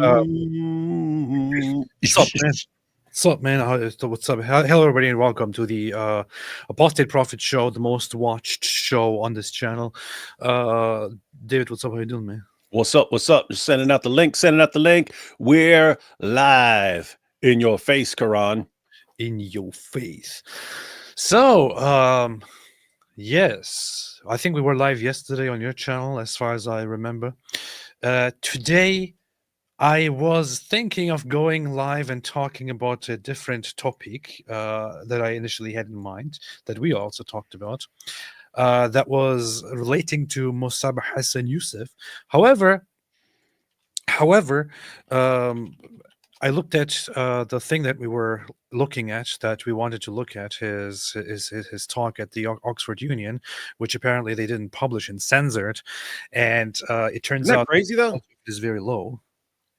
What's up, man? What's up, man? What's up? Hello, everybody, and welcome to the Apostate Prophet Show, the most watched show on this channel. David, what's up? How you doing, man? What's up? What's up? Just sending out the link. Sending out the link. We're live in your face, Quran. In your face. So, yes, I think we were live yesterday on your channel, as far as I remember. Today, I was thinking of going live and talking about a different topic that I initially had in mind, that we also talked about, that was relating to Mosab, Hassan, Yousef. However, I looked at the thing that we were looking at, that we wanted to look at, his talk at the Oxford Union, which apparently they didn't publish and censored, and it turns Isn't that out crazy though? it is very low.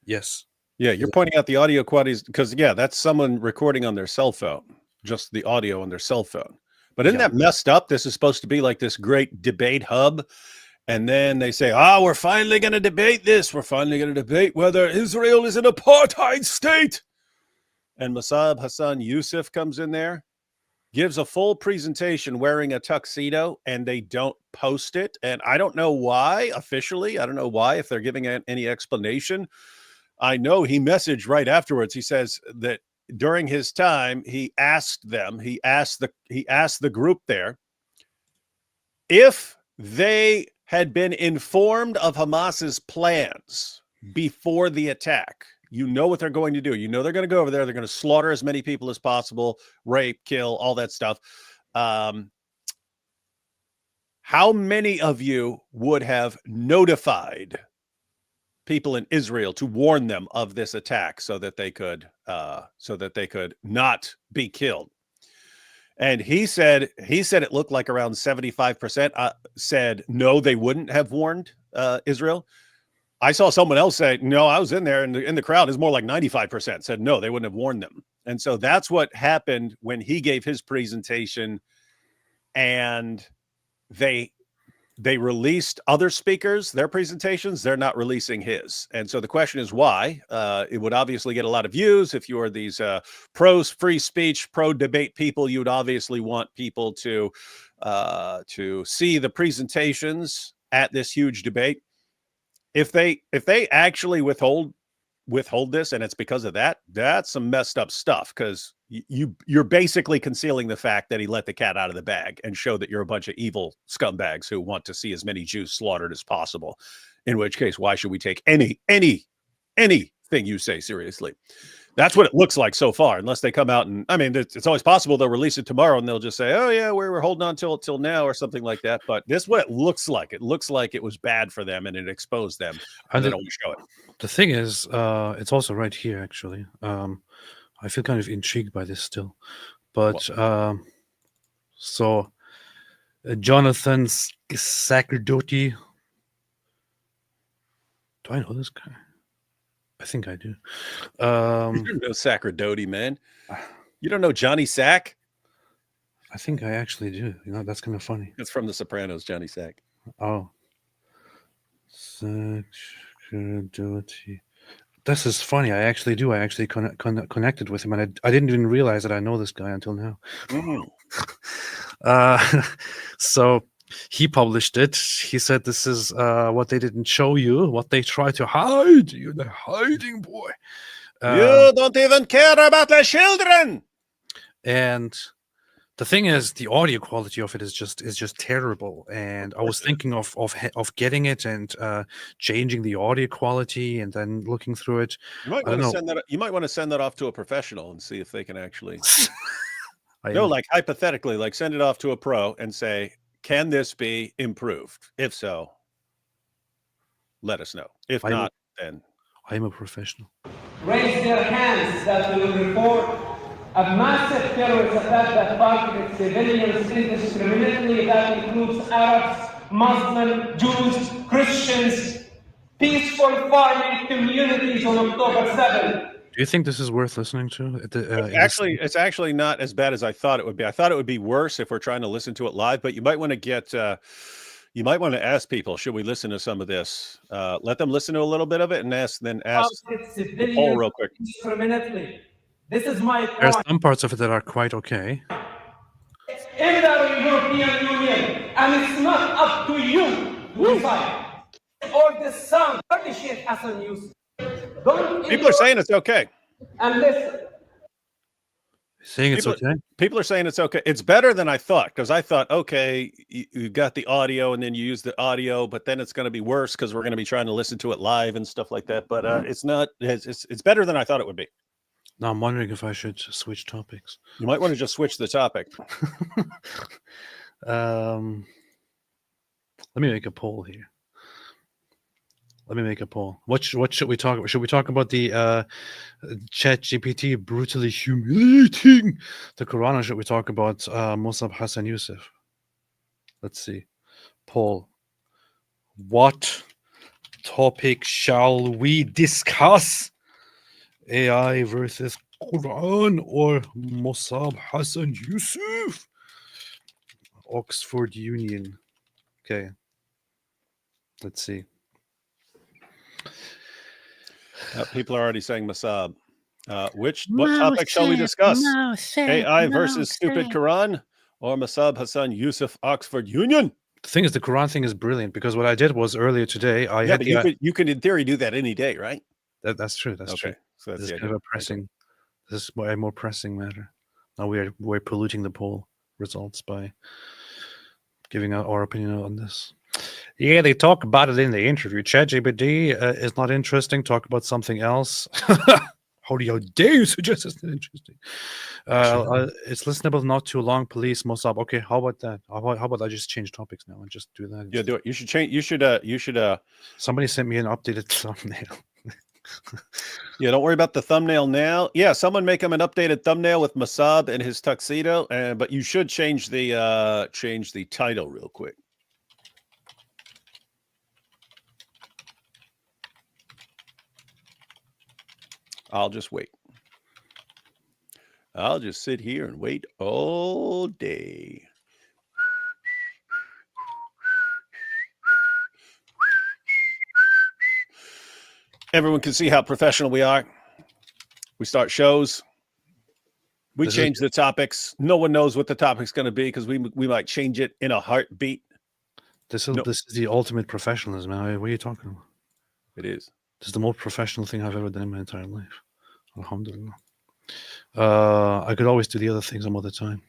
Yes. Yeah, you're pointing out the audio qualities because that's someone recording on their cell phone, just the audio on their cell phone. But isn't that messed up? This is supposed to be like this great debate hub. And then they say, we're finally going to debate this. We're finally going to debate whether Israel is an apartheid state. And Mosab Hassan Yousef comes in there, gives a full presentation wearing a tuxedo, and they don't post it. And I don't know why officially. I don't know why, if they're giving any explanation. I know he messaged right afterwards. He says that during his time, he asked the group there if they had been informed of Hamas's plans before the attack. You know what they're going to do. You know they're going to go over there. They're going to slaughter as many people as possible, rape, kill, all that stuff. How many of you would have notified people in Israel to warn them of this attack so that they could not be killed? And he said it looked like around 75% said no, they wouldn't have warned Israel. I saw someone else say, no, I was in there, and in the crowd is more like 95% said no, they wouldn't have warned them. And so that's what happened when he gave his presentation, and they released other speakers, their presentations. They're not releasing his. And so the question is why? It would obviously get a lot of views. If you are these pro free speech, pro debate people, you would obviously want people to see the presentations at this huge debate. If they actually withhold this, and it's because of that, that's some messed up stuff, because you're basically concealing the fact that he let the cat out of the bag and show that you're a bunch of evil scumbags who want to see as many Jews slaughtered as possible. In which case, why should we take anything you say seriously? That's what it looks like so far, unless they come out and, I mean, it's always possible they'll release it tomorrow and they'll just say, oh yeah, we're holding on till now or something like that. But this is what it looks like. It looks like it was bad for them and it exposed them, and they don't show it. The thing is, it's also right here, actually. I feel kind of intrigued by this still. But, so, Jonathan Sacerdoti. Do I know this guy? I think I do. You don't know Sacerdoti, man. You don't know Johnny Sack? I think I actually do. You know, that's kind of funny. It's from The Sopranos, Johnny Sack. Oh. Sacerdoti. This is funny. I actually do. I actually connected with him, and I didn't even realize that I know this guy until now. So he published it. He said, this is what they didn't show you, what they try to hide. You're the hiding boy. You don't even care about the children. And the thing is, the audio quality of it is just terrible. And I was thinking of getting it and changing the audio quality and then looking through it. You might want to send that off to a professional and see if they can actually. Like hypothetically, like send it off to a pro and say, can this be improved? If so, let us know. If not, then I'm a professional. Raise their hands that will report a massive terrorist attack that targeted civilians indiscriminately, that includes Arabs, Muslims, Jews, Christians, peaceful farming communities on October 7th. Do you think this is worth listening to? It's actually not as bad as I thought it would be. I thought it would be worse if we're trying to listen to it live, but you might want to get You might want to ask people, should we listen to some of this? Let them listen to a little bit of it and ask the poll real quick. Indiscriminately. This is my There's point. some parts of it that are quite okay. In the European Union, and it's not up to you to decide. Or the son, Sheikh Hassan Yousef. People are saying it's okay. And listen. Saying it's okay. People are saying it's okay. It's better than I thought, because I thought, okay, you got the audio and then you use the audio, but then it's going to be worse because we're going to be trying to listen to it live and stuff like that. But it's not. It's better than I thought it would be. Now I'm wondering if I should switch topics. You might want to just switch the topic. Let me make a poll here. Let me make a poll. What should we talk about? Should we talk about the ChatGPT brutally humiliating the Quran, or should we talk about Mosab Hassan Yousef? Let's see. Poll. What topic shall we discuss? AI versus Quran or Mosab Hassan Yousef? Oxford Union. Okay. Let's see. People are already saying Mosab. What topic shall we discuss? AI versus stupid Quran or Mosab Hassan Yousef Oxford Union? The thing is, the Quran thing is brilliant, because what I did was earlier today, you could in theory do that any day, right? That's true. That's true. So that's this is the kind of a pressing. This is a more pressing matter. Now we're polluting the poll results by giving out our opinion on this. Yeah, they talk about it in the interview. ChatGPT is not interesting. Talk about something else. How dare you suggest it's not interesting? It's listenable, not too long. Police, Mosab. Okay, how about that? How about I just change topics now and just do that? Yeah, do it. You should change. You should. Somebody sent me an updated thumbnail. Yeah, don't worry about the thumbnail now. Yeah, someone make him an updated thumbnail with Mosab and his tuxedo. But you should change the title real quick. I'll just wait. I'll just sit here and wait all day. Everyone can see how professional we are. We start shows. We change the topics. No one knows what the topic's going to be, because we might change it in a heartbeat. This is the ultimate professionalism. Man. What are you talking about? It is. This is the most professional thing I've ever done in my entire life. Alhamdulillah. I could always do the other things some other time.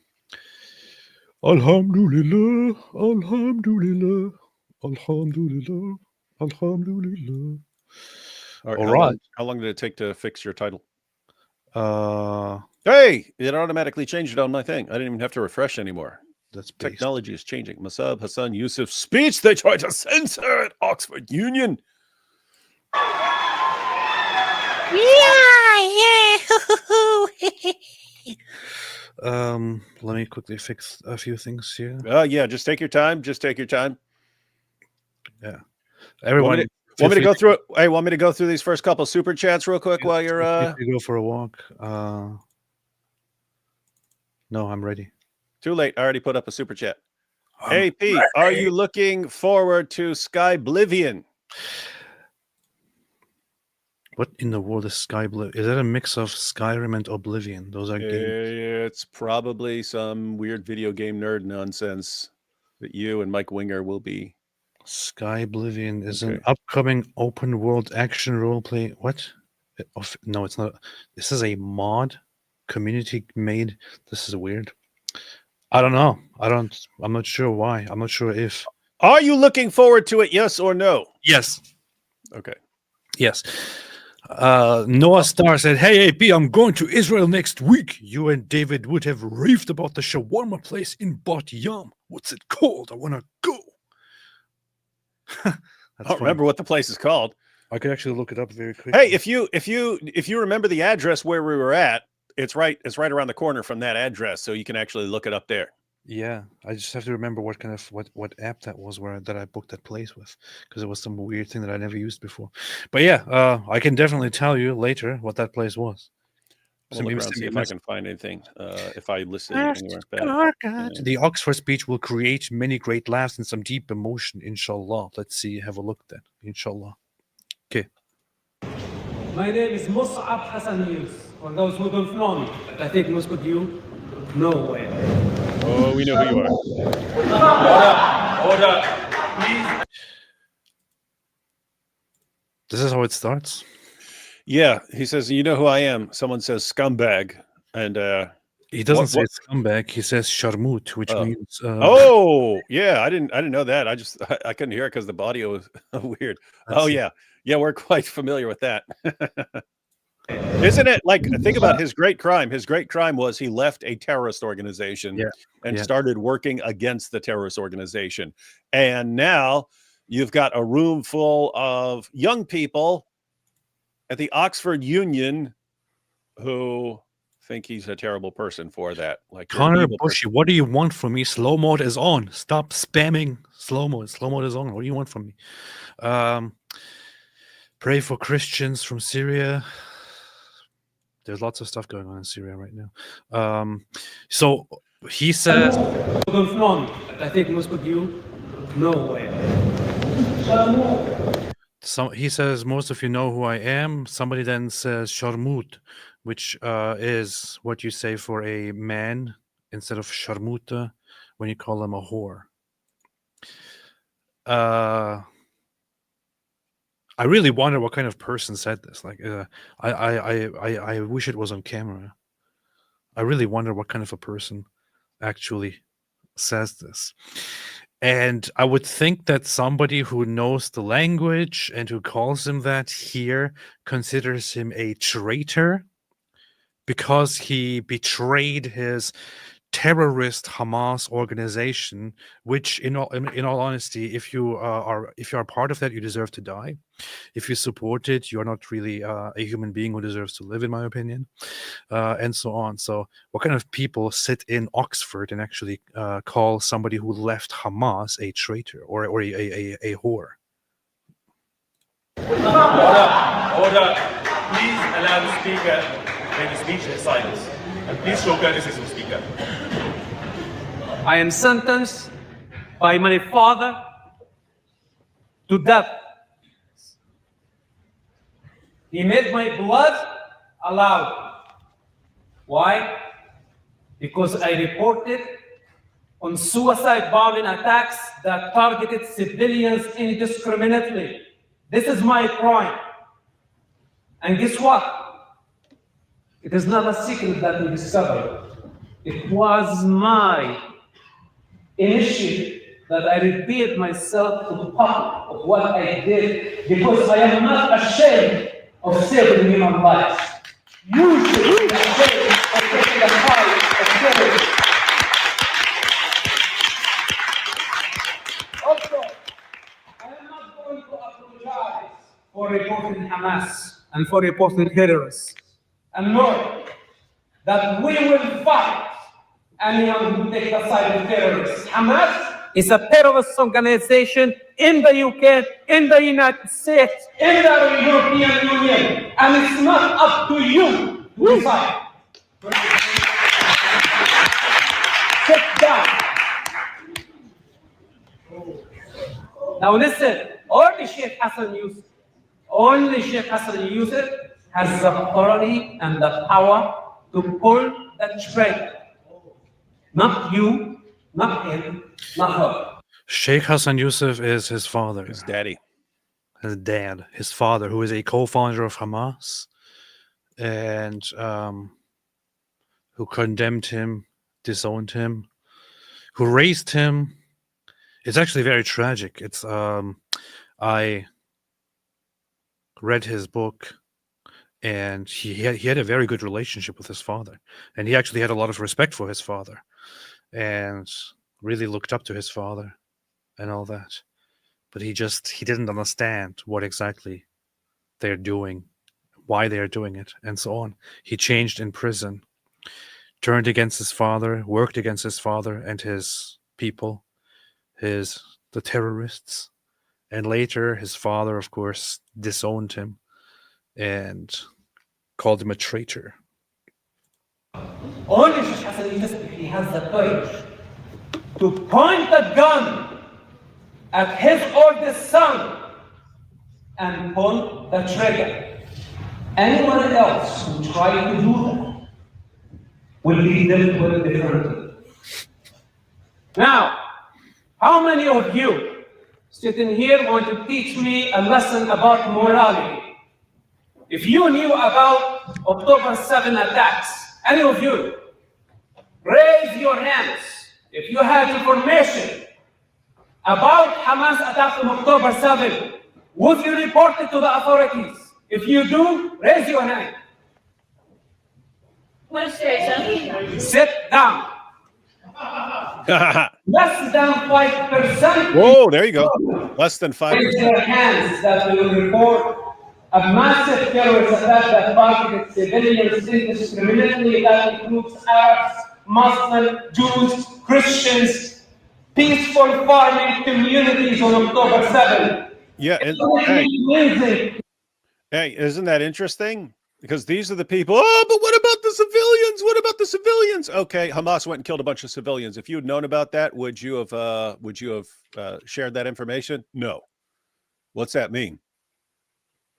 Alhamdulillah, Alhamdulillah, Alhamdulillah, Alhamdulillah. All right. How long did it take to fix your title? Hey, it automatically changed it on my thing. I didn't even have to refresh anymore. That's technology is changing. Mosab Hassan Yousef speech they tried to censor at Oxford Union. Let me quickly fix a few things here. Yeah, just take your time. Just take your time. Yeah. Everyone want me to go through it? Hey, want me to go through these first couple super chats real quick while you're go for a walk? No, I'm ready. Too late. I already put up a super chat. Hey Pete, are you looking forward to Skyblivion? What in the world is Skyblivion? Is that a mix of Skyrim and Oblivion? Those are games. It's probably some weird video game nerd nonsense that you and Mike Winger will be. Skyblivion is an upcoming open world action roleplay. What? No, it's not. This is a mod, community made. This is weird. I don't know. I'm not sure why. I'm not sure if. Are you looking forward to it? Yes or no? Yes. Okay. Yes. Noah Star said, "Hey AP, I'm going to Israel next week. You and David would have raved about the shawarma place in Bat Yam. What's it called? I want to go." I don't remember what the place is called. I could actually look it up very quickly. Hey, if you remember the address where we were at, it's right around the corner from that address, so you can actually look it up there. Yeah, I just have to remember what kind of what app that was that I booked that place with, because it was some weird thing that I never used before. But yeah, I can definitely tell you later what that place was. I'll Send look me- around, send see me a if I message. can find anything. If I listen Ask anywhere. God. Yeah. The Oxford speech will create many great laughs and some deep emotion, inshallah. Let's see, have a look then, inshallah. Okay. My name is Mosab Hassan Yousef. For those who don't know me, but I think most of you know who I am. Oh, we know who you are. Order, please. This is how it starts. Yeah, he says, "You know who I am." Someone says "scumbag," and He doesn't What- say what- scumbag. He says sharmut, which Oh. means oh yeah, I didn't know that. I couldn't hear it because the audio was weird. Oh That's- yeah, we're quite familiar with that. Isn't it like, think about his great crime? His great crime was he left a terrorist organization Yeah, and yeah. started working against the terrorist organization. And now you've got a room full of young people at the Oxford Union who think he's a terrible person for that. Like, you're an Connor evil person. Bushy, what do you want from me? Slow mode is on. Stop spamming slow mode. Slow mode is on. What do you want from me? Pray for Christians from Syria. There's lots of stuff going on in Syria right now. So he says, Who don't know me, but I think most of you know who I am. he says, most of you know who I am. Somebody then says sharmut, which is what you say for a man instead of sharmuta when you call him a whore. I really wonder what kind of person said this. Like, I wish it was on camera. I really wonder what kind of a person actually says this. And I would think that somebody who knows the language and who calls him that here considers him a traitor because he betrayed his terrorist Hamas organization, which in all honesty, if you are part of that, you deserve to die. If you support it, you're not really a human being who deserves to live, in my opinion, and so on. So what kind of people sit in Oxford and actually call somebody who left Hamas a traitor or a whore? Order. Please allow the speaker make the speech in silence. And please show courtesy to the speaker. I am sentenced by my father to death. He made my blood allowed. Why? Because I reported on suicide bombing attacks that targeted civilians indiscriminately. This is my crime. And guess what? It is not a secret that we discovered. It was my initiative that I repeat myself to the public of what I did because I am not ashamed of saving human lives. You should be ashamed of taking the fight of terrorism. Also, I am not going to apologize for reporting Hamas and for reporting terrorists. And know that we will fight anyone who takes the side of terrorists. Hamas is a terrorist organization in the UK, in the United States, in the European Union, and it's not up to you to decide. Sit down. Now listen, only Sheikh Hassan Yousef has the authority and the power to pull the trigger. Not you, not him, not her. Sheikh Hassan Yousef is his father, His daddy. his dad, his father, who is a co-founder of Hamas, and who condemned him, disowned him, who raised him. It's actually very tragic. It's I read his book, and he had a very good relationship with his father, and he actually had a lot of respect for his father, and really looked up to his father, and all that. But he didn't understand what exactly they're doing, why they're doing it, and so on. He changed in prison, turned against his father, worked against his father and his people, the terrorists. And later, his father, of course, disowned him and called him a traitor. Only Sheikh Hassan Yousef, he has the courage to point a gun at his oldest son and pull the trigger. Anyone else who try to do that will be dealt with differently. Now, how many of you sitting here want to teach me a lesson about morality? If you knew about October 7 attacks, any of you, raise your hands. If you had information about Hamas attack on October 7, would you report it to the authorities? If you do, raise your hand. Sit down. Less than 5%. Whoa, there you go. Less than 5%. Raise their hands that will report a massive terrorist attack that targeted civilians indiscriminately, that includes Arabs, Muslims, Jews, Christians, peaceful farming communities on October 7. Yeah, and hey, isn't that interesting? Because these are the people, oh, but what about the civilians? What about the civilians? Okay, Hamas went and killed a bunch of civilians. If you had known about that, would you have shared that information? No. What's that mean?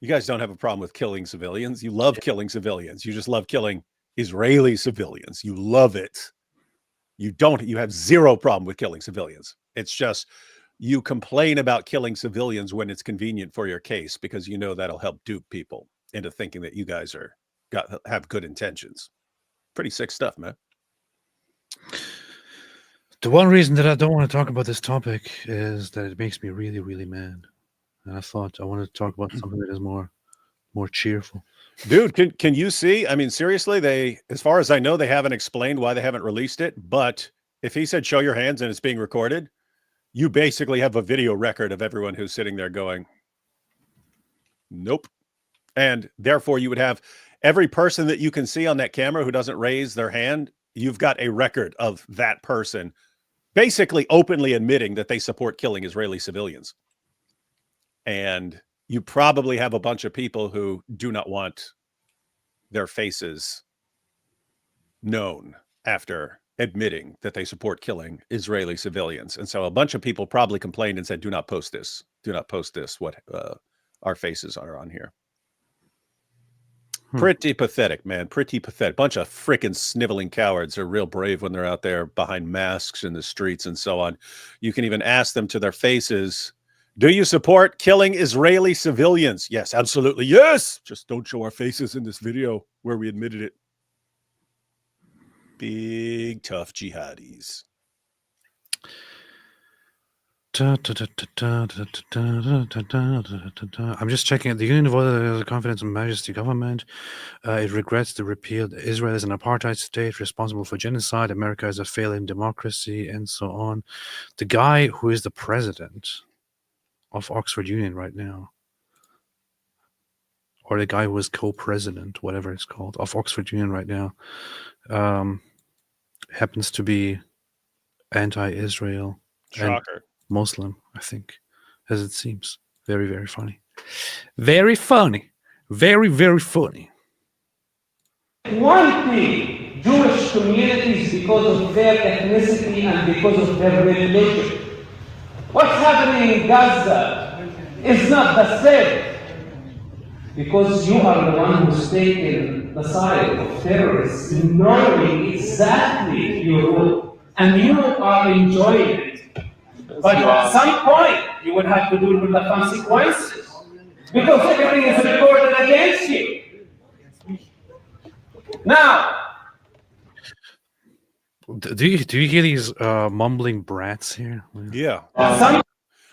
You guys don't have a problem with killing civilians. You love killing civilians. You just love killing Israeli civilians. You love it. You have zero problem with killing civilians. It's just you complain about killing civilians when it's convenient for your case because you know that'll help dupe people into thinking that you guys have good intentions. Pretty sick stuff, man. The one reason that I don't want to talk about this topic is that it makes me really, really mad. And I thought I wanted to talk about something that is more cheerful. Dude, can you see? I mean, seriously, as far as I know, they haven't explained why they haven't released it. But if he said, show your hands and it's being recorded, you basically have a video record of everyone who's sitting there going, nope. And therefore you would have every person that you can see on that camera who doesn't raise their hand. You've got a record of that person basically openly admitting that they support killing Israeli civilians. And you probably have a bunch of people who do not want their faces known after admitting that they support killing Israeli civilians. And so a bunch of people probably complained and said, do not post this. Do not post this, what our faces are on here. Pretty pathetic, man. Pretty pathetic. Bunch of freaking sniveling cowards. Are real brave when they're out there behind masks in the streets and so on. You can even ask them to their faces, do you support killing Israeli civilians? Yes, absolutely. Yes. Just don't show our faces in this video where we admitted it. Big, tough jihadis. I'm just checking it. The Union voted the confidence in Majesty government. It regrets the repeal. Israel is an apartheid state responsible for genocide. America is a failing democracy, and so on. The guy who is the president of Oxford Union right now, or the guy who is co-president, whatever it's called, of Oxford Union right now, happens to be anti-Israel. Shocker. Muslim, I think, as it seems. Very, very funny. Very funny. Very, very funny. 20 Jewish communities because of their ethnicity and because of their religion. What's happening in Gaza is not the same. Because you are the one who's taking the side of terrorists, knowing exactly your role, and you are enjoying it. But at some point, you will have to deal with the consequences. Because everything is recorded against you. Now, do you hear these mumbling brats here? Yeah. Like,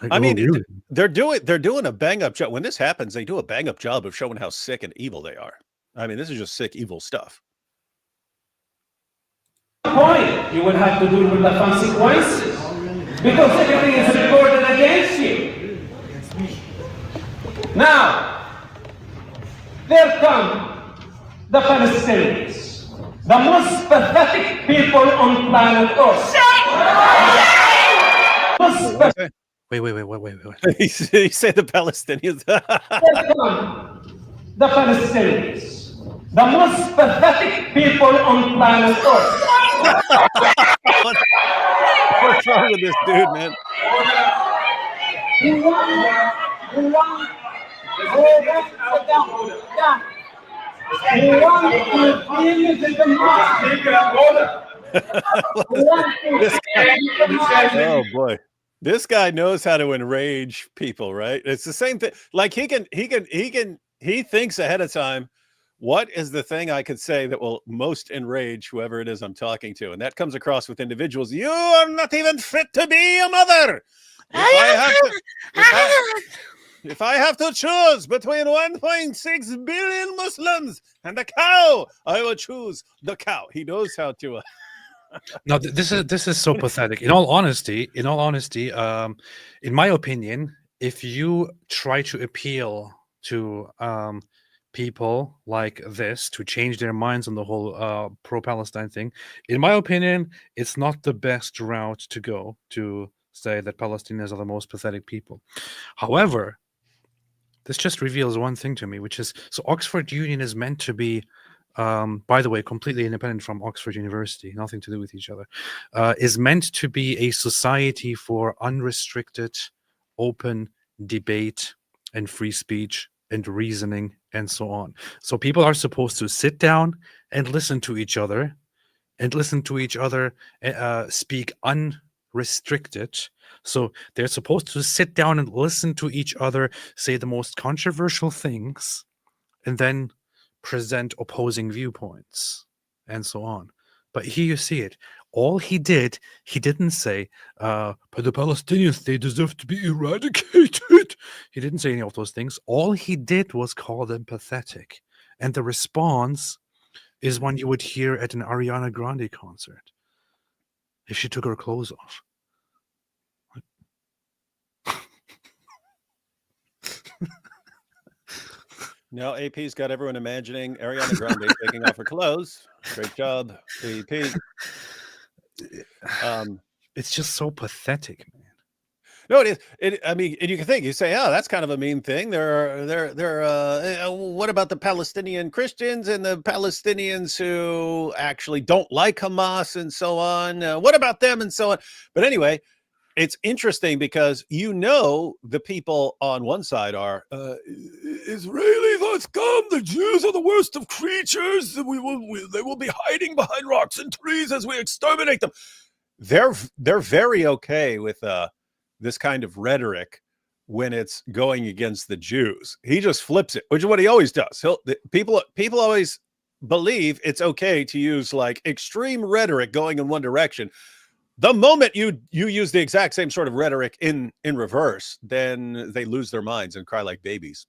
I mean, really? they're doing a bang up job. When this happens, they do a bang up job of showing how sick and evil they are. I mean, this is just sick, evil stuff. Point, you will have to deal with the consequences. Because everything is recorded against you. Now, there come the Palestinians, the most pathetic people on planet Earth. Wait. He said the Palestinians. There come the Palestinians, the most pathetic people on planet Earth. What's wrong with this dude, man? We want, we want, sit down. Yeah. We want to deal with the mosque. We want to This guy, deal with the mosque. oh boy, this guy knows how to enrage people, right? It's the same thing. Like he thinks ahead of time. What is the thing I could say that will most enrage whoever it is I'm talking to? And that comes across with individuals. You are not even fit to be a mother. If I have to choose between 1.6 billion Muslims and a cow, I will choose the cow. He knows how to. No, this is so pathetic. In all honesty, in my opinion, if you try to appeal to people like this to change their minds on the whole pro-Palestine thing, in my opinion, it's not the best route to go to say that Palestinians are the most pathetic people. However, this just reveals one thing to me, which is, so Oxford Union is meant to be, by the way, completely independent from Oxford University, nothing to do with each other, is meant to be a society for unrestricted, open debate and free speech and reasoning and so on. So people are supposed to sit down and listen to each other speak unrestricted. So they're supposed to sit down and listen to each other say the most controversial things and then present opposing viewpoints and so on. But here you see it. All he didn't say, but the Palestinians, they deserve to be eradicated. He didn't say any of those things. All he did was call them pathetic. And the response is one you would hear at an Ariana Grande concert if she took her clothes off. Now AP's got everyone imagining Ariana Grande taking off her clothes. Great job, AP. It's just so pathetic, man. No, it is. I mean, and you can think, you say, oh, that's kind of a mean thing. What about the Palestinian Christians and the Palestinians who actually don't like Hamas and so on? What about them and so on? But anyway, it's interesting because the people on one side are Israelis are scum. The Jews are the worst of creatures. They will be hiding behind rocks and trees as we exterminate them. They're very okay with this kind of rhetoric when it's going against the Jews. He just flips it, which is what he always does. People always believe it's okay to use like extreme rhetoric going in one direction. The moment you use the exact same sort of rhetoric in reverse, then they lose their minds and cry like babies.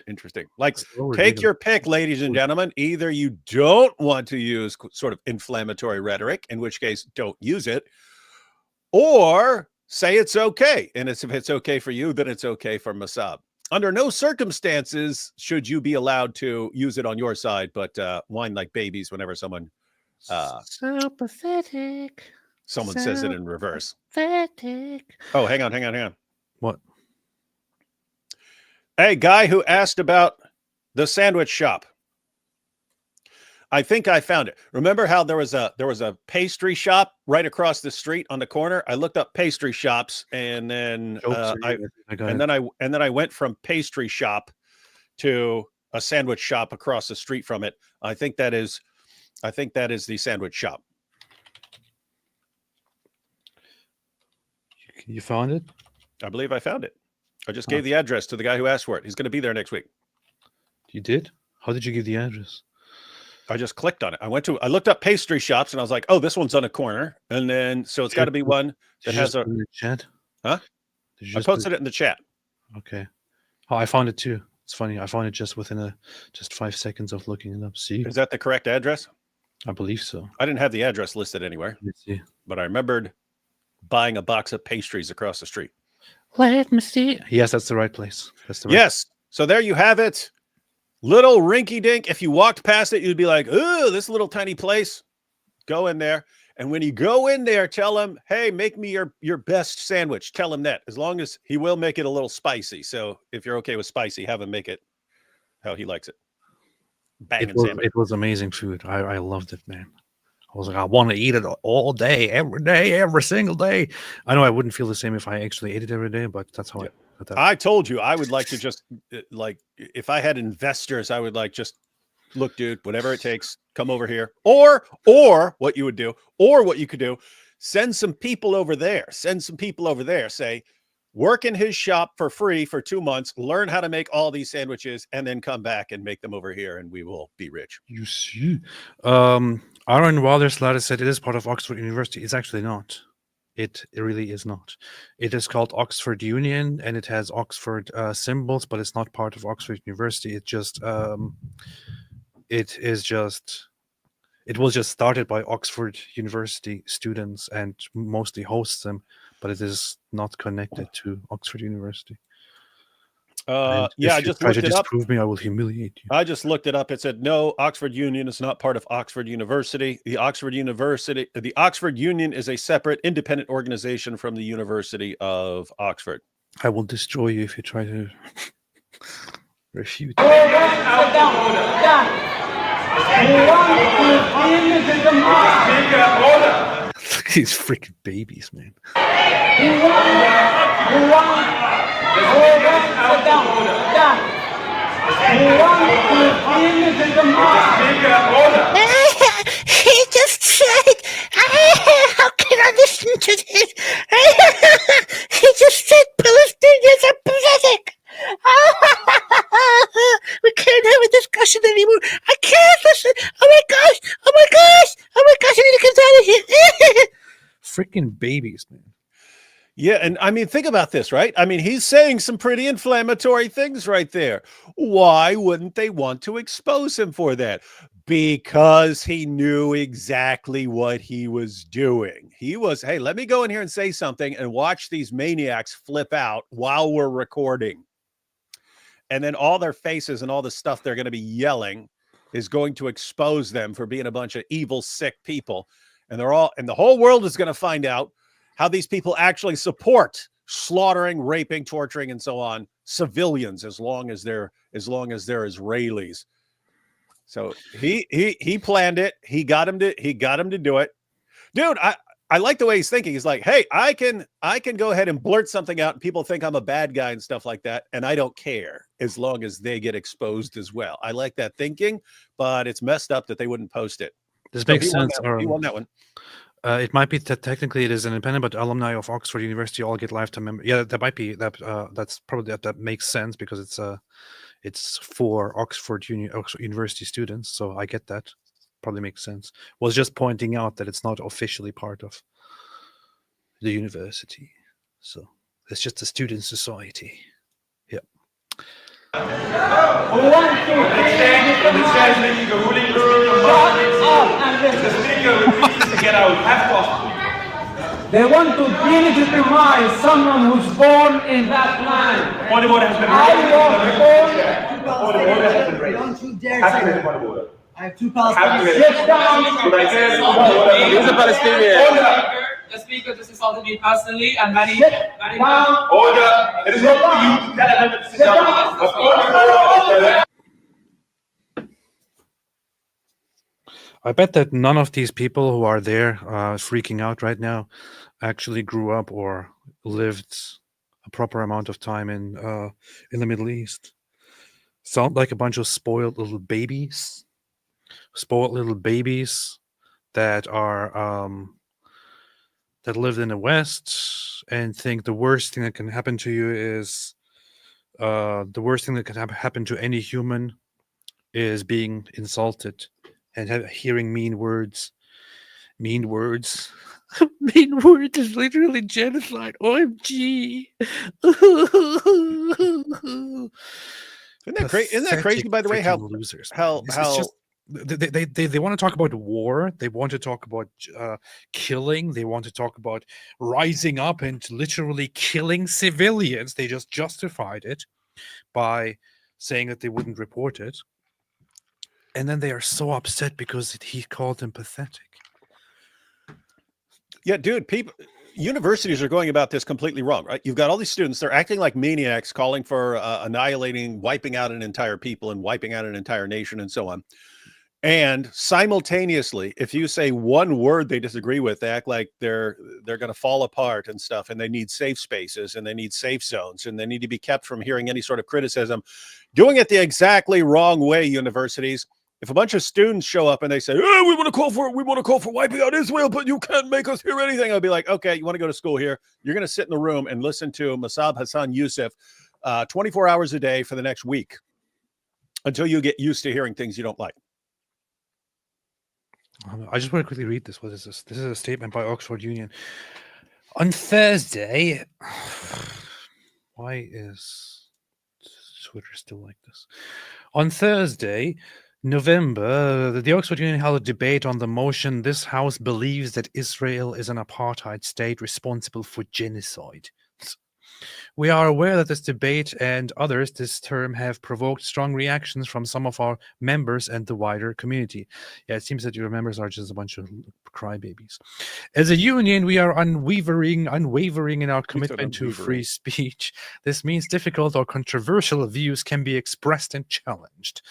Interesting. Like, take your pick, ladies and gentlemen. Either you don't want to use sort of inflammatory rhetoric, in which case don't use it, or say it's okay. And if it's okay for you, then it's okay for Mosab. Under no circumstances should you be allowed to use it on your side, but whine like babies whenever someone so pathetic. Someone says it in reverse. Pathetic. Oh, hang on. What? Hey, guy who asked about the sandwich shop. I think I found it. Remember how there was a pastry shop right across the street on the corner? I looked up pastry shops, and then I went from pastry shop to a sandwich shop across the street from it. I think that is the sandwich shop. You found it? I believe I found it. I just gave the address to the guy who asked for it. He's going to be there next week. You did? How did you give the address? I just clicked on it. I looked up pastry shops and I was like, oh, this one's on a corner. And then, so it's got to be one that has a chat. Huh? I posted it in the chat. Okay. Oh, I found it too. It's funny. I found it just within just 5 seconds of looking it up. See? Is that the correct address? I believe so. I didn't have the address listed anywhere. Let's see. But I remembered buying a box of pastries across the street. Let me see. Yes, that's the right place. Yes. So there you have it. Little rinky dink. If you walked past it, you'd be like, oh, this little tiny place. Go in there. And when you go in there, tell him, hey, make me your best sandwich. Tell him that. As long as he will make it a little spicy. So if you're okay with spicy, have him make it how he likes it. banging salmon. It was amazing food. I loved it, man. I was like, I want to eat it all day, every single day. I know I wouldn't feel the same if I actually ate it every day, but that's how I told you I would like to just like if I had investors, I would like just look, dude, whatever it takes, come over here. Or what you would do, or what you could do, send some people over there. Send some people over there. Say, work in his shop for free for 2 months, learn how to make all these sandwiches, and then come back and make them over here, and we will be rich. You see. Aaron Walderslater said it is part of Oxford University. It's actually not. It really is not. It is called Oxford Union, and it has Oxford symbols, but it's not part of Oxford University. It was just started by Oxford University students and mostly hosts them, but it is not connected to Oxford University. Yeah, I just try looked to it up. disprove me, I will humiliate you. I just looked it up. It said, no, Oxford Union is not part of Oxford University. The Oxford Union is a separate independent organization from the University of Oxford. I will destroy you if you try to refute. Look at these freaking babies, man. He just said, how can I listen to this? He just said Palestinians are pathetic. We can't have a discussion anymore. I can't listen. Oh my gosh. I need to get out of here. Freaking babies, man. Yeah, and I mean, think about this, right? I mean, he's saying some pretty inflammatory things right there. Why wouldn't they want to expose him for that? Because he knew exactly what he was doing. He was, hey, let me go in here and say something and watch these maniacs flip out while we're recording. And then all their faces and all the stuff they're going to be yelling is going to expose them for being a bunch of evil, sick people. And the whole world is going to find out how these people actually support slaughtering, raping, torturing, and so on civilians as long as they're Israelis. So he planned it. He got him to do it. Dude, I like the way he's thinking. He's like, hey, I can go ahead and blurt something out and people think I'm a bad guy and stuff like that, and I don't care as long as they get exposed as well. I like that thinking, but it's messed up that they wouldn't post it. This makes sense. He won that one. It might be that technically it is independent, but alumni of Oxford University all get lifetime member. Yeah, that might be that. That's probably that makes sense because it's for Oxford University students. So I get that. Probably makes sense. Was just pointing out that it's not officially part of the university. So it's just a student society. Yep. They want to delegitimize someone who's born in that land. Point of order has been raised. Point of order has been raised. Don't you dare Have to say raise a that. point of order. I have two Have to Palestinians. raise a point of order. He's a Palestinian. The speaker just insulted me personally and many Order. It is not for you to tell a member to sit down. But order. I bet that none of these people who are there freaking out right now actually grew up or lived a proper amount of time in the Middle East. Sound like a bunch of spoiled little babies that are that lived in the West and think the worst thing that can happen to you is the worst thing that can happen to any human is being insulted and hearing mean words. Mean words is literally genocide. OMG. Isn't that crazy, by the way, how losers. how They want to talk about war. They want to talk about killing. They want to talk about rising up and literally killing civilians. They just justified it by saying that they wouldn't report it. And then they are so upset because he called them pathetic. Yeah, dude, people, universities are going about this completely wrong, right? You've got all these students, they're acting like maniacs, calling for annihilating, wiping out an entire people and wiping out an entire nation and so on. And simultaneously, if you say one word they disagree with, they act like they're going to fall apart and stuff, and they need safe spaces and they need safe zones and they need to be kept from hearing any sort of criticism. Doing it the exactly wrong way, universities. If a bunch of students show up and they say, "Oh, we want to call for wiping out Israel, but you can't make us hear anything," I'll be like, "Okay, you want to go to school here? You're going to sit in the room and listen to Mosab, Hassan, Yousef 24 hours a day for the next week until you get used to hearing things you don't like." I just want to quickly read this. What is this? This is a statement by Oxford Union. On Thursday, why is Twitter still like this? On Thursday, November, the Oxford Union held a debate on the motion, "This House believes that Israel is an apartheid state responsible for genocide." We are aware that this debate and others this term have provoked strong reactions from some of our members and the wider community. Yeah, it seems that your members are just a bunch of crybabies. As a union, we are unwavering in our commitment to free speech. This means difficult or controversial views can be expressed and challenged.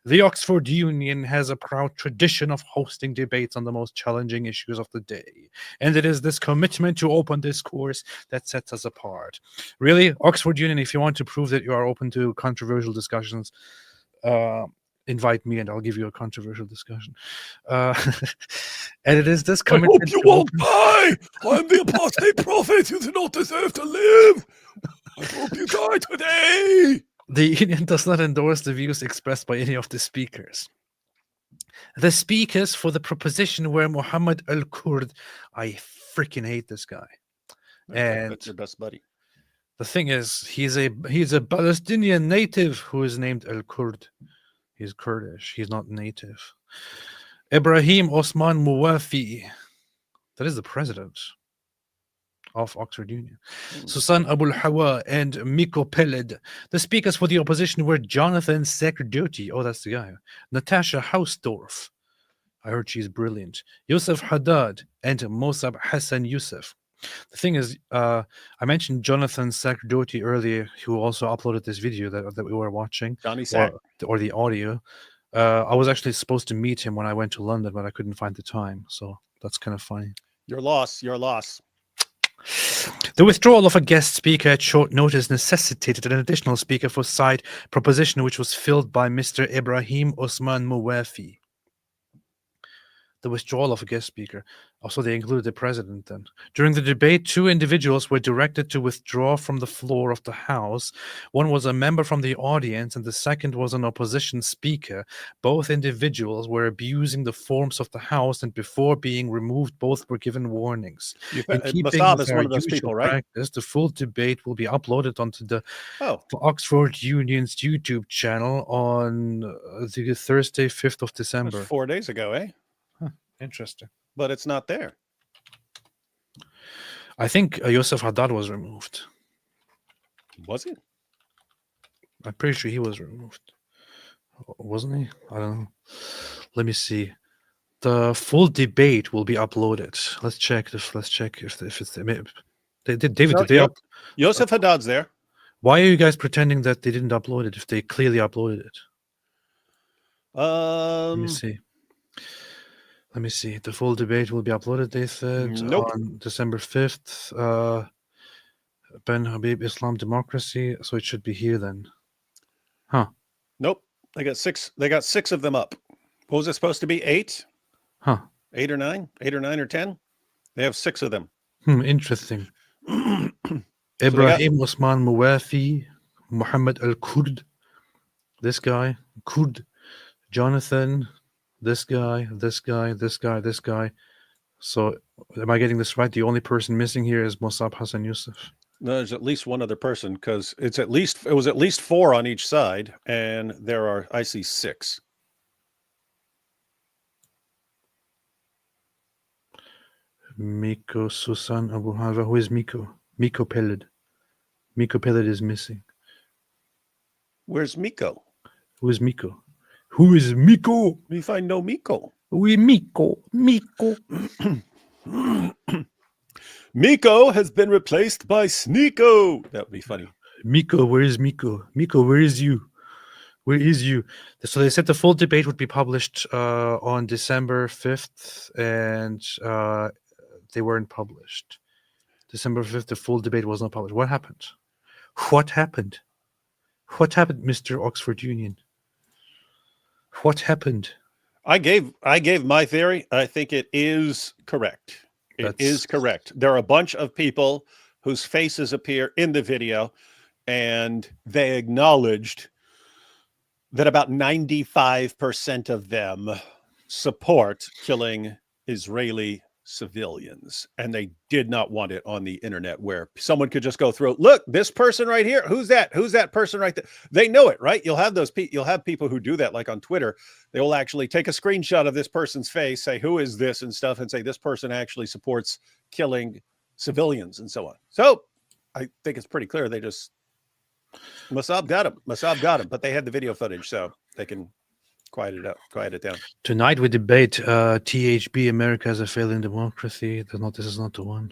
The Oxford Union has a proud tradition of hosting debates on the most challenging issues of the day, and it is this commitment to open discourse that sets us apart. Really, Oxford Union, if you want to prove that you are open to controversial discussions, invite me and I'll give you a controversial discussion. And it is this commitment. I hope you won't die. I'm the apostate prophet. You do not deserve to live. I hope you die today. The union does not endorse the views expressed by any of the speakers. The speakers for the proposition were Muhammad al-Kurd. I freaking hate this guy. And that's your best buddy. The thing is, he's a Palestinian native who is named al-Kurd. He's Kurdish. He's not native. Ibrahim Osman Muwafi. That is the president of Oxford Union. Susan Abul Hawa and Miko Peled. The speakers for the opposition were Jonathan Sacerdote. Oh, that's the guy. Natasha Hausdorff. I heard she's brilliant. Yousef Haddad and Mosab Hassan Yousef. The thing is, I mentioned Jonathan Sacerdote earlier, who also uploaded this video that we were watching, Johnny Sack, or the audio. I was actually supposed to meet him when I went to London, but I couldn't find the time. So that's kind of funny. Your loss. Your loss. The withdrawal of a guest speaker at short notice necessitated an additional speaker for side proposition, which was filled by Mr. Ibrahim Osman Muwafi. The withdrawal of a guest speaker. Also, they included the president then. During the debate, 2 individuals were directed to withdraw from the floor of the House. One was a member from the audience, and the second was an opposition speaker. Both individuals were abusing the forms of the House, and before being removed, both were given warnings. In keeping Mosab with is our one of those usual people, right? practice, the full debate will be uploaded onto the Oxford Union's YouTube channel on the Thursday, 5th of December. That's 4 days ago, eh? Interesting. But it's not there. I think Yousef Haddad was removed. Was he? I'm pretty sure he was removed. Wasn't he? I don't know. Let me see. The full debate will be uploaded. Let's check if it's they did. David, did they Yousef Haddad's there. Why are you guys pretending that they didn't upload it if they clearly uploaded it? Let me see. Let me see. The full debate will be uploaded, they said, on December 5th. Ben Habib, Islam, Democracy. So it should be here then. Huh. Nope. They got 6 of them up. What was it supposed to be? 8? Huh. 8 or 9? 8 or 9 or 10? They have 6 of them. Interesting. Ibrahim Osman Muwafi, Muhammad al-Kurd. This guy. Kurd. Jonathan. This guy, this guy, this guy, this guy. So, am I getting this right? The only person missing here is Mosab Hassan Yousef. No, there's at least one other person because it was at least 4 on each side, and I see 6. Miko Susan Abu Hava. Who is Miko? Miko Peled. Miko Peled is missing. Where's Miko? Who is Miko? Who is Miko? We find no Miko. We Miko. Miko has been replaced by Sneeko. That would be funny. Miko, where is Miko? Miko, where is you? Where is you? So they said the full debate would be published on December 5th, and they weren't published. December 5th, the full debate was not published. What happened? What happened? What happened, Mr. Oxford Union? What happened? I gave my theory. I think it is correct. It is correct. There are a bunch of people whose faces appear in the video, and they acknowledged that about 95% of them support killing Israeli civilians, and they did not want it on the internet where someone could just go through, look, this person right here, who's that person right there? They know it, right? You'll have people who do that, like on Twitter. They will actually take a screenshot of this person's face, say who is this and stuff, and say this person actually supports killing civilians and so on. So I think it's pretty clear they just Mosab got him, but they had the video footage, so they can quiet it down. Tonight we debate THB, America as a failing democracy. This is not the one.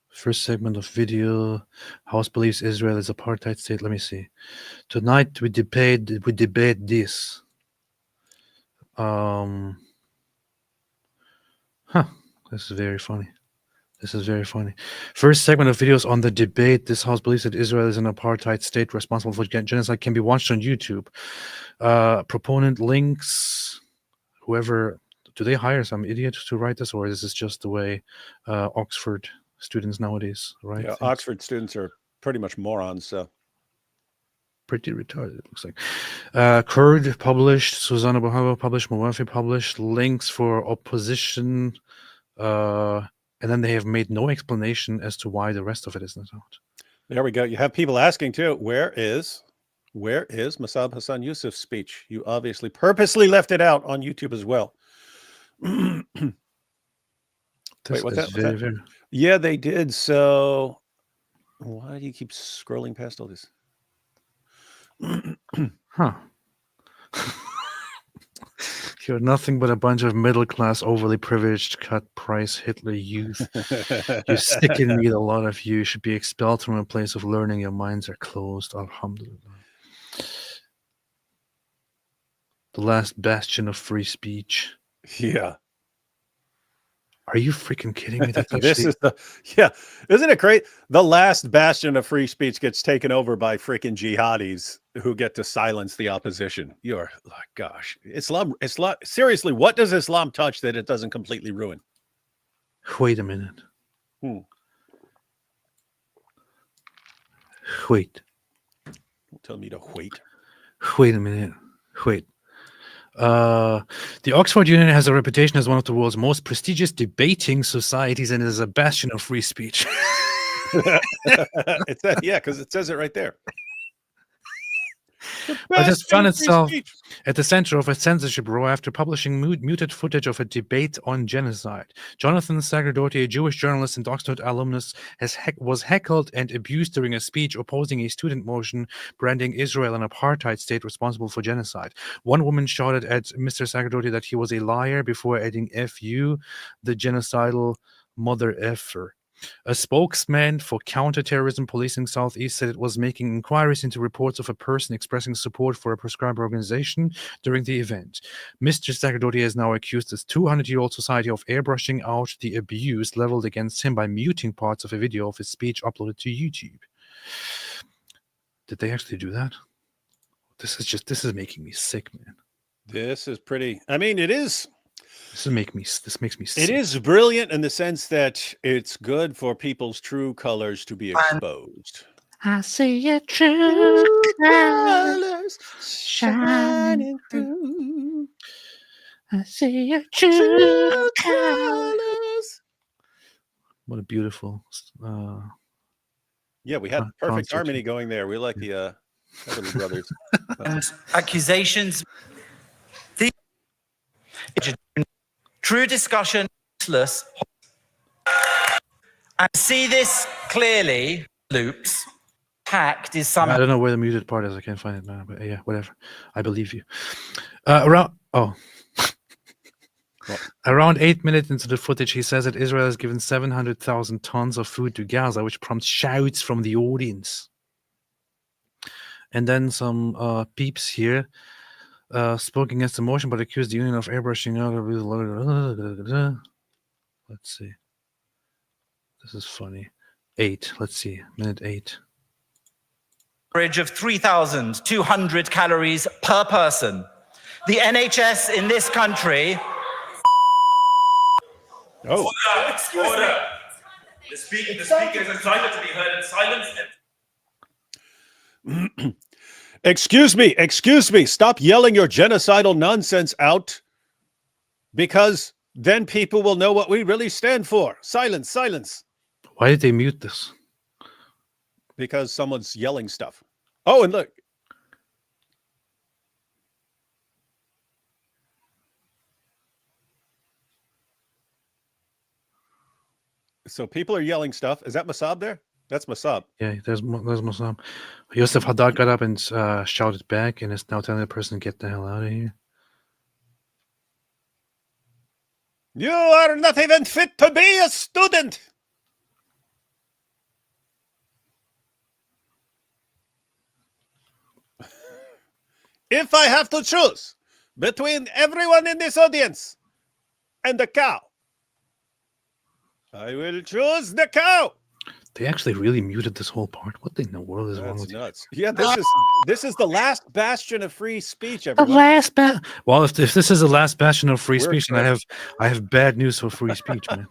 First segment of video. House believes Israel is apartheid state. Let me see. Tonight we debate this. This is very funny. First segment of videos on the debate. This house believes that Israel is an apartheid state responsible for genocide can be watched on YouTube. Proponent links. Whoever, do they hire some idiot to write this, or is this just the way Oxford students nowadays write? Yeah, Oxford students are pretty much morons, so. Pretty retarded, it looks like. Kurd published, Susanna Bahaba published, Muwafi published, links for opposition, and then they have made no explanation as to why the rest of it is not out. There we go. You have people asking too, where is Mosab Hassan Yousef's speech? You obviously purposely left it out on YouTube as well. Wait, what's that? Yeah, they did. So why do you keep scrolling past all this? Huh. You're nothing but a bunch of middle-class, overly privileged, cut-price Hitler youth. You stick in me, a lot of you should be expelled from a place of learning. Your minds are closed. Alhamdulillah. The last bastion of free speech. Yeah. Are you freaking kidding me? That's actually... Isn't it great? The last bastion of free speech gets taken over by freaking jihadis who get to silence the opposition. You're like, gosh, Islam. Seriously, what does Islam touch that it doesn't completely ruin? Wait a minute. Wait. Don't tell me to wait. Wait a minute. Wait. The Oxford Union has a reputation as one of the world's most prestigious debating societies and is a bastion of free speech. Because it says it right there. It has found itself at the center of a censorship row after publishing muted footage of a debate on genocide. Jonathan Sagardotti, a Jewish journalist and Oxford alumnus, was heckled and abused during a speech opposing a student motion branding Israel an apartheid state responsible for genocide. One woman shouted at Mr. Sagardotti that he was a liar before adding "F you, the genocidal mother effer." A spokesman for counterterrorism policing Southeast said it was making inquiries into reports of a person expressing support for a proscribed organization during the event. Mr. Sagardotti has now accused this 200-year-old society of airbrushing out the abuse leveled against him by muting parts of a video of his speech uploaded to YouTube. Did they actually do that? This is making me sick, man. This is pretty. I mean, it is. This makes me sick. It is brilliant in the sense that it's good for people's true colors to be exposed. I see your true colors shining through. I see your true colors. What a beautiful. Yeah, we had perfect harmony going there. We like the Heavenly Brothers. Accusations. True discussion, useless. And see this clearly, loops. Hacked is somehow. I don't know where the muted part is. I can't find it now. But yeah, whatever. I believe you. Around 8 minutes into the footage, he says that Israel has given 700,000 tons of food to Gaza, which prompts shouts from the audience. And then some peeps here spoke against the motion, but accused the union of airbrushing. Let's see. This is funny. 8. Let's see. Minute 8. Average of 3,200 calories per person. The NHS in this country. Oh, Order. The speaker is entitled to be heard in silence. excuse me. Stop yelling your genocidal nonsense out, because then people will know what we really stand for. Silence. Why did they mute this? Because someone's yelling stuff. Oh, and look. So people are yelling stuff. Is that Mosab there? That's Mosab. Yeah, there's Mosab. Yousef Haddad got up and shouted back and is now telling the person to get the hell out of here. You are not even fit to be a student. If I have to choose between everyone in this audience and the cow, I will choose the cow. They actually really muted this whole part. What in the world is wrong That's with you? nuts. Yeah, this is the last bastion of free speech. The Everyone. last Well, if this is the last bastion of free We're speech, then I have bad news for free speech, man.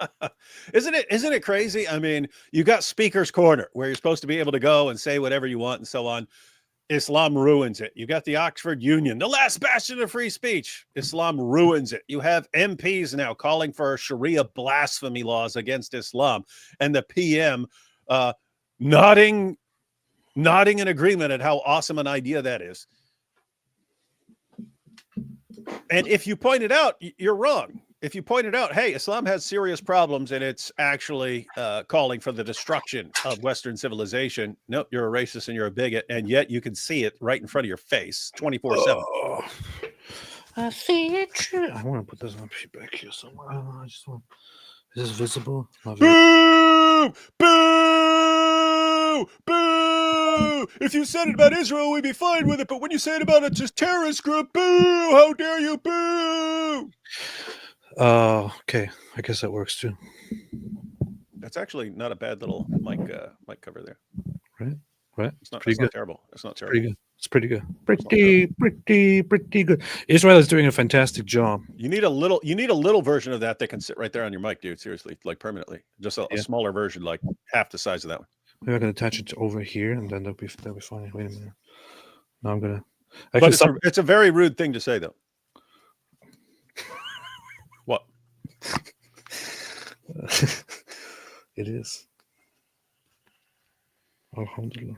Isn't it crazy? I mean, you got Speaker's Corner where you're supposed to be able to go and say whatever you want and so on. Islam ruins it. You got the Oxford Union, the last bastion of free speech. Islam ruins it. You have MPs now calling for Sharia blasphemy laws against Islam, and the PM nodding in agreement at how awesome an idea that is. And if you point it out, you're wrong. If you pointed out, hey, Islam has serious problems and it's actually calling for the destruction of Western civilization. Nope, you're a racist and you're a bigot, and yet you can see it right in front of your face 24/7. I see it true. I want to put this up back here somewhere. I just want. Is this visible? Not Boo! Boo! Boo! If you said it about Israel, we'd be fine with it. But when you say it about a just terrorist group, boo! How dare you, boo! Okay. I guess that works too. That's actually not a bad little mic cover there. Right? It's not, pretty it's good. not terrible. It's not terrible. Pretty good. It's pretty good. Pretty good. Israel is doing a fantastic job. You need a little version of that can sit right there on your mic, dude. Seriously, like permanently. Just a smaller version, like half the size of that one. Maybe I can attach it over here, and then that'll be fine. Wait a minute. No, I'm gonna. But Actually, it's a very rude thing to say, though. What? It is. Alhamdulillah.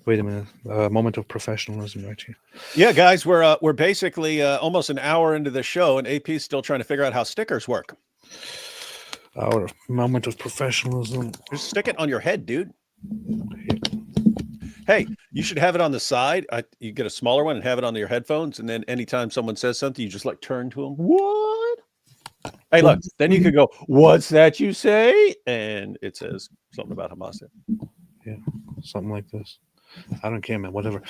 Wait a minute. Moment of professionalism right here. Yeah, guys, we're basically almost an hour into the show, and AP's still trying to figure out how stickers work. Our moment of professionalism. Just stick it on your head, dude. Hey, you should have it on the side. You get a smaller one and have it on your headphones, and then anytime someone says something, you just like turn to them. What? Hey, look. Then you could go, "What's that you say?" And it says something about Hamas. Yeah, something like this. I don't care, man. Whatever.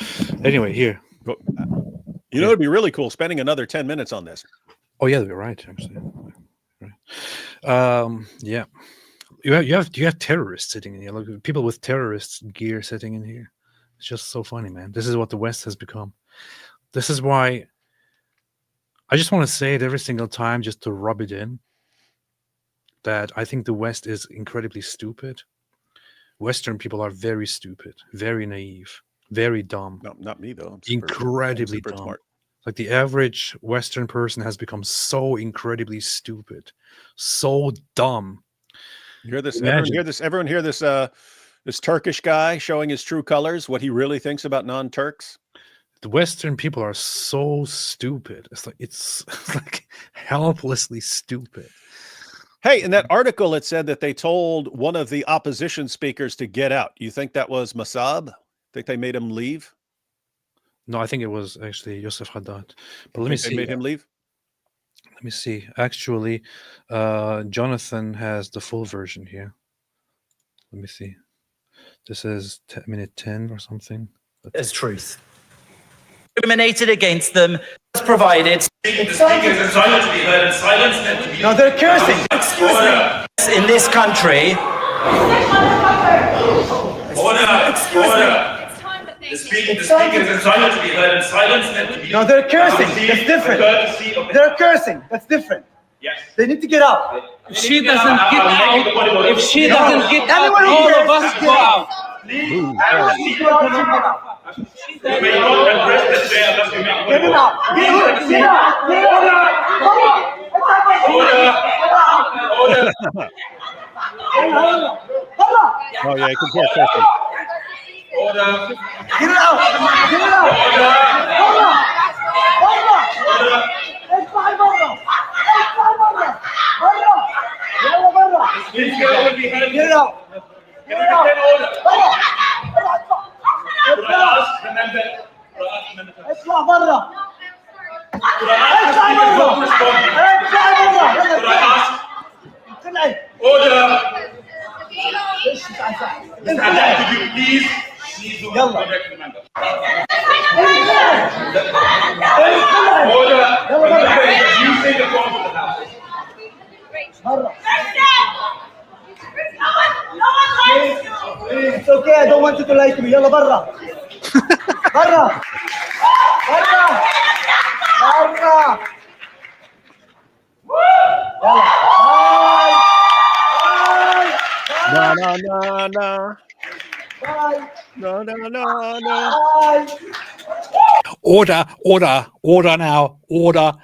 Anyway, here. You know, it'd be really cool spending another 10 minutes on this. Oh yeah, you're right. Actually, right. Yeah. You have terrorists sitting in here. Look, people with terrorist gear sitting in here. It's just so funny, man. This is what the West has become. This is why I just want to say it every single time, just to rub it in, that I think the West is incredibly stupid. Western people are very stupid, very naive, very dumb. No, not me though. Incredibly dumb. Smart. Like the average Western person has become so incredibly stupid, so dumb. You hear this? Everyone hear this? This Turkish guy showing his true colors, what he really thinks about non-Turks. The Western people are so stupid. It's like helplessly stupid. Hey, in that article, it said that they told one of the opposition speakers to get out. You think that was Mosab? Think they made him leave? No, I think it was actually Yousef Haddad. But let me see. They made him leave? Let me see. Actually, Jonathan has the full version here. Let me see. This is minute 10 or something. As truth. Discriminated against them, as provided. The speaker is entitled to be heard in silence and to be... No, they're cursing. In this country. Order. The speaker is entitled to be heard in silence and to be... No, they're cursing. That's different. They're cursing. That's different. Yes. They need to get out. If she doesn't get out, if she doesn't get out, all of us go out. Get him out. Get out. Oh yeah, you can hear cursing. Get it out. Get it out. Get it out. اطلع برا It's okay, I don't want you to lie to me. يلا برا برا برا برا No, no, no, no. No, no, no, no. Order now. Order.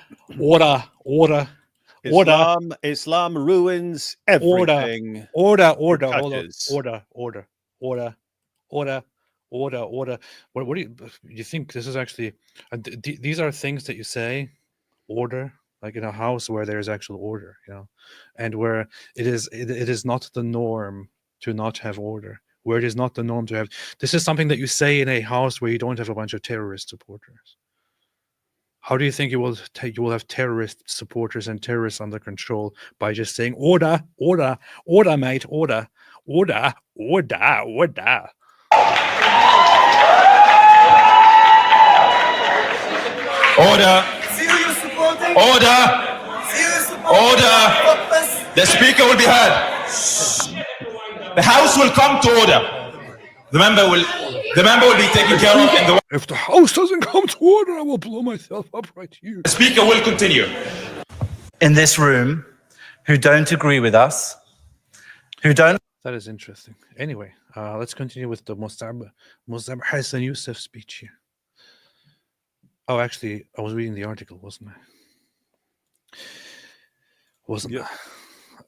Islam ruins everything. Order. Hold What do you think? This is actually these are things that you say, order, like in a house where there is actual order, and where it is not the norm to not have order, where it is not the norm to have. This is something that you say in a house where you don't have a bunch of terrorist supporters. How do you think you will have terrorist supporters and terrorists under control by just saying order, mate, order. Order. The speaker will be heard. The house will come to order. The member will be taken care of in the... If the house doesn't come to order, I will blow myself up right here. The speaker will continue. In this room, who don't agree with us, who don't... That is interesting. Anyway, let's continue with the Mosab Hassan Yousef speech here. Oh, actually, I was reading the article, wasn't I? Yeah.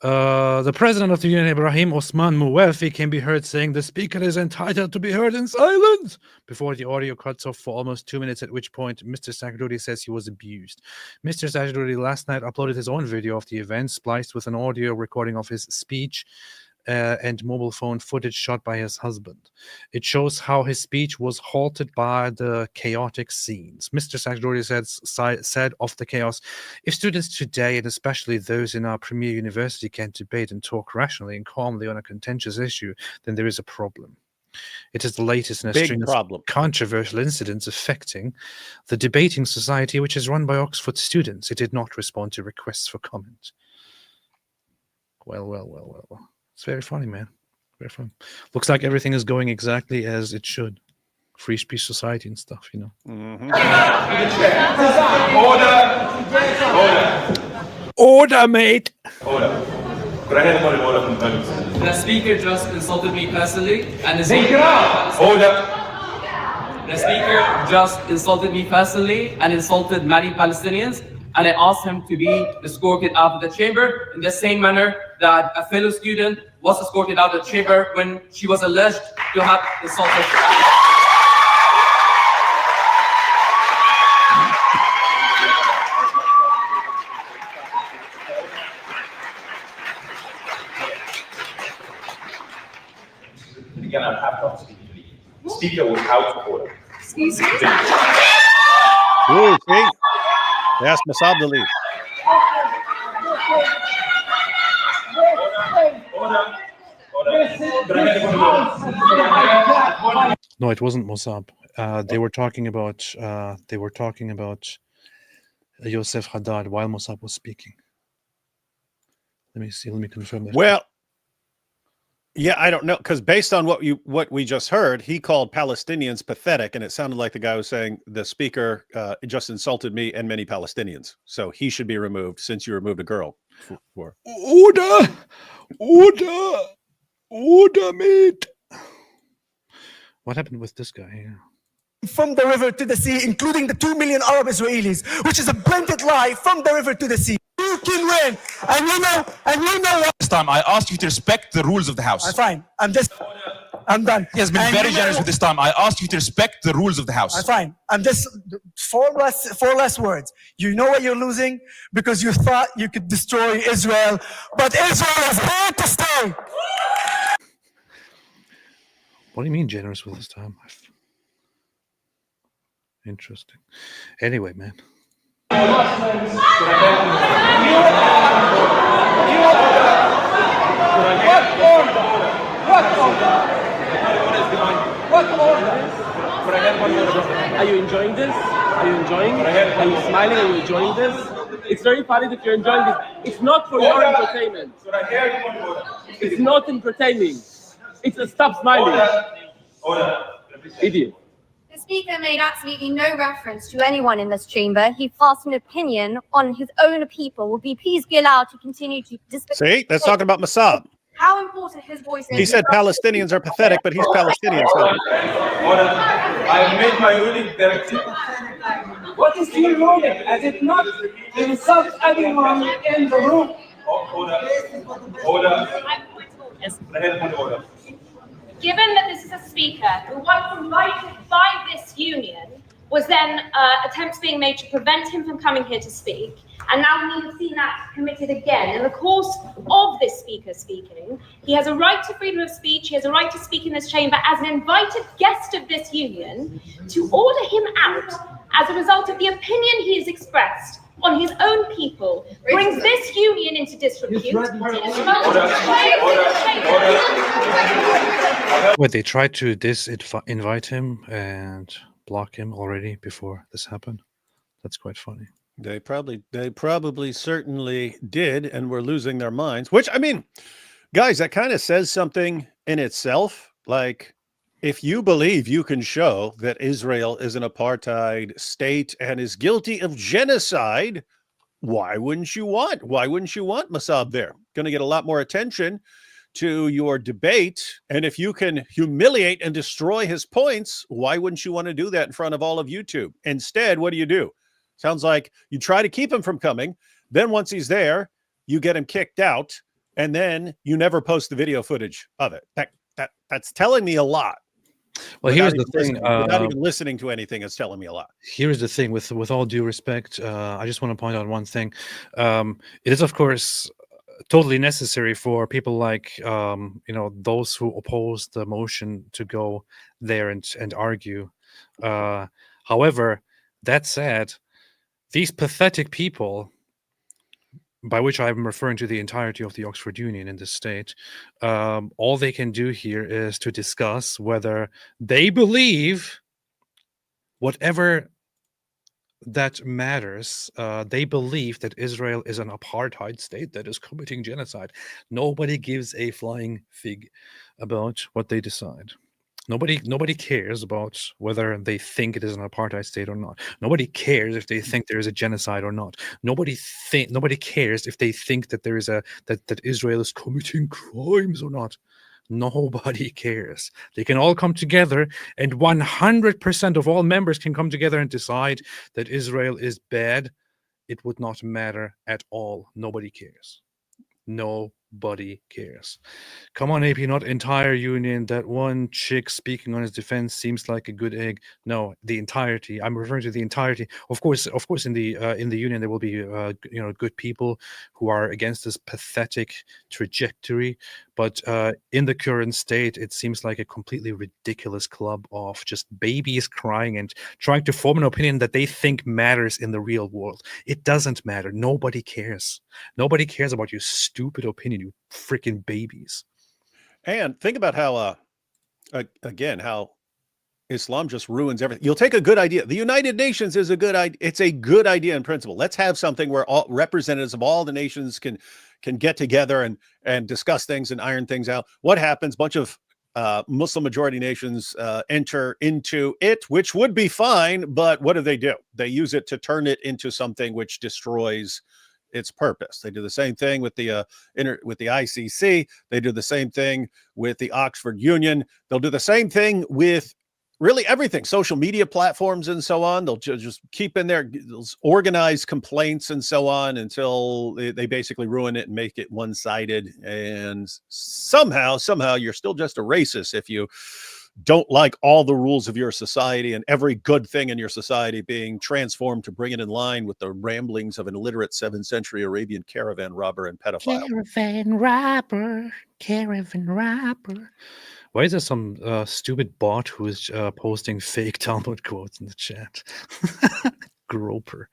The president of the Union, Ibrahim Osman Muwafi, can be heard saying the speaker is entitled to be heard in silence before the audio cuts off for almost 2 minutes, at which point Mr. Sagaduri says he was abused. Mr. Sagaduri last night uploaded his own video of the event, spliced with an audio recording of his speech and mobile phone footage shot by his husband. It shows how his speech was halted by the chaotic scenes. Mr. Sagaduri said of the chaos, if students today, and especially those in our premier university, can't debate and talk rationally and calmly on a contentious issue, then there is a problem. It is the latest in a string of controversial incidents affecting the debating society, which is run by Oxford students. It did not respond to requests for comment. Well. It's very funny, man. Very fun. Looks like everything is going exactly as it should. Free speech society and stuff, Mm-hmm. Order, mate. Order. Could I have a order from the The speaker just insulted me personally and Order. The speaker just insulted me personally and insulted many Palestinians, and I asked him to be escorted out of the chamber in the same manner that a fellow student was escorted out of the chamber when she was alleged to have insulted. Again, I'll have to speak to the speaker will out of order. Excuse me. Ooh, see? They asked Mosab to leave. No, it wasn't Mosab. They were talking about Yousef Haddad while Mosab was speaking. Let me see. Let me confirm that. Well, yeah, I don't know, because based on what we just heard, he called Palestinians pathetic, and it sounded like the guy was saying the speaker just insulted me and many Palestinians, so he should be removed since you removed a girl. Order, mate. What happened with this guy here? From the river to the sea, including the 2 million Arab Israelis, which is a blended lie from the river to the sea. You can win, and you know what? This time, I asked you to respect the rules of the House. Fine, I'm done. He has been very generous with this time. I asked you to respect the rules of the House. Fine, I'm just four less words. You know what you're losing because you thought you could destroy Israel, but Israel is here to stay. What do you mean generous with this time? Interesting. Anyway, man. Are you enjoying this? Are you enjoying? Are you smiling? Are you enjoying this? It's very funny that you're enjoying this. It's not for your entertainment. It's not entertaining. It's a stop smiling. Idiot. The speaker made absolutely no reference to anyone in this chamber. He passed an opinion on his own people. Will be please be allowed to continue to See, that's talking about Mosab. how important his voice is. He said Palestinians are pathetic, but he's Palestinian. So. I made my ruling directly. What is your ruling? As it not insult anyone in the room? Order. Given that this is a speaker who was invited by this union, was then attempts being made to prevent him from coming here to speak, and now we have seen that committed again in the course of this speaker speaking. He has a right to freedom of speech. He has a right to speak in this chamber as an invited guest of this union. To order him out as a result of the opinion he has expressed on his own people brings this union into disrepute. Wait, they tried to invite him and block him already before this happened. That's quite funny. They probably certainly did, and were losing their minds. Which, I mean, guys, that kind of says something in itself. Like, if you believe you can show that Israel is an apartheid state and is guilty of genocide, why wouldn't you want Mosab there? Going to get a lot more attention to your debate. And if you can humiliate and destroy his points, why wouldn't you want to do that in front of all of YouTube? Instead, what do? Sounds like you try to keep him from coming. Then once he's there, you get him kicked out, and then you never post the video footage of it. That's telling me a lot. Well, here's the thing. Without even listening to anything, it's telling me a lot. Here's the thing. With all due respect, I just want to point out one thing. It is, of course, totally necessary for people like those who oppose the motion to go there and argue. However, that said, these pathetic people, by which I'm referring to the entirety of the Oxford Union in this state, all they can do here is to discuss whether they believe, whatever that matters, they believe that Israel is an apartheid state that is committing genocide. Nobody gives a flying fig about what they decide. Nobody cares about whether they think it is an apartheid state or not. Nobody cares if they think there is a genocide or not. Nobody cares if they think that there is that Israel is committing crimes or not. Nobody cares. They can all come together, and 100% of all members can come together and decide that Israel is bad. It would not matter at all. Nobody cares. Nobody cares. Come on, AP, not entire union. That one chick speaking on his defense seems like a good egg. No, the entirety. I'm referring to the entirety. Of course, in the union there will be good people who are against this pathetic trajectory. But in the current state, it seems like a completely ridiculous club of just babies crying and trying to form an opinion that they think matters in the real world. It doesn't matter. Nobody cares. Nobody cares about your stupid opinion, you freaking babies. And think about how, again, how Islam just ruins everything. You'll take a good idea. The United Nations is a good idea. It's a good idea in principle. Let's have something where all representatives of all the nations can get together and discuss things and iron things out. What happens? Bunch of Muslim majority nations enter into it, which would be fine. But what do? They use it to turn it into something which destroys its purpose. They do the same thing with the ICC. They do the same thing with the Oxford Union. They'll do the same thing with really everything, social media platforms and so on. They'll just keep in there, organize complaints and so on until they basically ruin it and make it one-sided. And somehow you're still just a racist if you don't like all the rules of your society and every good thing in your society being transformed to bring it in line with the ramblings of an illiterate 7th century Arabian caravan robber and pedophile. Caravan robber. Why is there some stupid bot who is posting fake Talmud quotes in the chat? Groper.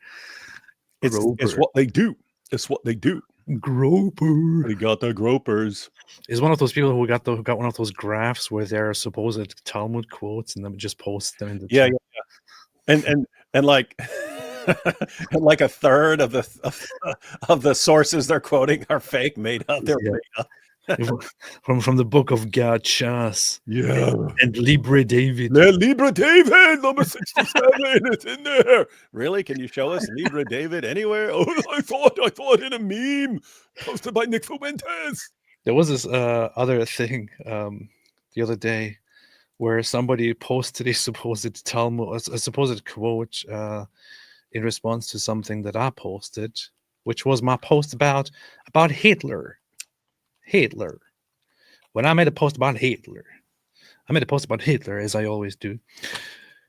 It's what they do. It's what they do. Groper. We got the gropers. Is one of those people who got one of those graphs where there are supposed Talmud quotes and then just post them in the chat. Yeah. And like and like a third of the sources they're quoting are fake, made up. They're made up. from the book of God Chas. Yeah. And Libre David. Libre David, number 67, it's in there. Really? Can you show us Libre David anywhere? Oh, I thought in a meme posted by Nick Fuentes. There was this other thing the other day where somebody posted a supposed Talmud, a supposed quote in response to something that I posted, which was my post about Hitler. When I made a post about Hitler, as I always do.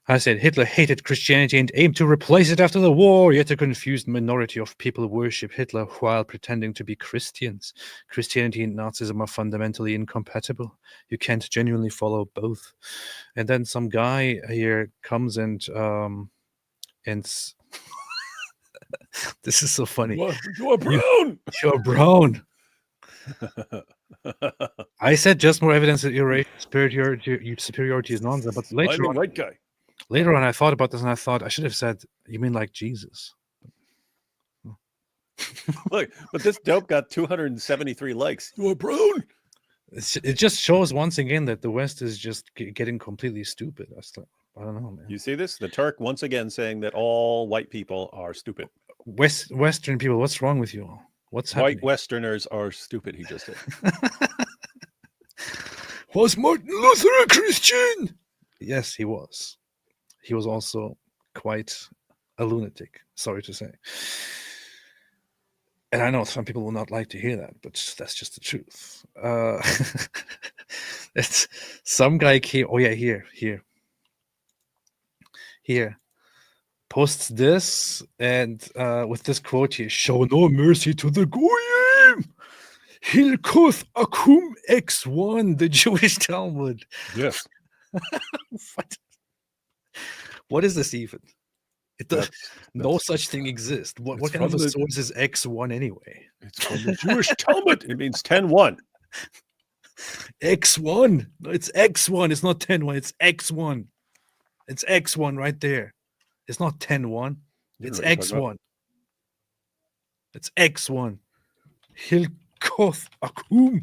I said Hitler hated Christianity and aimed to replace it after the war, yet a confused minority of people worship Hitler while pretending to be Christians. Christianity and Nazism are fundamentally incompatible. You can't genuinely follow both. And then some guy here comes and this is so funny. You are brown. You're brown. I said just more evidence that your superiority is nonsense. But later on, I thought about this and I thought I should have said, "You mean like Jesus?" Look, but this dope got 273 likes. You are brown. It just shows once again that the West is just getting completely stupid. I don't know, man. You see this? The Turk once again saying that all white people are stupid. Western people, what's wrong with you all? What's happening? White Westerners are stupid, he just said. Was Martin Luther a Christian? Yes, he was. He was also quite a lunatic, sorry to say. And I know some people will not like to hear that, but that's just the truth. It's some guy came. Oh yeah, here. Posts this and with this quote here: "Show no mercy to the goyim. Hilkoth akum x1, the Jewish Talmud." Yes. What is this even? No such thing exists. What kind of a source is X1 anyway? It's from the Jewish Talmud. It means 10-1. X1. No, it's X1. It's not 10-1. It's X1. It's X1 right there. It's not 10-1. It's X1. It's X1. Hilkoth akum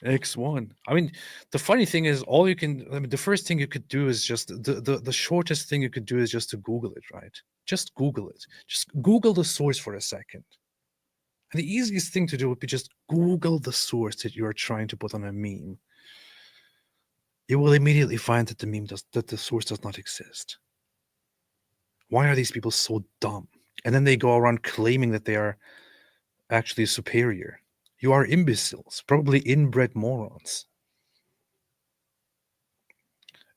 X1. I mean, the funny thing is, the first thing you could do is just the shortest thing you could do is just to Google it, right? Just Google it. Just Google the source for a second. And the easiest thing to do would be just Google the source that you are trying to put on a meme. You will immediately find that the source does not exist. Why are these people so dumb? And then they go around claiming that they are actually superior. You are imbeciles, probably inbred morons.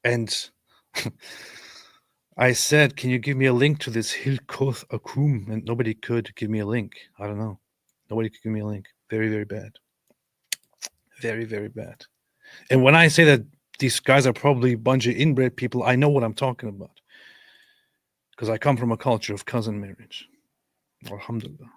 And I said, can you give me a link to this Hilkoth Akum? And nobody could give me a link. I don't know. Nobody could give me a link. Very, very bad. Very, very bad. And when I say that these guys are probably a bunch of inbred people, I know what I'm talking about. Because I come from a culture of cousin marriage. Alhamdulillah.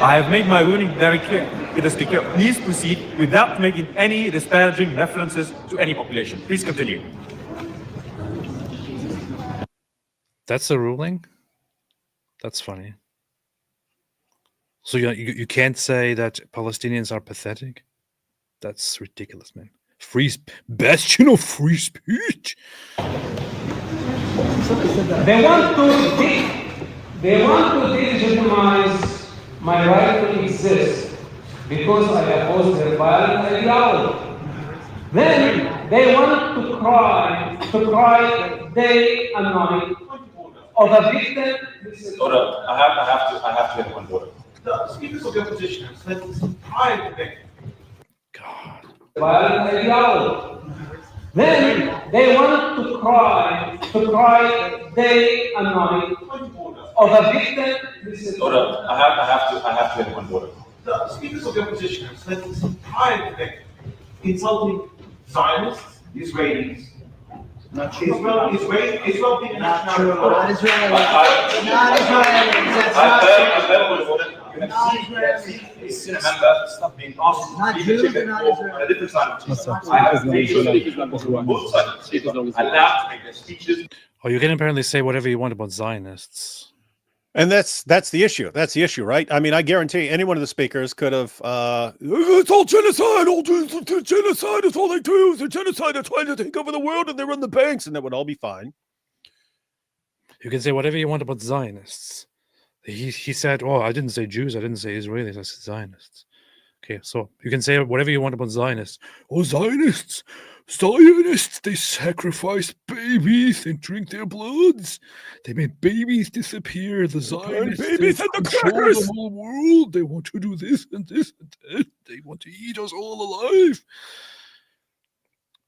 I have made my ruling very clear. Mr. Speaker, please proceed without making any disparaging references to any population. Please continue. That's a ruling? That's funny. So you can't say that Palestinians are pathetic? That's ridiculous, man. Bastion of free speech. They want to delegitimize my right to exist because I oppose their violent ideology. Then they want to cry day and night of a victim. Order. I have to get one order. The speakers of the opposition have said this entire debate. God. Violent ideology. Then they want to cry day and night of a victim. Order. I have to get one order. The speakers of the opposition have said this entire debate, insulting Zionists, Israelis. Not true. Israel being a national. Not Israelis. Not Israelis. That's not Stop being awesome. Not Jews and not Israelis. A different side of I have both sides allowed to make their speeches. Oh, you can apparently say whatever you want about Zionists. And that's the issue. That's the issue, right? I mean, I guarantee any one of the speakers could have, it's all genocide, genocide is all they do. It's genocide. They're trying to take over the world and they run the banks, and that would all be fine. You can say whatever you want about Zionists. He said, oh, I didn't say Jews, I didn't say Israelis, I said Zionists. Okay, so you can say whatever you want about Zionists. Oh, Zionists, they sacrifice babies and drink their bloods. They made babies disappear. The Zionists babies and the control crackers. the whole world. They want to do this and this and that. They want to eat us all alive.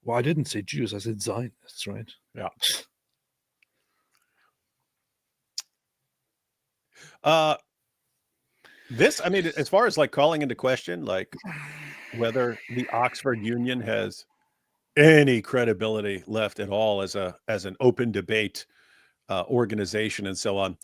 Well, I didn't say Jews, I said Zionists, right? Yeah. This, I mean, as far as like calling into question, like whether the Oxford Union has any credibility left at all as an open debate organization and so on.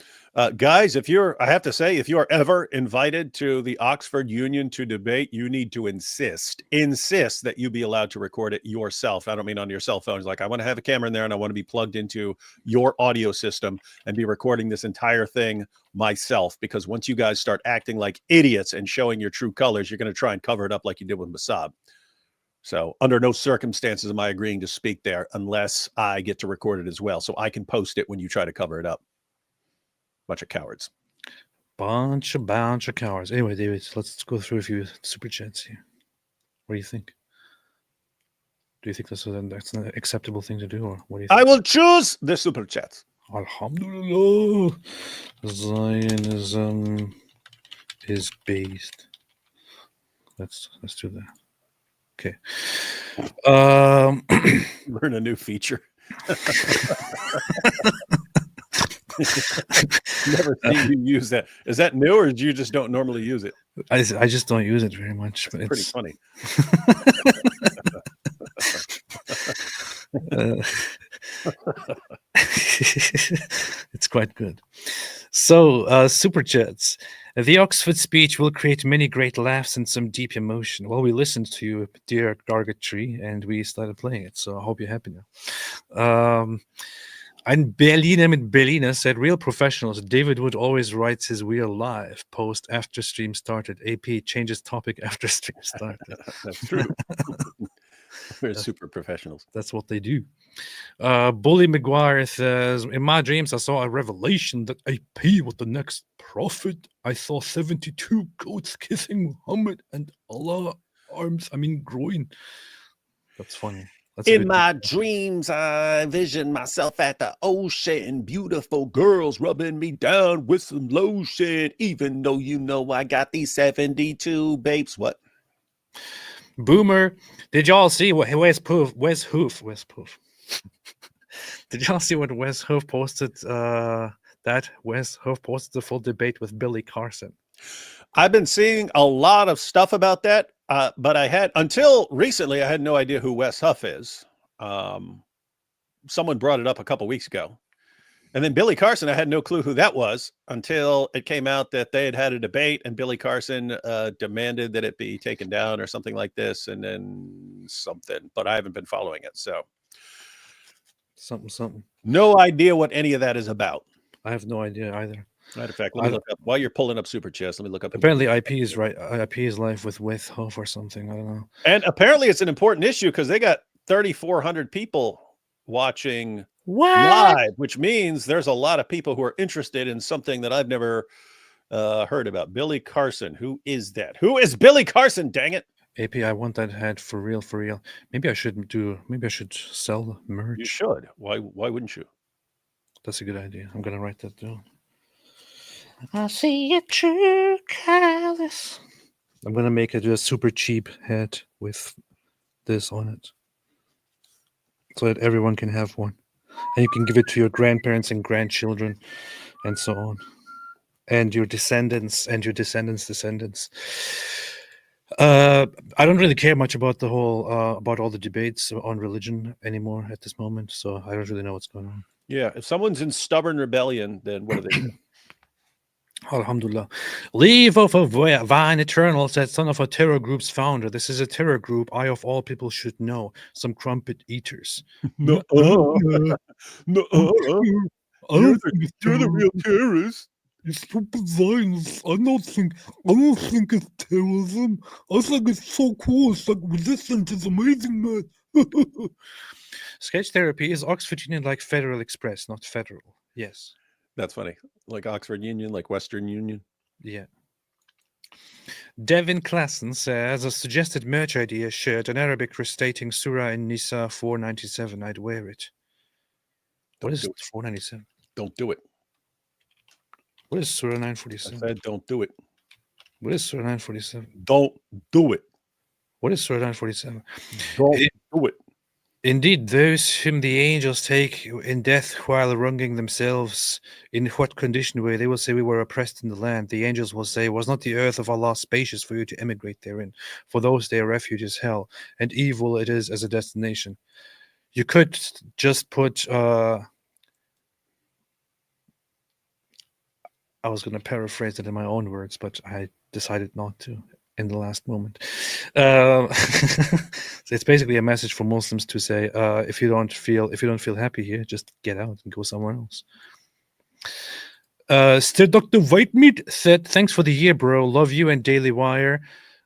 Guys, I have to say, if you are ever invited to the Oxford Union to debate, you need to insist that you be allowed to record it yourself. I don't mean on your cell phone. It's like, I want to have a camera in there and I want to be plugged into your audio system and be recording this entire thing myself. Because once you guys start acting like idiots and showing your true colors, you're going to try and cover it up like you did with Mosab. So under no circumstances am I agreeing to speak there unless I get to record it as well. So I can post it when you try to cover it up. Bunch of cowards. Bunch of cowards. Anyway, David, let's go through a few super chats here. What do you think? Do you think that's an acceptable thing to do, or what do you think? I will choose the super chats. Alhamdulillah. Zionism is based. Let's do that. Okay. Learn a new feature. Never seen you use that. Is that new, or you just don't normally use it? I just don't use it very much. But Pretty funny. It's quite good. So, super chats. The Oxford speech will create many great laughs and some deep emotion. Well, we listened to you, dear Gargatry, and we started playing it, so I hope you're happy now. And Berliner said, real professionals, David would always write his real live post after stream started. AP changes topic after stream started. That's true. We're super professionals. That's what they do. Bully McGuire says, in my dreams, I saw a revelation that AP was the next prophet. I saw 72 goats kissing Muhammad and Allah groin. That's funny. In my dreams, I vision myself at the ocean, beautiful girls rubbing me down with some lotion, even though you know I got these 72 babes. What? Boomer, did y'all see what Wes Hoof? Did y'all see what Wes Hoof posted that Wes Huff posted the full debate with Billy Carson. I've been seeing a lot of stuff about that, but I had until recently I had no idea who Wes Huff is. Someone brought it up a couple weeks ago, and then Billy Carson, I had no clue who that was until it came out that they had a debate, and Billy Carson demanded that it be taken down or something like this, and then something. But I haven't been following it, so something. No idea what any of that is about. I have no idea either. Matter of fact, let me look up while you're pulling up Super Chats. Let me look up. Apparently, IP is right. IP is live with Huff or something. I don't know. And apparently, it's an important issue because they got 3,400 people watching live, which means there's a lot of people who are interested in something that I've never heard about. Billy Carson. Who is that? Who is Billy Carson? Dang it. AP, I want that hat for real, for real. Maybe I should sell the merch. You should. Why wouldn't you? That's a good idea. I'm gonna write that down. I see a true callous. I'm gonna make it a super cheap hat with this on it, so that everyone can have one, and you can give it to your grandparents and grandchildren, and so on, and your descendants and your descendants. I don't really care much about the whole about all the debates on religion anymore at this moment, so I don't really know what's going on. Yeah, if someone's in stubborn rebellion, then what do they do? Alhamdulillah. Leave of a Vine Eternal said, son of a terror group's founder. This is a terror group I of all people should know. Some crumpet eaters. No. No. You're the real terrorist. It's stupid Zionists. I don't think it's terrorism. I think it's so cool. It's like resistance is amazing, man. Sketch therapy is Oxford Union like Federal Express, not federal. Yes. That's funny. Like Oxford Union, like Western Union. Yeah. Devin Klassen says a suggested merch idea shirt, an Arabic restating Surah in Nisa 497. I'd wear it. What is 497? Don't do it. What is Surah 947? I said don't do it. What is Surah 947? Don't do it. What is Surah 947? Don't do it. Indeed, those whom the angels take in death while wronging themselves, in what condition were they will say we were oppressed in the land. The angels will say, was not the earth of Allah spacious for you to emigrate therein? For those their refuge is hell, and evil it is as a destination. You could just put I was going to paraphrase it in my own words, but I decided not to in the last moment. So it's basically a message for Muslims to say, if you don't feel happy here, just get out and go somewhere else. Still Dr. Whitemeat said, thanks for the year, bro. Love you and Daily Wire.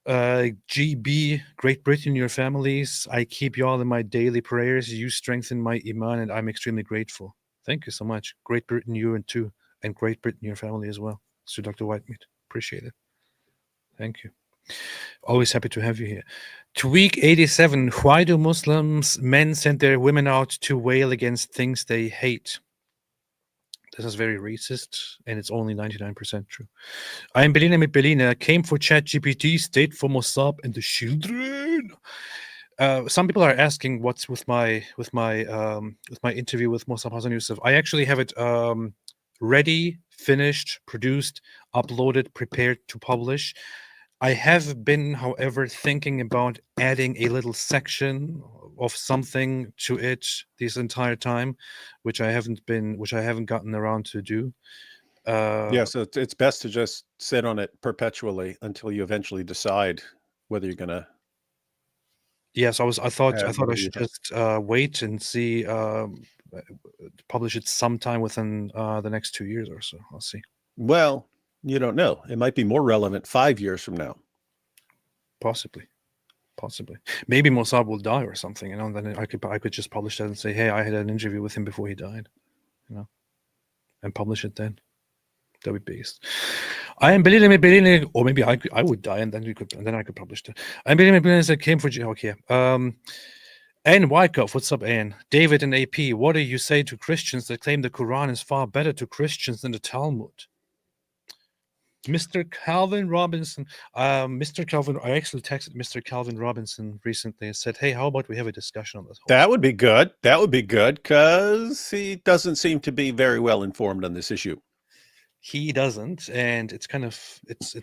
GB, Great Britain, your families. I keep y'all in my daily prayers. You strengthen my iman, and I'm extremely grateful. Thank you so much. Great Britain, you and too. And Great Britain, your family as well. So Dr. Whitemeat, appreciate it. Thank you. Always happy to have you here. Tweak 87. Why do Muslims men send their women out to wail against things they hate? This is very racist, and it's only 99% true. I am Belina Belina. Came for ChatGPT, stayed for Mosab and the children. Some people are asking what's with my interview with Mosab Hassan Yousef. I actually have it ready, finished, produced, uploaded, prepared to publish. I have been, however, thinking about adding a little section of something to it this entire time, which I haven't gotten around to do. Yeah, so it's best to just sit on it perpetually until you eventually decide whether you're gonna. Yes, I thought I should just wait and see, publish it sometime within the next 2 years or so. I'll see. Well, you don't know. It might be more relevant 5 years from now. Possibly. Maybe Mosab will die or something, and then I could just publish that and say, hey, I had an interview with him before he died, and publish it then. That'd be best. I am Belina, or maybe I would die, and then I could publish that. I am Belina that came for okay. Anne Wyckoff, what's up, Anne? David and AP, what do you say to Christians that claim the Quran is far better to Christians than the Talmud? Mr. Calvin Robinson. Mr. Calvin, I actually texted Mr. Calvin Robinson recently and said, "Hey, how about we have a discussion on this?" That would be good. That would be good because he doesn't seem to be very well informed on this issue. He doesn't, and it's kind of it's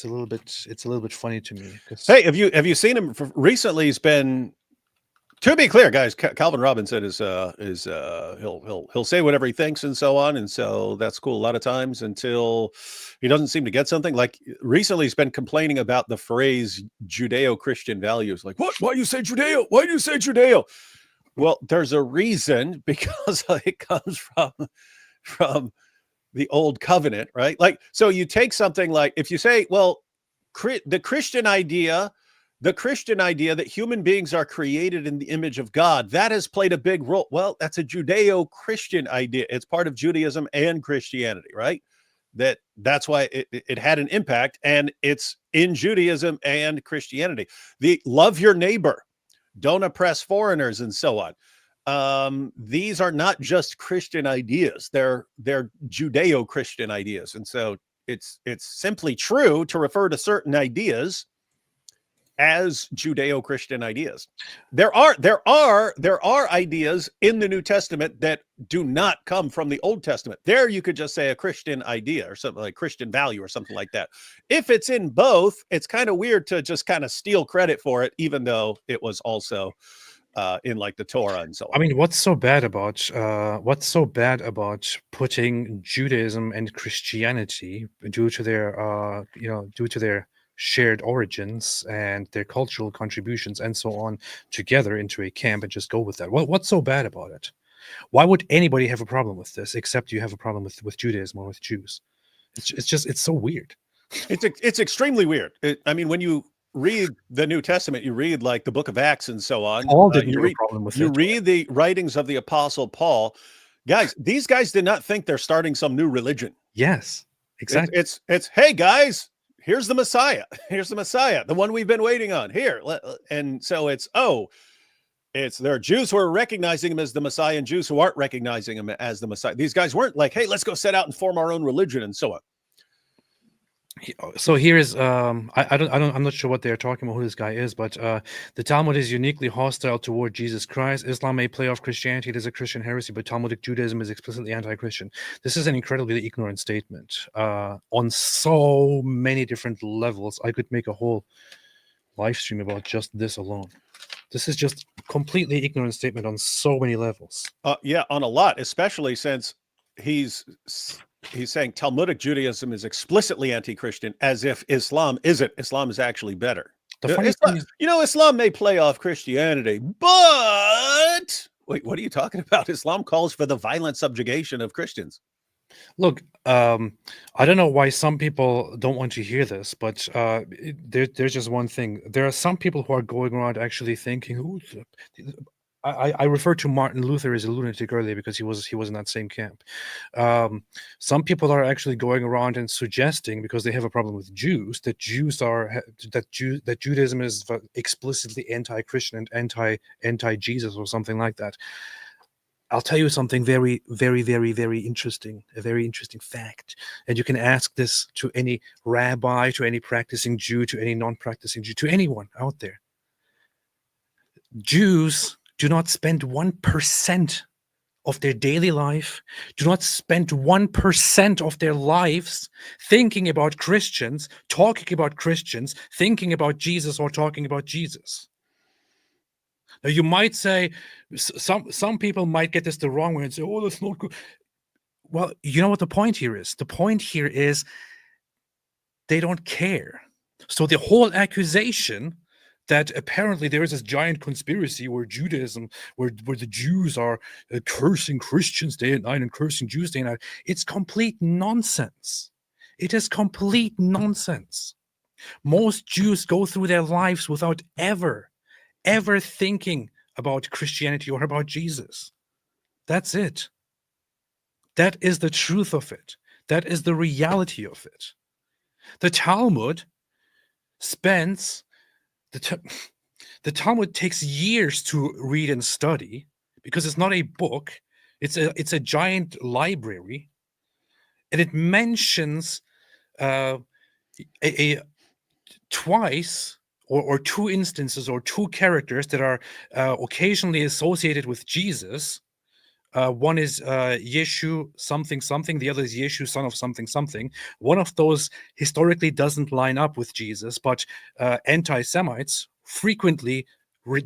a little bit funny to me. Hey, have you seen him recently? He's been. To be clear, guys, Calvin Robinson is he'll say whatever he thinks and so on, and so that's cool a lot of times until he doesn't seem to get something. Like recently, he's been complaining about the phrase Judeo-Christian values. Like, what? Why do you say Judeo? Why do you say Judeo? Well, there's a reason, because it comes from the old covenant, right? Like, so you take something like, if you say, well, the Christian idea that human beings are created in the image of God, that has played a big role. Well, that's a Judeo-Christian idea. It's part of Judaism and Christianity, right? That's why it had an impact, and it's in Judaism and Christianity. The love your neighbor, don't oppress foreigners, and so on. These are not just Christian ideas. They're Judeo-Christian ideas. And so it's simply true to refer to certain ideas as Judeo-Christian ideas. There are ideas in the New Testament that do not come from the Old Testament. There you could just say a Christian idea or something like Christian value or something like that. If it's in both, it's kind of weird to just kind of steal credit for it, even though it was also in like the Torah and so on. I mean, what's so bad about putting Judaism and Christianity due to their shared origins and their cultural contributions and so on together into a camp and just go with that? What's so bad about it? Why would anybody have a problem with this except you have a problem with Judaism or with Jews? It's so weird. It's extremely weird. I mean, when you read the New Testament, you read like the book of Acts and so on. Paul didn't have a problem with it. You read the writings of the Apostle Paul. Guys, these guys did not think they're starting some new religion. Yes, exactly. It's hey guys, here's the Messiah. Here's the Messiah, the one we've been waiting on. Here. And so there are Jews who are recognizing him as the Messiah and Jews who aren't recognizing him as the Messiah. These guys weren't like, hey, let's go set out and form our own religion and so on. So here is I'm not sure what they're talking about, who this guy is, but the Talmud is uniquely hostile toward Jesus Christ. Islam may play off Christianity. It is a Christian heresy, but Talmudic Judaism is explicitly anti-Christian. This is an incredibly ignorant statement on so many different levels. I could make a whole live stream about just this alone. This is just completely ignorant statement on so many levels. Yeah, on a lot, especially since he's saying Talmudic Judaism is explicitly anti-Christian, as if Islam isn't. Islam is actually better. Islam may play off Christianity, but wait, what are you talking about? Islam calls for the violent subjugation of Christians. Look, I don't know why some people don't want to hear this, but there's just one thing. There are some people who are going around actually thinking, I referred to Martin Luther as a lunatic earlier because he was in that same camp. Some people are actually going around and suggesting, because they have a problem with Jews, that Judaism is explicitly anti-Christian and anti-Jesus or something like that. I'll tell you something very, very, very, very interesting, a very interesting fact. And you can ask this to any rabbi, to any practicing Jew, to any non-practicing Jew, to anyone out there. Jews do not spend 1% of their daily life, do not spend 1% of their lives thinking about Christians, talking about Christians, thinking about Jesus or talking about Jesus. Now, you might say, some people might get this the wrong way and say, oh, that's not good. Well, you know what the point here is? The point here is they don't care. So the whole accusation that apparently there is this giant conspiracy where Judaism, where the Jews are cursing Christians day and night and cursing Jews day and night, it's complete nonsense. It is complete nonsense. Most Jews go through their lives without ever thinking about Christianity or about Jesus. That's it. That is the truth of it. That is the reality of it. The Talmud spends the Talmud takes years to read and study because it's not a book. It's a giant library, and it mentions a twice or two instances or two characters that are occasionally associated with Jesus. One is Yeshu something something, the other is Yeshu son of something something. One of those historically doesn't line up with Jesus, but anti-Semites frequently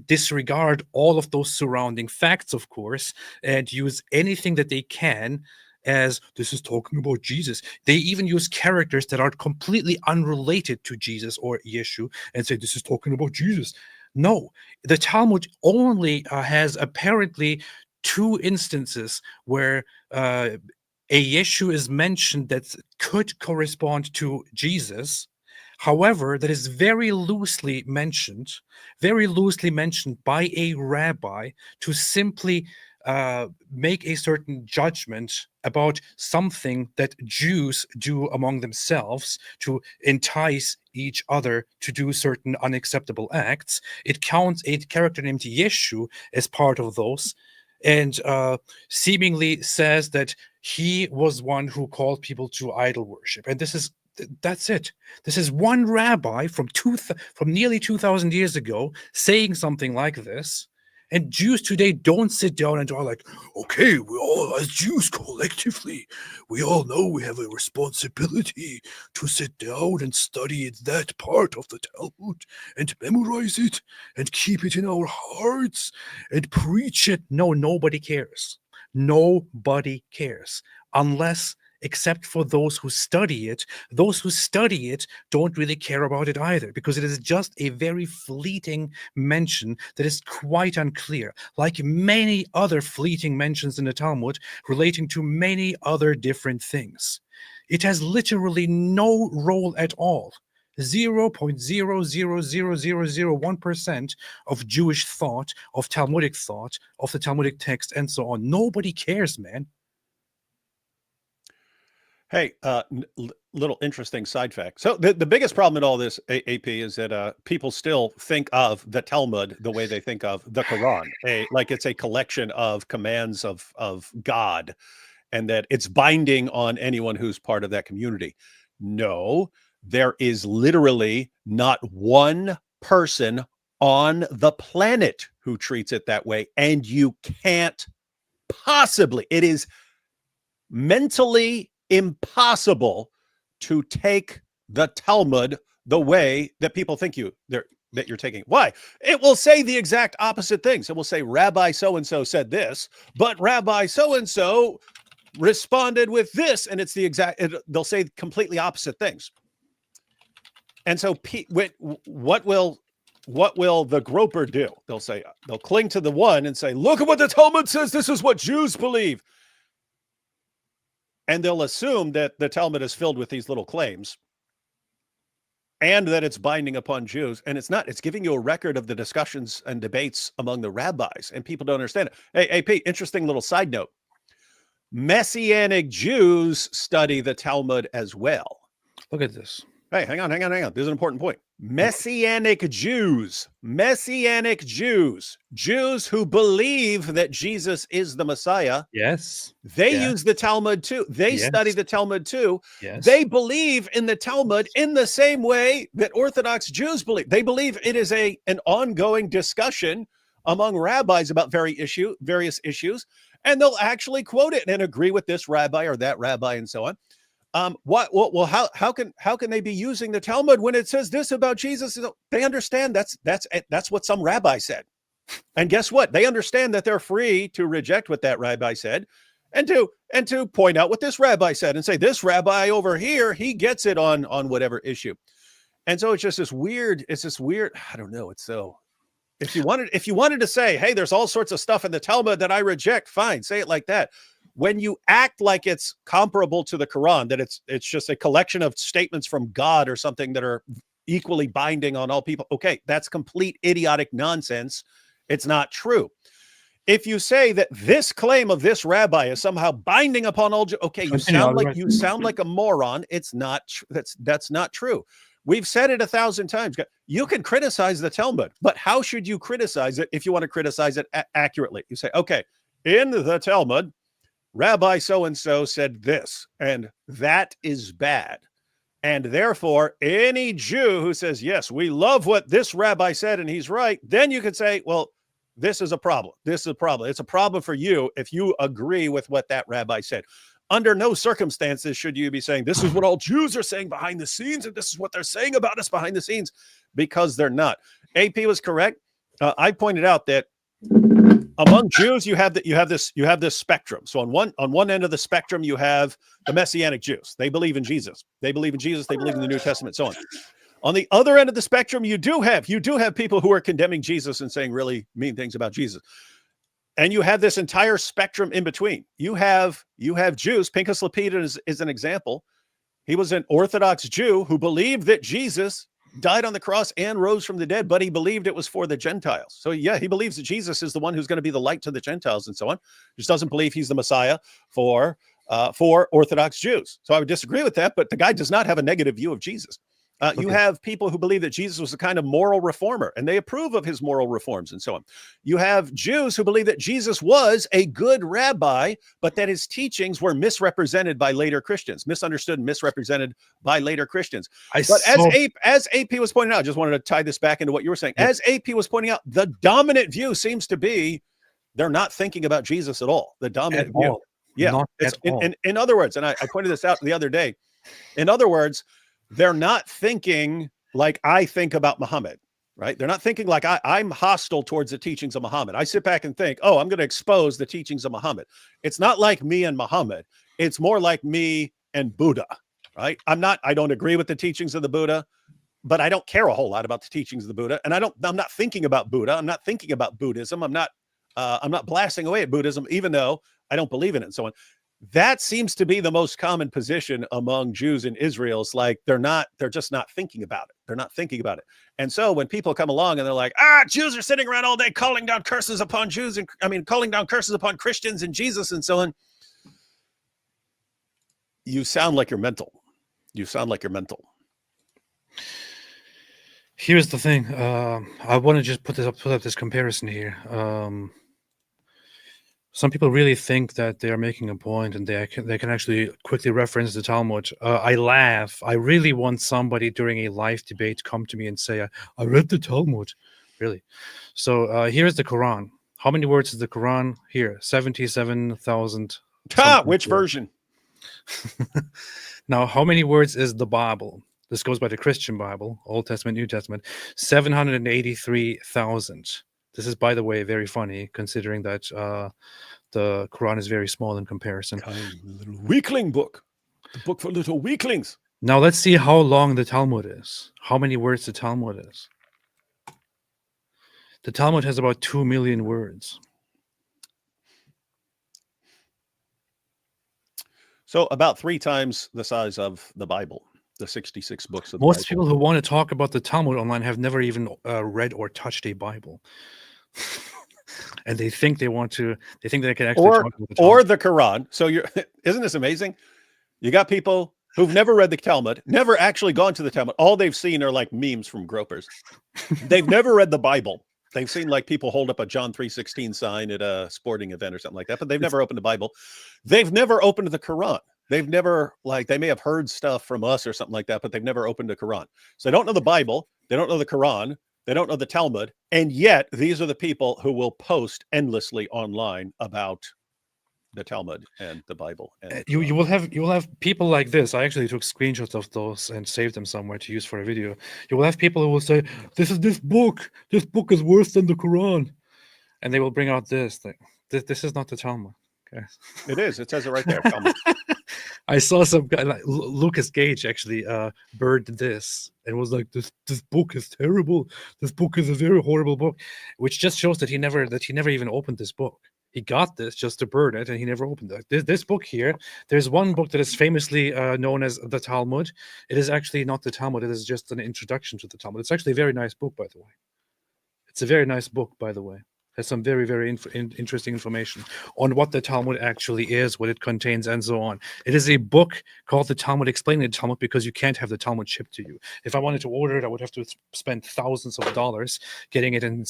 disregard all of those surrounding facts, of course, and use anything that they can as this is talking about Jesus. They even use characters that are completely unrelated to Jesus or Yeshu and say this is talking about Jesus. No, the Talmud only has apparently two instances where a Yeshu is mentioned that could correspond to Jesus. However, that is very loosely mentioned by a rabbi to simply make a certain judgment about something that Jews do among themselves to entice each other to do certain unacceptable acts. It counts a character named Yeshu as part of those, and seemingly says that he was one who called people to idol worship. And that's it. This is one rabbi from nearly 2,000 years ago saying something like this. And Jews today don't sit down and are like, okay, we all, as Jews collectively, we all know we have a responsibility to sit down and study that part of the Talmud and memorize it and keep it in our hearts and preach it. No, nobody cares. Nobody cares. Except for those who study it. Those who study it don't really care about it either, because it is just a very fleeting mention that is quite unclear, like many other fleeting mentions in the Talmud relating to many other different things. It has literally no role at all. 0.0000001% of Jewish thought, of Talmudic thought, of the Talmudic text, and so on. Nobody cares, man. Hey, little interesting side fact. So the biggest problem in all this, AP, is that people still think of the Talmud the way they think of the Quran, like it's a collection of commands of God, and that it's binding on anyone who's part of that community. No, there is literally not one person on the planet who treats it that way, and you can't possibly. It is mentally impossible to take the Talmud the way that people think that you're taking it. Why? It will say the exact opposite things. It will say Rabbi so-and-so said this, but Rabbi so-and-so responded with this, and it's the exact, they'll say completely opposite things. And so what will the groper do? They'll cling to the one and say, look at what the Talmud says. This is what Jews believe. And they'll assume that the Talmud is filled with these little claims and that it's binding upon Jews. And it's not. It's giving you a record of the discussions and debates among the rabbis, and people don't understand it. Hey, AP, interesting little side note. Messianic Jews study the Talmud as well. Look at this. Hey, hang on. This is an important point. Messianic Jews, Jews who believe that Jesus is the Messiah. Yes. They use the Talmud too. They study the Talmud too. Yes. They believe in the Talmud in the same way that Orthodox Jews believe. They believe it is an ongoing discussion among rabbis about various issues, and they'll actually quote it and agree with this rabbi or that rabbi and so on. Well, how can they be using the Talmud when it says this about Jesus? They understand that's what some rabbi said. And guess what? They understand that they're free to reject what that rabbi said and to point out what this rabbi said and say, this rabbi over here, he gets it on whatever issue. And so it's just this weird, I don't know. It's so, if you wanted to say, hey, there's all sorts of stuff in the Talmud that I reject, fine, say it like that. When you act like it's comparable to the Quran, that it's just a collection of statements from God or something that are equally binding on all people, okay, that's complete idiotic nonsense. It's not true. If you say that this claim of this rabbi is somehow binding upon all, okay, you sound like a moron. It's not. That's not true. We've said it 1,000 times. You can criticize the Talmud, but how should you criticize it if you want to criticize it accurately? You say, okay, in the Talmud, Rabbi so-and-so said this, and that is bad. And therefore, any Jew who says, yes, we love what this rabbi said and he's right, then you could say, well, this is a problem. This is a problem. It's a problem for you if you agree with what that rabbi said. Under no circumstances should you be saying, this is what all Jews are saying behind the scenes, and this is what they're saying about us behind the scenes, because they're not. AP was correct. I pointed out that among Jews, you have this spectrum. So on one end of the spectrum, you have the Messianic Jews. They believe in Jesus. They believe in Jesus. They believe in the New Testament, so on. On the other end of the spectrum, you do have people who are condemning Jesus and saying really mean things about Jesus. And you have this entire spectrum in between. You have Jews. Pinchas Lapidus is an example. He was an Orthodox Jew who believed that Jesus died on the cross and rose from the dead, but he believed it was for the Gentiles. So yeah, he believes that Jesus is the one who's going to be the light to the Gentiles and so on. Just doesn't believe he's the Messiah for Orthodox Jews. So I would disagree with that, but the guy does not have a negative view of Jesus. You have people who believe that Jesus was a kind of moral reformer, and they approve of his moral reforms and so on. You have Jews who believe that Jesus was a good rabbi, but that his teachings were misrepresented by later Christians, misunderstood and misrepresented by later Christians. As AP was pointing out, I just wanted to tie this back into what you were saying. As AP was pointing out, the dominant view seems to be they're not thinking about Jesus at all. The dominant view. Yeah. In other words, and I pointed this out the other day, in other words, they're not thinking like I think about Muhammad, right? They're not thinking like I'm hostile towards the teachings of Muhammad. I sit back and think, oh, I'm going to expose the teachings of Muhammad. It's not like me and Muhammad. It's more like me and Buddha, right? I don't agree with the teachings of the Buddha, but I don't care a whole lot about the teachings of the Buddha. And I'm not thinking about Buddha. I'm not thinking about Buddhism. I'm not blasting away at Buddhism, even though I don't believe in it and so on. That seems to be the most common position among Jews in Israel. It's like they're just not thinking about it. They're not thinking about it. And so when people come along and they're like, Jews are sitting around all day calling down curses upon calling down curses upon Christians and Jesus and so on. You sound like you're mental. You sound like you're mental. Here's the thing. I want to just put up this comparison here. Some people really think that they are making a point and they can actually quickly reference the Talmud. I laugh. I really want somebody during a live debate to come to me and say, I read the Talmud. Really? So here's the Quran. How many words is the Quran? Here, 77,000. Which version? Now, how many words is the Bible? This goes by the Christian Bible, Old Testament, New Testament. 783,000. This is, by the way, very funny, considering that the Quran is very small in comparison. Little weakling book. The book for little weaklings. Now, let's see how long the Talmud is. How many words the Talmud is. The Talmud has about 2 million words. So about 3 times the size of the Bible, the 66 books of the Most Bible. people who want to talk about the Talmud online have never even read or touched a Bible. And they think they can actually talk about the Talmud. Or the Quran. So isn't this amazing? You got people who've never read the Talmud, never actually gone to the Talmud. All they've seen are like memes from gropers. They've never read the Bible. They've seen like people hold up a John 3:16 sign at a sporting event or something like that, but they've never opened the Bible. They've never opened the Quran. They've never, they may have heard stuff from us or something like that, but they've never opened the Quran. So they don't know the Bible. They don't know the Quran. They don't know the Talmud. And yet these are the people who will post endlessly online about the Talmud and the Bible. And you will have people like this. I actually took screenshots of those and saved them somewhere to use for a video. You will have people who will say, this book is worse than the Quran. And they will bring out this thing. This is not the Talmud. Okay. It is. It says it right there. Talmud. I saw some guy like Lucas Gage actually bird this and was like, this book is terrible. This book is a very horrible book, which just shows that he never even opened this book. He got this just to burn it, and he never opened it. This book here, there's one book that is famously known as the Talmud. It is actually not the Talmud. It is just an introduction to the Talmud. It's actually a very nice book, by the way. It's a very nice book, by the way. Has some very, very interesting information on what the Talmud actually is, what it contains, and so on. It is a book called the Talmud, explaining the Talmud, because you can't have the Talmud shipped to you. If I wanted to order it, I would have to spend thousands of dollars getting it in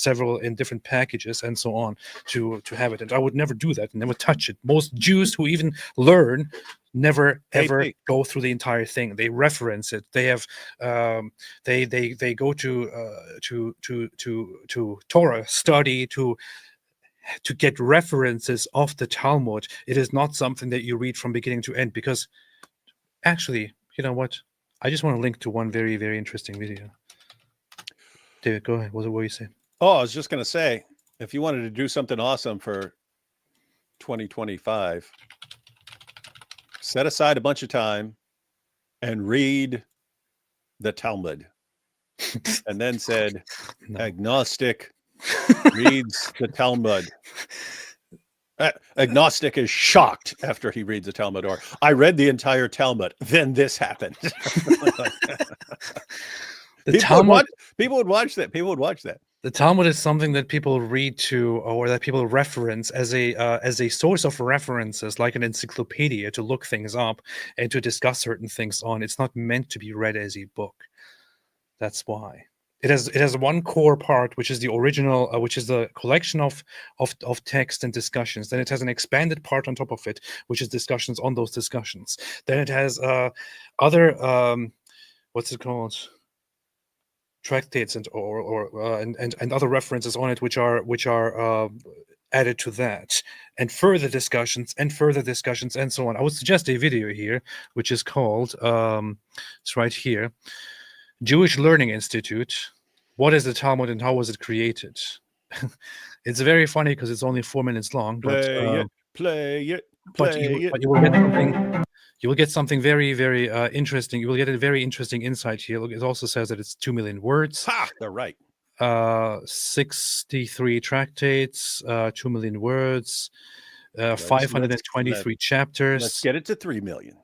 different packages and so on to have it. And I would never do that, never touch it. Most Jews who even learn never ever Hey. go through the entire thing. They reference it. They have they go to Torah study to get references of the Talmud. It is not something that you read from beginning to end, because actually, you know what? I just want to link to one very, very interesting video. David, go ahead. What were you saying? Oh, I was just going to say, if you wanted to do something awesome for 2025, set aside a bunch of time and read the Talmud. And then said, agnostic reads the Talmud. Agnostic is shocked after he reads the Talmud, or I read the entire Talmud, then this happened. People would watch that. People would watch that. The Talmud is something that people read to, or that people reference as a source of references, like an encyclopedia, to look things up and to discuss certain things on. It's not meant to be read as a book. That's why. It has one core part, which is the original, which is the collection of text and discussions. Then it has an expanded part on top of it, which is discussions on those discussions. Then it has other what's it called? Tractates and other references on it, which are added to that, and further discussions and so on. I would suggest a video here, which is called it's right here. Jewish Learning Institute. What is the Talmud and how was it created? It's very funny because it's only 4 minutes long. But you will get something very, very interesting. You will get a very interesting insight here. Look, it also says that it's 2 million words. Ha! They're right. 63 tractates, 2 million words, 523 chapters. Let's get it to 3 million.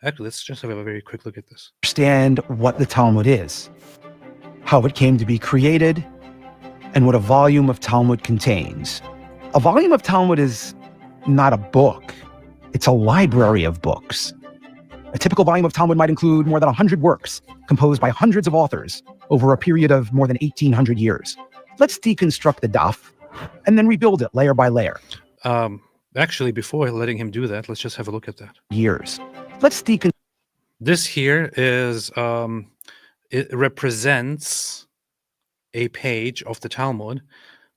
Actually, let's just have a very quick look at this. Understand what the Talmud is, how it came to be created, and what a volume of Talmud contains. A volume of Talmud is not a book. It's a library of books. A typical volume of Talmud might include more than 100 works, composed by hundreds of authors over a period of more than 1,800 years. Let's deconstruct the daf and then rebuild it layer by layer. Actually, before letting him do that, let's just have a look at that. Years. Let's deconstruct. This here is, it represents a page of the Talmud,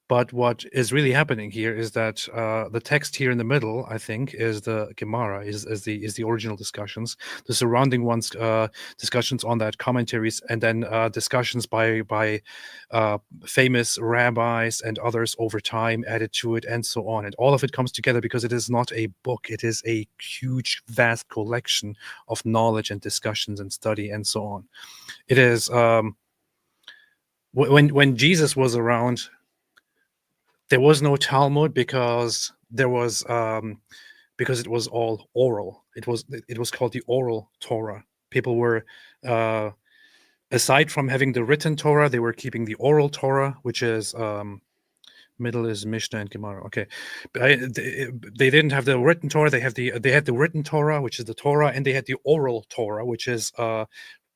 but what is really happening here is that the text here in the middle, I think, is the Gemara, is the original discussions. The surrounding ones, discussions on that, commentaries, and then discussions by famous rabbis and others over time added to it, and so on. And all of it comes together because it is not a book; it is a huge, vast collection of knowledge and discussions and study and so on. It is when Jesus was around. There was no Talmud because there was because it was all oral. It was called the oral Torah. People were aside from having the written Torah, they were keeping the oral Torah, which is middle is Mishnah and Gemara. Okay, they didn't have the written Torah. They had the written Torah, which is the Torah, and they had the oral Torah, which is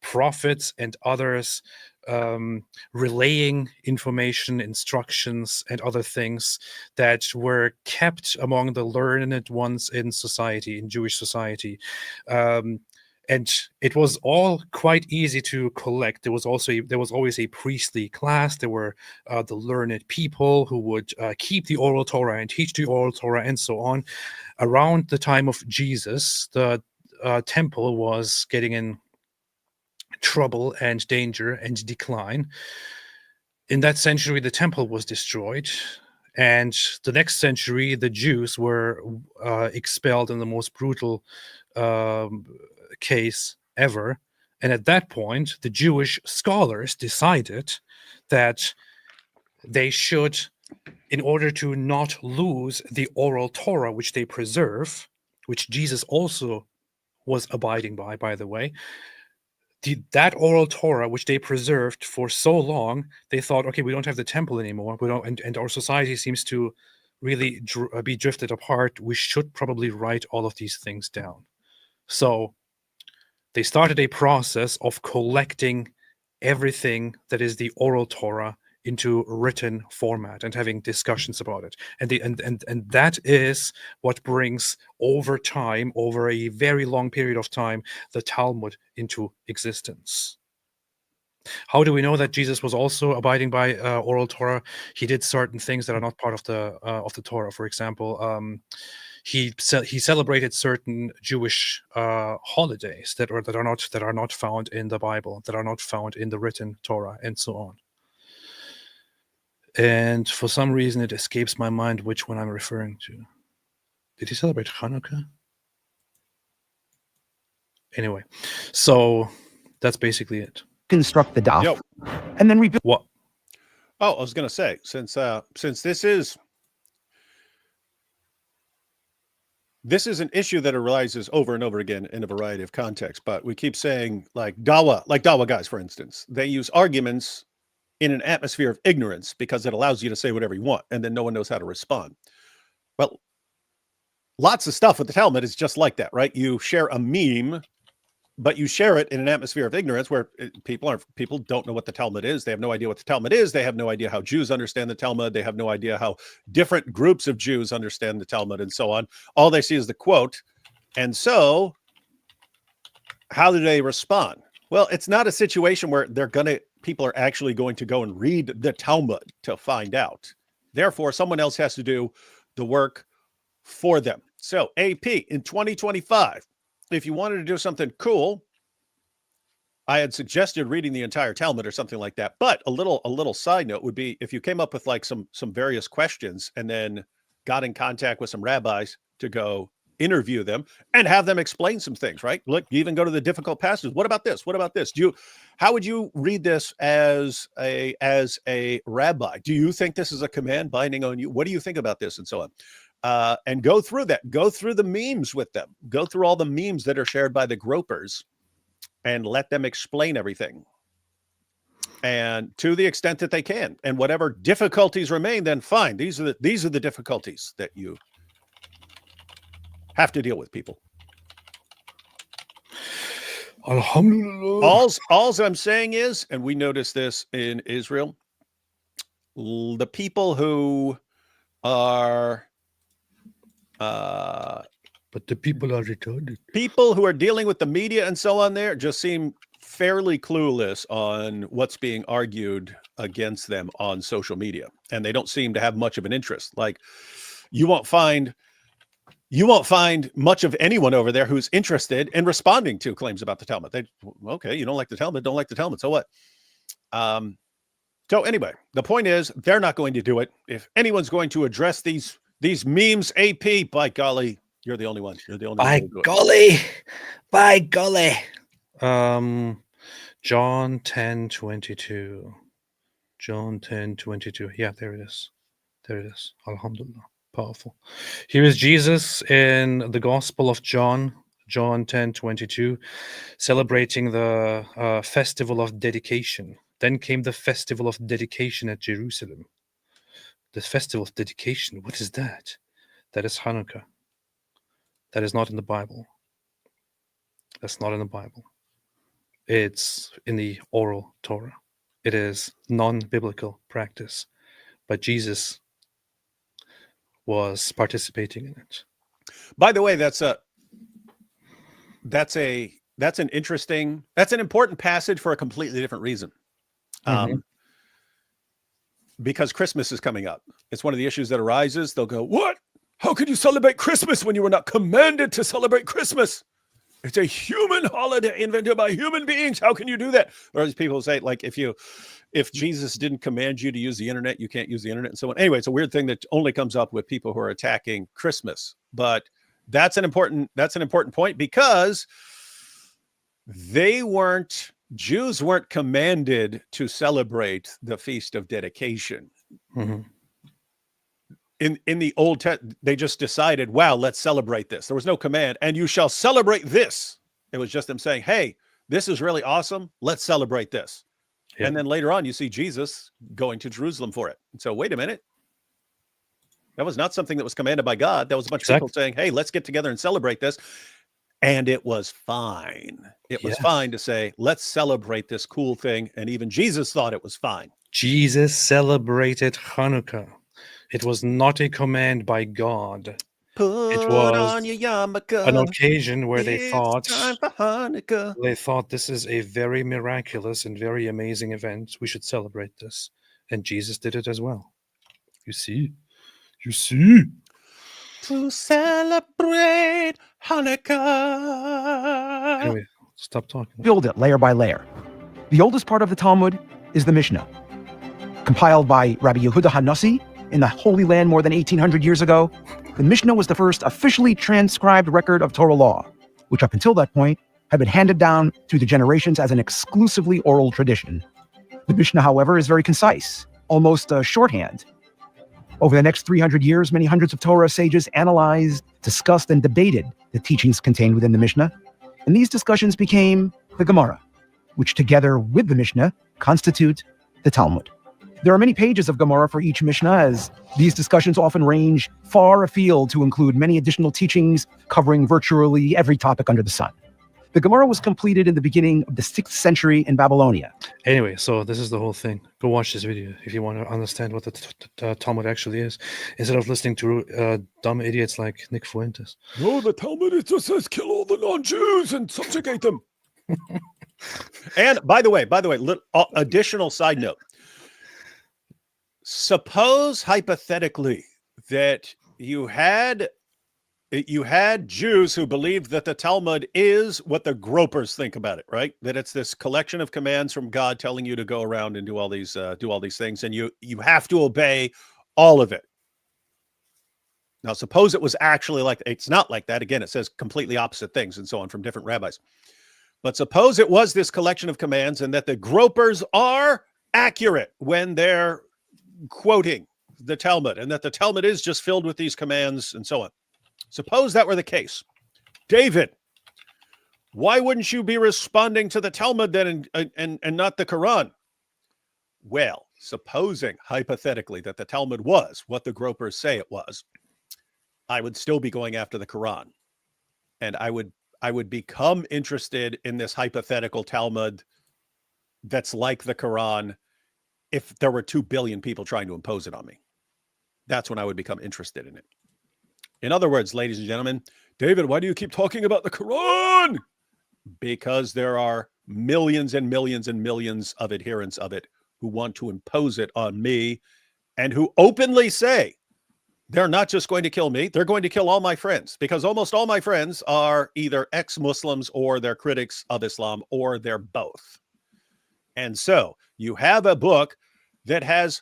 prophets and others relaying information, instructions, and other things that were kept among the learned ones in society, in Jewish society. And it was all quite easy to collect. There was always a priestly class. There were the learned people who would keep the oral Torah and teach the oral Torah and so on. Around the time of Jesus, the temple was getting in trouble and danger and decline. In that century, the temple was destroyed, and the next century, the Jews were expelled in the most brutal case ever. And at that point, the Jewish scholars decided that they should, in order to not lose the oral Torah, which they preserve, which Jesus also was abiding by the way, that oral Torah, which they preserved for so long, they thought, okay, we don't have the temple anymore. We don't, and our society seems to really be drifted apart. We should probably write all of these things down. So they started a process of collecting everything that is the oral Torah into written format and having discussions about it. And that is what brings over time, over a very long period of time, the Talmud into existence. How do we know that Jesus was also abiding by oral Torah? He did certain things that are not part of the Torah. For example, he celebrated certain Jewish holidays that are not found in the Bible, that are not found in the written Torah, and so on. And for some reason, it escapes my mind which one I'm referring to. Did he celebrate Hanukkah? Anyway, so that's basically it. Construct the daf, Yo. and then rebuild. What? Oh, I was going to say, since this is an issue that arises over and over again in a variety of contexts, but we keep saying like Dawa guys, for instance, they use arguments in an atmosphere of ignorance because it allows you to say whatever you want, and then no one knows how to respond. Well, lots of stuff with the Talmud is just like that, right? You share a meme, but you share it in an atmosphere of ignorance where people don't know what the Talmud is. They have no idea what the Talmud is. They have no idea how Jews understand the Talmud. They have no idea how different groups of Jews understand the Talmud and so on. All they see is the quote. And so how do they respond? Well, it's not a situation where people are actually going to go and read the Talmud to find out. Therefore, someone else has to do the work for them. So AP in 2025, if you wanted to do something cool, I had suggested reading the entire Talmud or something like that. But a little side note would be if you came up with like some various questions and then got in contact with some rabbis to go interview them and have them explain some things, right? Look, you even go to the difficult passages. What about this? What about this? How would you read this as a rabbi? Do you think this is a command binding on you? What do you think about this? And so on. And go through that. Go through the memes with them. Go through all the memes that are shared by the gropers and let them explain everything. And to the extent that they can. And whatever difficulties remain, then fine. These are the difficulties that you have to deal with, people. Alhamdulillah. All I'm saying is, and we notice this in Israel, the people who are but the people are retarded. People who are dealing with the media and so on there just seem fairly clueless on what's being argued against them on social media. And they don't seem to have much of an interest. Like you won't find much of anyone over there who's interested in responding to claims about the Talmud. Okay, you don't like the Talmud, don't like the Talmud. So what? So anyway, the point is they're not going to do it. If anyone's going to address these memes, AP, by golly, you're the only one. You're the only one. By golly. John 10:22. John 10:22. Yeah, there it is. Alhamdulillah. Powerful. Here is Jesus in the Gospel of John, John 10:22, celebrating the festival of dedication. Then came the festival of dedication at Jerusalem. The festival of dedication, what is that? That is Hanukkah. That is not in the Bible. That's not in the Bible. It's in the oral Torah. It is non-biblical practice. But Jesus was participating in it. By the way, that's an important passage for a completely different reason. Because Christmas is coming up. It's one of the issues that arises. They'll go, what? How could you celebrate Christmas when you were not commanded to celebrate Christmas? It's a human holiday invented by human beings. How can you do that? Or as people say, like if Jesus didn't command you to use the internet, you can't use the internet and so on. Anyway, it's a weird thing that only comes up with people who are attacking Christmas. But that's an important point because Jews weren't commanded to celebrate the Feast of Dedication. Mm-hmm. In the Old Testament, they just decided, wow, let's celebrate this. There was no command, and you shall celebrate this. It was just them saying, hey, this is really awesome. Let's celebrate this. Yeah. And then later on, you see Jesus going to Jerusalem for it. And so, wait a minute. That was not something that was commanded by God. That was a bunch of people saying, hey, let's get together and celebrate this. And it was fine. It was fine to say, let's celebrate this cool thing. And even Jesus thought it was fine. Jesus celebrated Hanukkah. It was not a command by God. Put was on your yarmulke. An occasion where they It's thought time for Hanukkah. this is a very miraculous and very amazing event. We should celebrate this. And Jesus did it as well. You see? To celebrate Hanukkah. Anyway, stop talking. Build it layer by layer. The oldest part of the Talmud is the Mishnah. Compiled by Rabbi Yehuda Hanassi in the Holy Land more than 1,800 years ago, the Mishnah was the first officially transcribed record of Torah law, which up until that point had been handed down through the generations as an exclusively oral tradition. The Mishnah, however, is very concise, almost a shorthand. Over the next 300 years, many hundreds of Torah sages analyzed, discussed, and debated the teachings contained within the Mishnah, and these discussions became the Gemara, which together with the Mishnah constitute the Talmud. There are many pages of Gemara for each Mishnah, as these discussions often range far afield to include many additional teachings covering virtually every topic under the sun. The Gemara was completed in the beginning of the 6th century in Babylonia. Anyway, so this is the whole thing. Go watch this video if you want to understand what the Talmud actually is, instead of listening to dumb idiots like Nick Fuentes. No, the Talmud, it just says kill all the non-Jews and subjugate them. And by the way, additional side note. Suppose hypothetically that you had Jews who believed that the Talmud is what the gropers think about it, right? That it's this collection of commands from God telling you to go around and do all these things, and you have to obey all of it. Now, suppose it was actually like, it's not like that. Again, it says completely opposite things and so on from different rabbis. But suppose it was this collection of commands and that the gropers are accurate when they're quoting the Talmud, and that the Talmud is just filled with these commands and so on. Suppose that were the case. David, why wouldn't you be responding to the Talmud then and not the Quran? Well, supposing hypothetically that the Talmud was what the gropers say it was, I would still be going after the Quran. And I would become interested in this hypothetical Talmud that's like the Quran if there were 2 billion people trying to impose it on me. That's when I would become interested in it. In other words, ladies and gentlemen, David, why do you keep talking about the Quran? Because there are millions and millions and millions of adherents of it who want to impose it on me and who openly say they're not just going to kill me, they're going to kill all my friends, because almost all my friends are either ex-Muslims or they're critics of Islam, or they're both. And so you have a book that has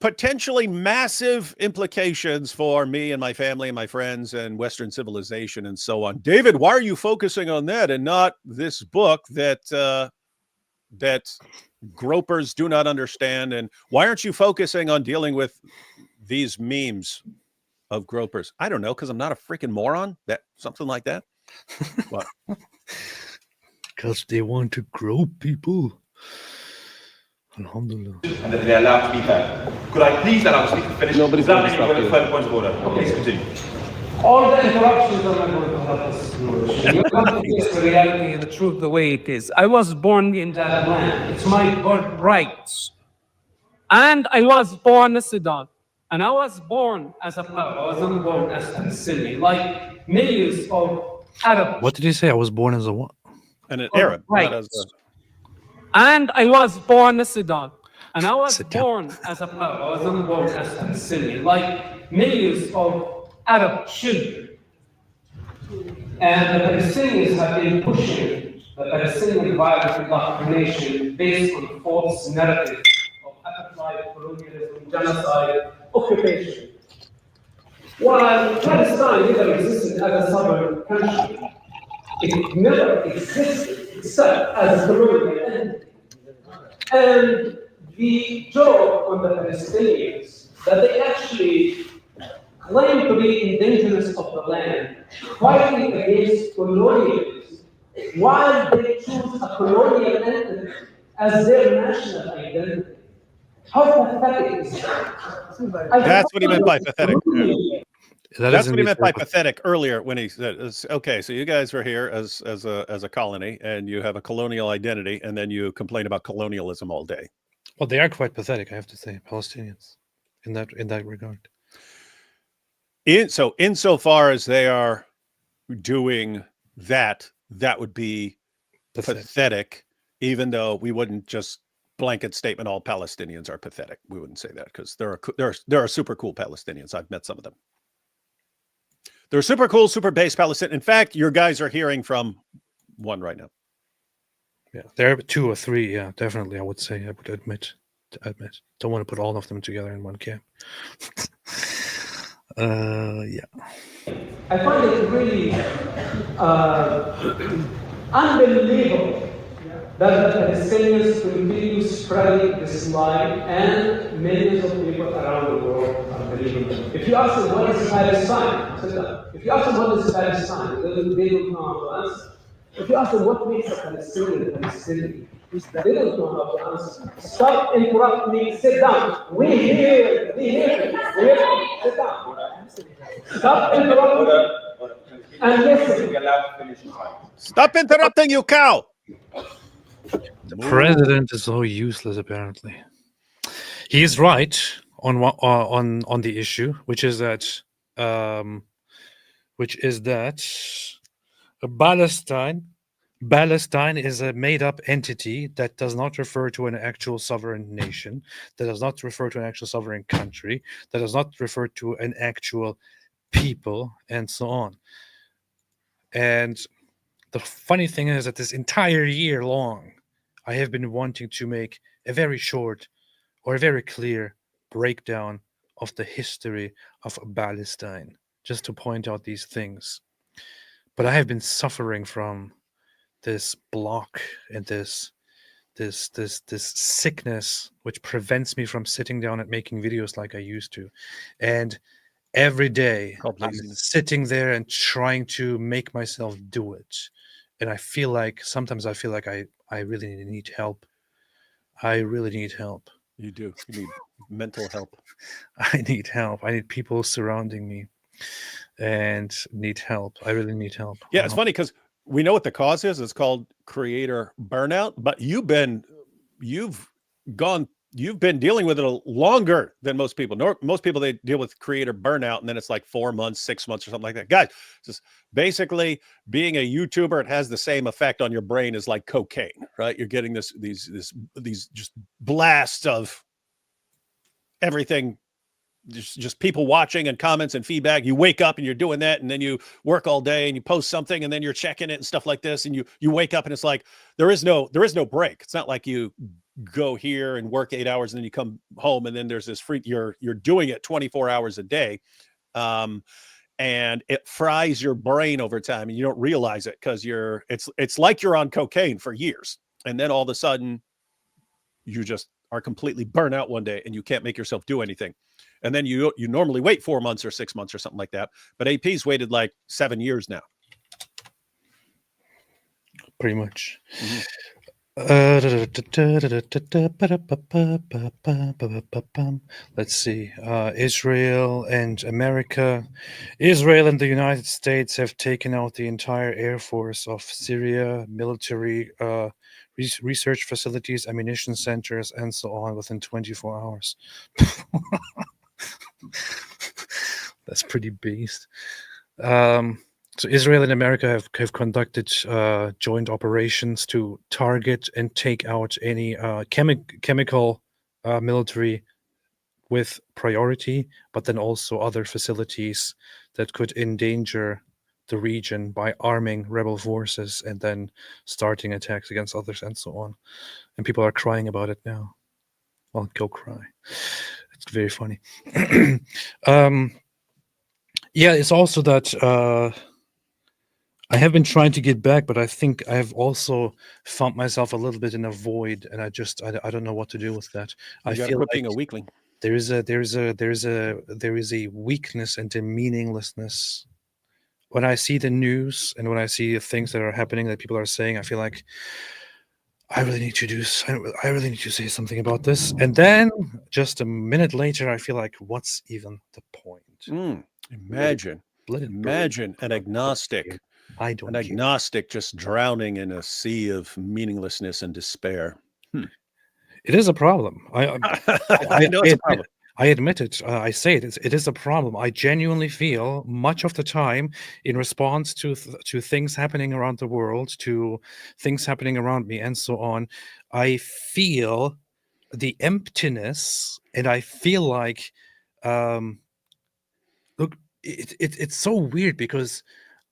potentially massive implications for me and my family and my friends and Western civilization and so on. David, why are you focusing on that and not this book that gropers do not understand? And why aren't you focusing on dealing with these memes of gropers? I don't know, because I'm not a freaking moron. That something like that. What? Because they want to grope people. Alhamdulillah. And that they're allowed to be fair. Could I please allow the speaker to finish? Nobody's going to stop any you. further points of order? Please continue. All the interruptions are not going to help us. You have to face the reality, The truth the way it is. I was born in that land. It's my birthright. And I was born in Sudan. And I was born as a Arab. I wasn't born as a Sunni. Like millions of Arab. What did he say? I was born as a what? An Arab. Right. Not as a... And I was born in Sudan. And I was Sudan. born as a Arab. I wasn't born as a Sunni. Like millions of Arab children. And the Palestinians have been pushing the Palestinian violent indoctrination based on false narrative of apartheid, colonialism, genocide, occupation. While Palestine never existed as a sovereign country, it never existed except as a colonial entity. And the joke on the Palestinians that they actually claim to be indigenous of the land, fighting against colonialism, while they choose a colonial entity as their national identity. How pathetic is that? That's what he meant by pathetic. That's what he meant by pathetic. pathetic earlier when he said, okay, so you guys are here as a colony and you have a colonial identity, and then you complain about colonialism all day. Well, they are quite pathetic, I have to say, Palestinians, in that regard. Insofar as they are doing that, that would be pathetic, even though we wouldn't just blanket statement all Palestinians are pathetic. We wouldn't say that, because there are super cool Palestinians. I've met some of them. They're super cool, super base Palestinians. In fact, your guys are hearing from one right now. Yeah, there are 2 or 3. Yeah, definitely. I would say. I would admit. Don't want to put all of them together in one camp. Yeah. I find it really unbelievable that the Palestinians continue spreading this lie, and millions of people around the world are believing it. If you ask them what is Palestine, if you ask them what is Palestine, they don't know how to answer. If you ask them what makes a Palestinian Palestinian, they don't know how to answer. Stop interrupting me. Sit down. We hear. Sit down. Stop interrupting. And listen. Stop interrupting, you cow. The president is so useless, apparently. He is right on the issue, which is that Palestine is a made-up entity that does not refer to an actual sovereign nation, that does not refer to an actual sovereign country, that does not refer to an actual people, and so on. And the funny thing is that this entire year long, I have been wanting to make a very short or a very clear breakdown of the history of Palestine, just to point out these things. But I have been suffering from this block and this sickness which prevents me from sitting down and making videos like I used to. And every day I'm sitting there and trying to make myself do it. And sometimes I feel like I really need help. I really need help. You do. You need mental help. I need help. I need people surrounding me and need help. I really need help. Yeah, it's funny because we know what the cause is. It's called creator burnout, but you've been dealing with it longer than most people. Most people, they deal with creator burnout, and then it's like 4 months, 6 months, or something like that. Guys, just basically being a YouTuber, it has the same effect on your brain as like cocaine, right? You're getting these just blasts of everything. Just people watching and comments and feedback. You wake up and you're doing that, and then you work all day and you post something, and then you're checking it and stuff like this, and you wake up and it's like there is no break. It's not like you go here and work 8 hours and then you come home and then there's this free. You're doing it 24 hours a day, and it fries your brain over time, and you don't realize it because it's like you're on cocaine for years, and then all of a sudden you just are completely burnt out one day and you can't make yourself do anything. And then you normally wait 4 months or 6 months or something like that. But AP's waited like 7 years now. Pretty much. Let's see. Israel and America. Israel and the United States have taken out the entire air force of Syria, military research facilities, ammunition centers, and so on within 24 hours. That's pretty beast. So Israel and America have conducted joint operations to target and take out any chemical military with priority, but then also other facilities that could endanger the region by arming rebel forces and then starting attacks against others and so on. And people are crying about it now. Well, go cry. It's very funny. Yeah, it's also that I have been trying to get back, but I think I have also found myself a little bit in a void, and I don't know what to do with that. I feel like being a weakling. There is a weakness and a meaninglessness. When I see the news and when I see the things that are happening that people are saying, I feel like I really need to say something about this. And then just a minute later, I feel like, what's even the point? Imagine an agnostic. An agnostic just drowning in a sea of meaninglessness and despair. It is a problem. I know it's a problem. I admit it. I say it. It is a problem. I genuinely feel much of the time, in response to things happening around the world, to things happening around me, and so on, I feel the emptiness, and I feel like, look, it's so weird because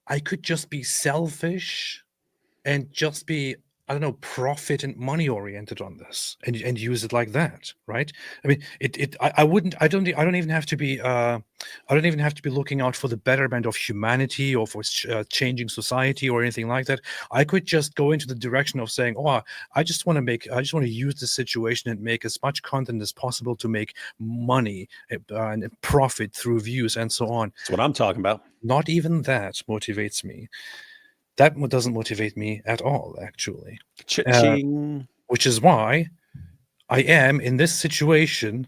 I could just be selfish and just be, I don't know, profit and money oriented on this, and use it like that, right? I mean, I wouldn't, I don't even have to be, I don't even have to be looking out for the betterment of humanity or for changing society or anything like that. I could just go into the direction of saying, oh, I just want to use this situation and make as much content as possible to make money and profit through views and so on. That's what I'm talking about. Not even that motivates me. That doesn't motivate me at all, actually. Cha-ching. Which is why I am in this situation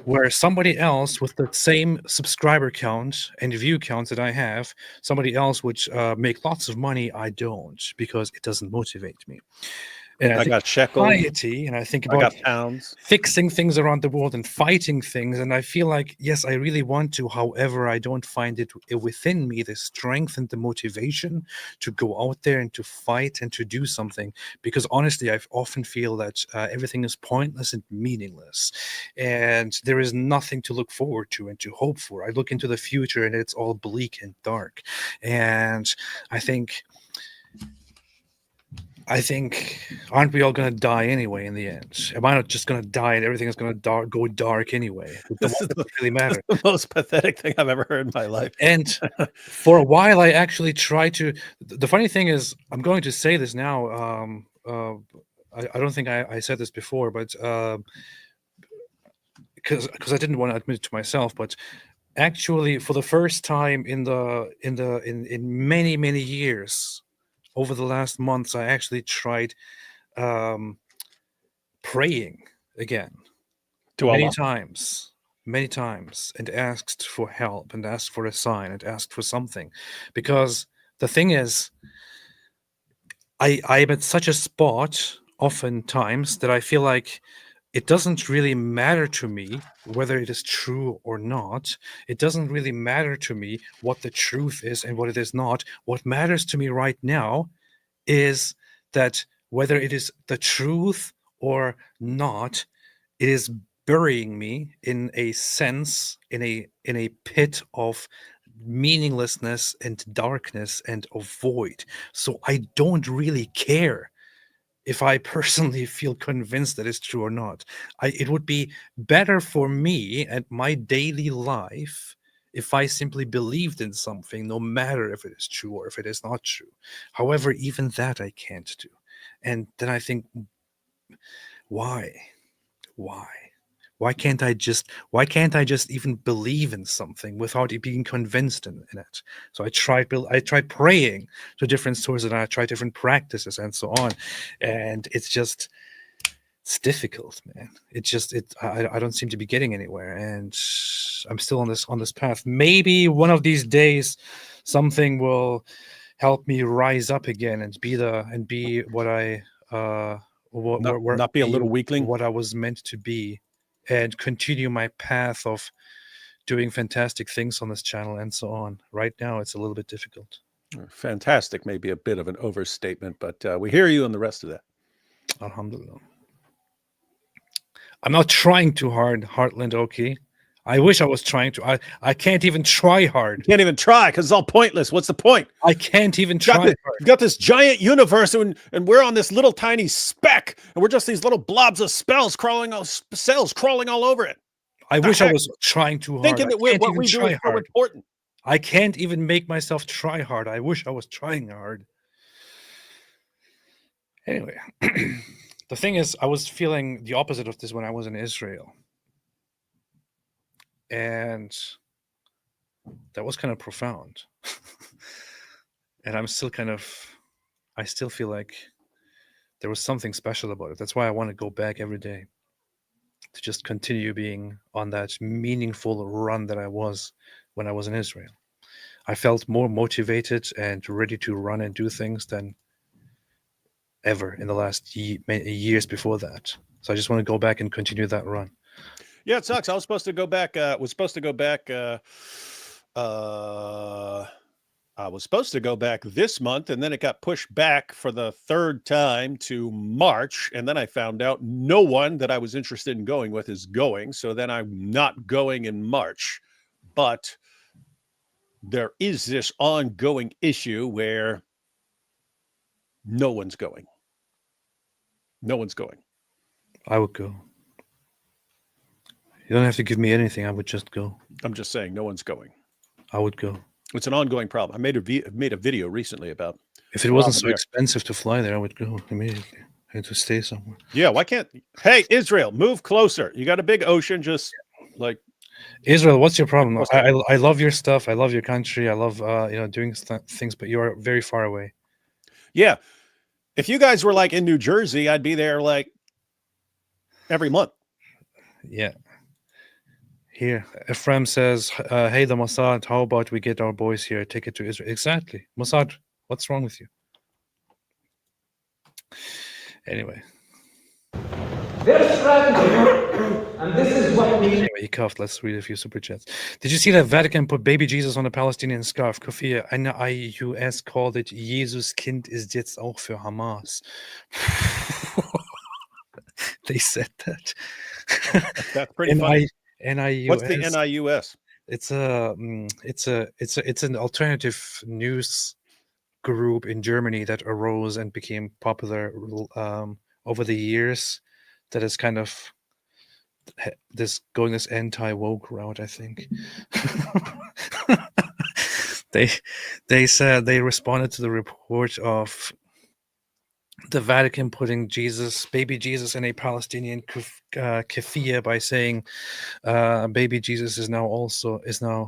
where somebody else with the same subscriber count and view counts that I have, somebody else would make lots of money. I don't, because it doesn't motivate me. And I got shekels, society, and I think I about got pounds. fixing things around the world and fighting things, and I feel like, yes, I really want to. However, I don't find it within me the strength and the motivation to go out there and to fight and to do something, because honestly, I often feel that everything is pointless and meaningless, and there is nothing to look forward to and to hope for. I look into the future and it's all bleak and dark, and I think, aren't we all going to die anyway in the end? Am I not just going to die and everything is going to go dark anyway? This is Does it really matter? the most pathetic thing I've ever heard in my life. And for a while, I actually tried to. The funny thing is, I'm going to say this now. I don't think I said this before, but because I didn't want to admit it to myself, but actually, for the first time in many years, over the last months, I actually tried praying again To many Allah? times, and asked for help and asked for a sign and asked for something, because the thing is, I'm at such a spot oftentimes that I feel like it doesn't really matter to me whether it is true or not. It doesn't really matter to me what the truth is and what it is not. What matters to me right now is that whether it is the truth or not, it is burying me in a sense, in a pit of meaninglessness and darkness and of void. So I don't really care if I personally feel convinced that it's true or not. It would be better for me and my daily life if I simply believed in something, no matter if it is true or if it is not true. However, even that I can't do. And then I think, why? Why can't I just even believe in something without being convinced in it? So I tried praying to different sources, and I tried different practices and so on. And it's difficult, man. I don't seem to be getting anywhere, and I'm still on this path. Maybe one of these days something will help me rise up again and be what I not be a little weakling, what I was meant to be, and continue my path of doing fantastic things on this channel and so on. Right now, it's a little bit difficult. Fantastic may be a bit of an overstatement, but we hear you on the rest of that. Alhamdulillah. I'm not trying too hard, Heartland Oki. I wish I was trying to. I can't even try hard. You can't even try because it's all pointless. What's the point? I can't even try hard. You got this giant universe, and we're on this little tiny speck, and we're just these little blobs of cells crawling all over it. I wish I was trying too hard. Thinking that what we do is so important. I can't even make myself try hard. I wish I was trying hard. Anyway, the thing is, I was feeling the opposite of this when I was in Israel. And that was kind of profound. And I still feel like there was something special about it. That's why I want to go back every day, to just continue being on that meaningful run that I was when I was in Israel. I felt more motivated and ready to run and do things than ever in the last years before that. So I just want to go back and continue that run. Yeah, it sucks. I was supposed to go back. I was supposed to go back this month, and then it got pushed back for the third time to March. And then I found out no one that I was interested in going with is going. So then I'm not going in March. But there is this ongoing issue where no one's going. No one's going. I would go. You don't have to give me anything. I would just go. I'm just saying, no one's going. I would go. It's an ongoing problem. I made a video recently about. If it wasn't so expensive to fly there, I would go immediately. I had to stay somewhere. Yeah, why can't? Hey, Israel, move closer. You got a big ocean, just like. Israel, what's your problem? I love your stuff. I love your country. I love doing things, but you are very far away. Yeah, if you guys were like in New Jersey, I'd be there like every month. Yeah. Here, Ephraim says, hey, the Mossad, how about we get our boys here, take it to Israel? Exactly. Mossad, what's wrong with you? Anyway. Their strategy, and this is what we... Anyway, he coughed. Let's read a few super chats. Did you see that Vatican put baby Jesus on a Palestinian scarf? Kofia, eine IUS called it Jesus Kind ist jetzt auch für Hamas. They said that. That's pretty funny. NIUS. What's the NIUS? It's an alternative news group in Germany that arose and became popular over the years. That is kind of this anti-woke route, I think. They said they responded to the report of the Vatican putting baby Jesus in a Palestinian kefiyeh by saying baby Jesus is now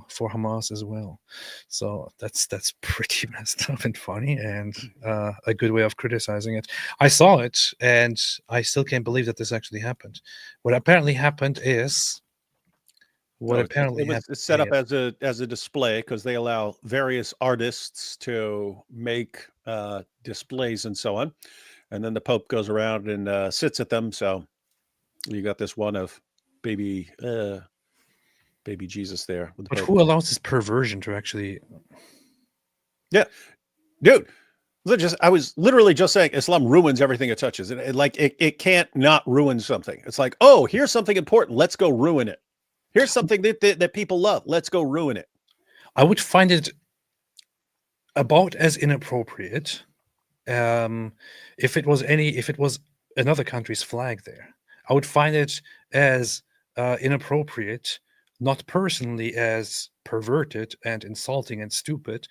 for Hamas as well. So that's pretty messed up and funny, and a good way of criticizing it. I saw it, and I still can't believe that this actually happened. What apparently happened is it's set up as a display because they allow various artists to make displays and so on, and then the Pope goes around and sits at them. So you got this one of baby Jesus there. With the but Pope. who allows this perversion to actually? Yeah, dude. I was literally just saying Islam ruins everything it touches. It can't not ruin something. It's like, oh, here's something important. Let's go ruin it. Here's something that people love. Let's go ruin it. I would find it about as inappropriate if it was another country's flag there. I would find it as inappropriate, not personally as perverted and insulting and stupid,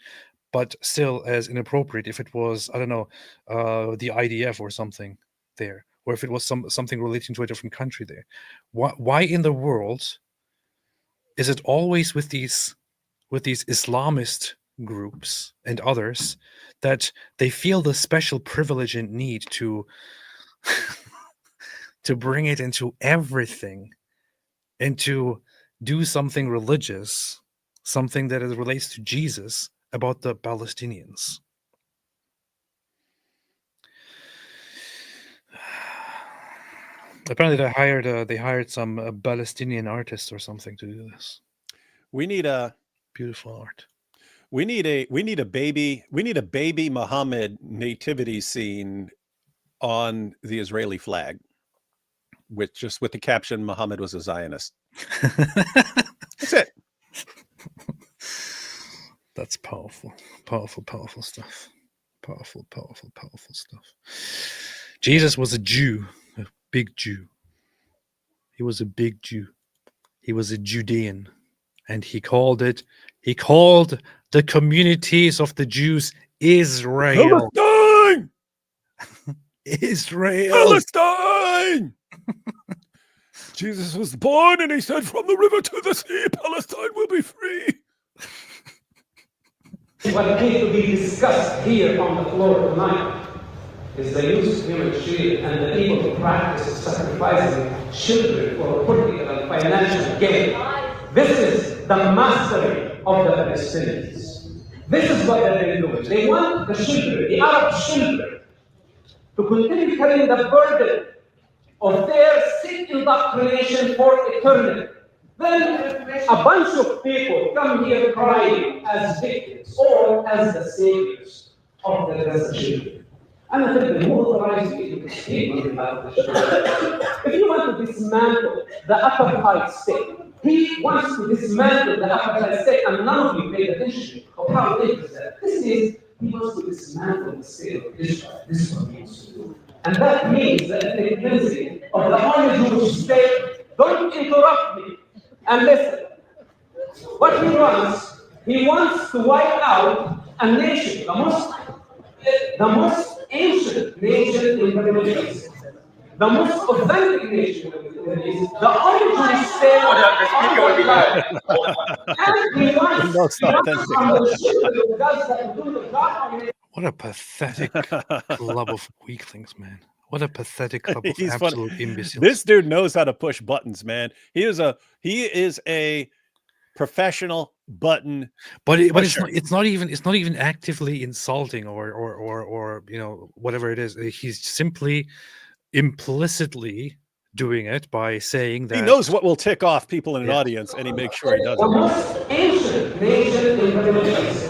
but still as inappropriate if it was, I don't know, the IDF or something there, or if it was something relating to a different country there. Why in the world is it always with these Islamist groups and others that they feel the special privilege and need to bring it into everything and to do something religious, something that relates to Jesus about the Palestinians? Apparently, they hired some Palestinian artists or something to do this. We need a beautiful art. We need a baby Muhammad nativity scene on the Israeli flag, with the caption "Muhammad was a Zionist." That's it. That's powerful stuff. Powerful stuff. Jesus was a Jew. Big Jew. He was a big Jew. He was a Judean, and he called the communities of the Jews Israel. Palestine! Israel. Palestine! Jesus was born, and he said, "From the river to the sea, Palestine will be free." What needs to be discussed here on the floor tonight is the use of human shield and the evil practice of sacrificing children for political and financial gain. This is the mastery of the Palestinians. This is what they've been doing. They want the children, the Arab children, to continue carrying the burden of their sick indoctrination for eternity. Then a bunch of people come here crying as victims or as the saviors of the censorship. And I think the more authorized people to speak about the show. If you want to dismantle the apartheid state, he wants to dismantle the apartheid state, and none of you paid attention of how big is that. This is, he wants to dismantle the state of Israel. This is what he wants to do. And that means that the cleansing of the holy Jewish state. Don't interrupt me and listen. What he wants to wipe out a nation, the most ancient nation in the Middle East, the most authentic nation in the Middle East, the only Jewish state on the planet. And he wants What a pathetic club of weaklings, man. What a pathetic club of absolute imbeciles. This dude knows how to push buttons, man. He is a professional button. But it's not even actively insulting or you know, whatever it is. He's simply implicitly doing it by saying that he knows what will tick off people in an audience, and he makes sure he does it. The most ancient nation in the Middle East,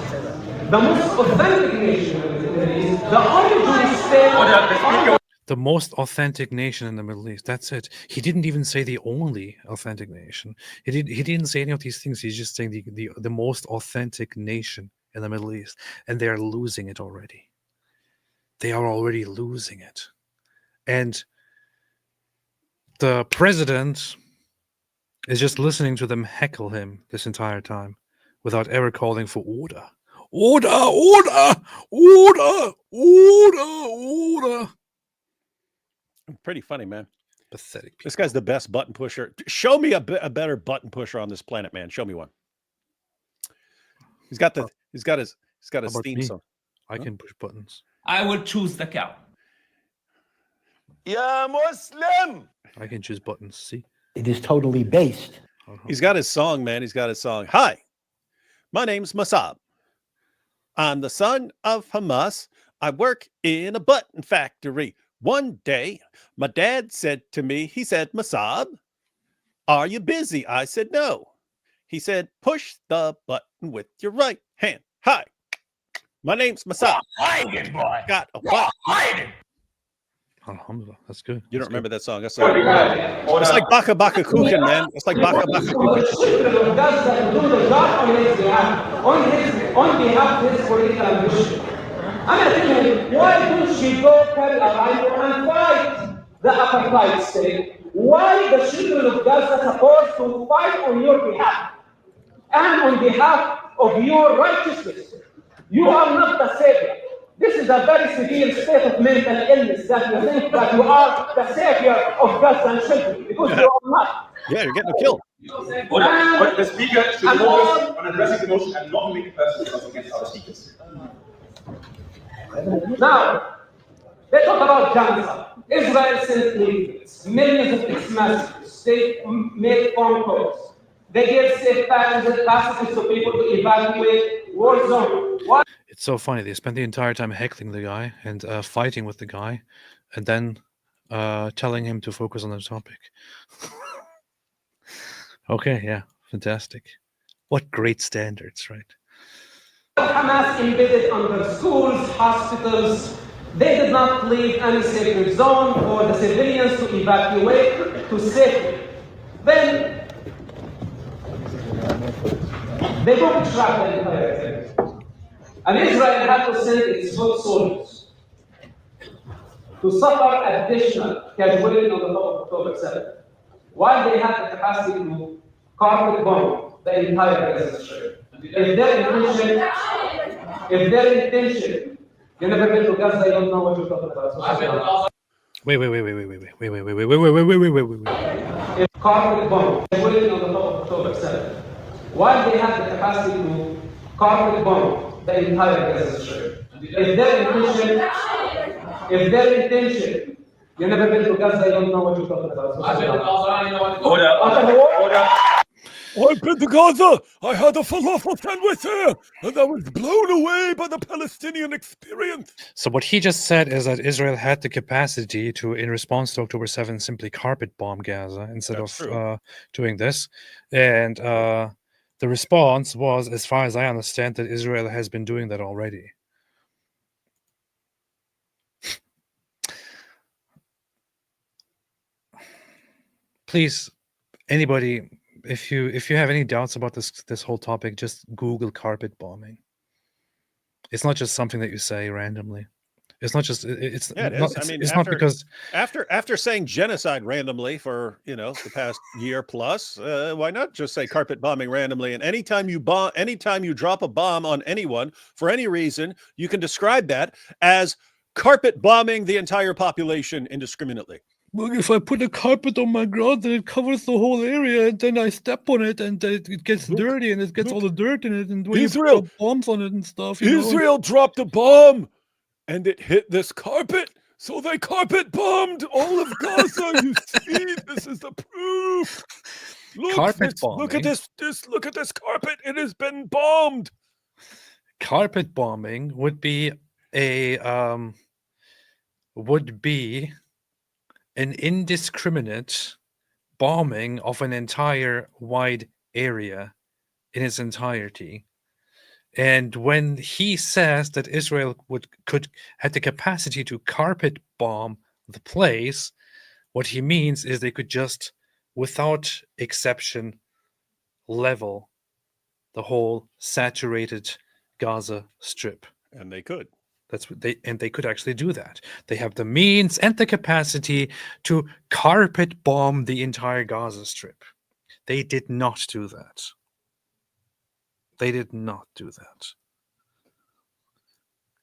the most authentic nation in the Middle East, the only Jewish state. The most authentic nation in the Middle East. That's it. He didn't even say the only authentic nation. He didn't say any of these things. He's just saying the most authentic nation in the Middle East, and they are losing it already. They are already losing it, and the president is just listening to them heckle him this entire time, without ever calling for order. Order! Order! Order! Order! Order! Pretty funny, man. Pathetic people. This guy's the best button pusher. Show me a better button pusher on this planet, man. Show me one. He's got his theme song. I can push buttons. I will choose the cow. Ya Muslim! I can choose buttons. See? It is totally based. He's got his song, man. He's got his song. Hi, my name's Mosab. I'm the son of Hamas. I work in a button factory. One day, my dad said to me, he said, Mosab, are you busy? I said, no. He said, push the button with your right hand. Hi, my name's Mosab. Got a button. Alhamdulillah, that's good. You don't remember that song? That's like, it's like Baka Baka Kuchen, man. It's like Baka Baka Kuchen. On behalf of his political ambition. I'm asking him, why don't you go carry a rifle and fight the apartheid state? Why the children of Gaza supposed to fight on your behalf and on behalf of your righteousness? You are not the savior. This is a very severe state of mental illness that you think that you are the savior of Gaza children, because you are not. Yeah, you're getting a kill. But the speaker should focus on addressing the motion and not make personal against other speakers. Now, they talk about genocide. Israel sent leaflets, millions of its messages. They made phone calls. They gave safe passages to people to evacuate war zone. It's so funny. They spent the entire time heckling the guy and fighting with the guy, and then telling him to focus on the topic. Okay, yeah, fantastic. What great standards, right? Hamas embedded under schools, hospitals. They did not leave any sacred zone for the civilians to evacuate to safety. Then they don't track the entire thing. And Israel had to send its foot soldiers to suffer additional casualty on the top of October 7th, while they had the capacity to carpet bomb the entire Gaza Strip. If their intention, you never been to Gaza, you don't know what you're talking about. Wait. If carpet bomb, casualty on the top of October 7th, while they had the capacity to carpet bomb the entire Gaza Strip. If their intention, you never been to Gaza, you don't know what you're talking about. I've been to Gaza. I had a falafel sandwich there, and I was blown away by the Palestinian experience. So what he just said is that Israel had the capacity to, in response to October 7th, simply carpet bomb Gaza instead of doing this. And the response was, as far as I understand, that Israel has been doing that already. Please, anybody, if you have any doubts about this whole topic, just Google carpet bombing. It's not just something that you say randomly. It's not just it's Yeah, it not, is. I mean, it's not because after saying genocide randomly for the past year plus, why not just say carpet bombing randomly? And anytime you drop a bomb on anyone for any reason, you can describe that as carpet bombing the entire population indiscriminately. Well, if I put a carpet on my ground, then it covers the whole area, and then I step on it, and it gets dirty, and it gets all the dirt in it, and when Israel, you put bombs on it and stuff, Israel dropped a bomb, and it hit this carpet, so they carpet bombed all of Gaza. You see, this is the proof. Look, Carpet look at bombing. Look at this carpet. It has been bombed. Carpet bombing would be an indiscriminate bombing of an entire wide area in its entirety. And when he says that Israel had the capacity to carpet bomb the place, what he means is they could just, without exception, level the whole saturated Gaza Strip. And they could. That's what they could actually do that. They have the means and the capacity to carpet bomb the entire Gaza Strip. They did not do that. They did not do that.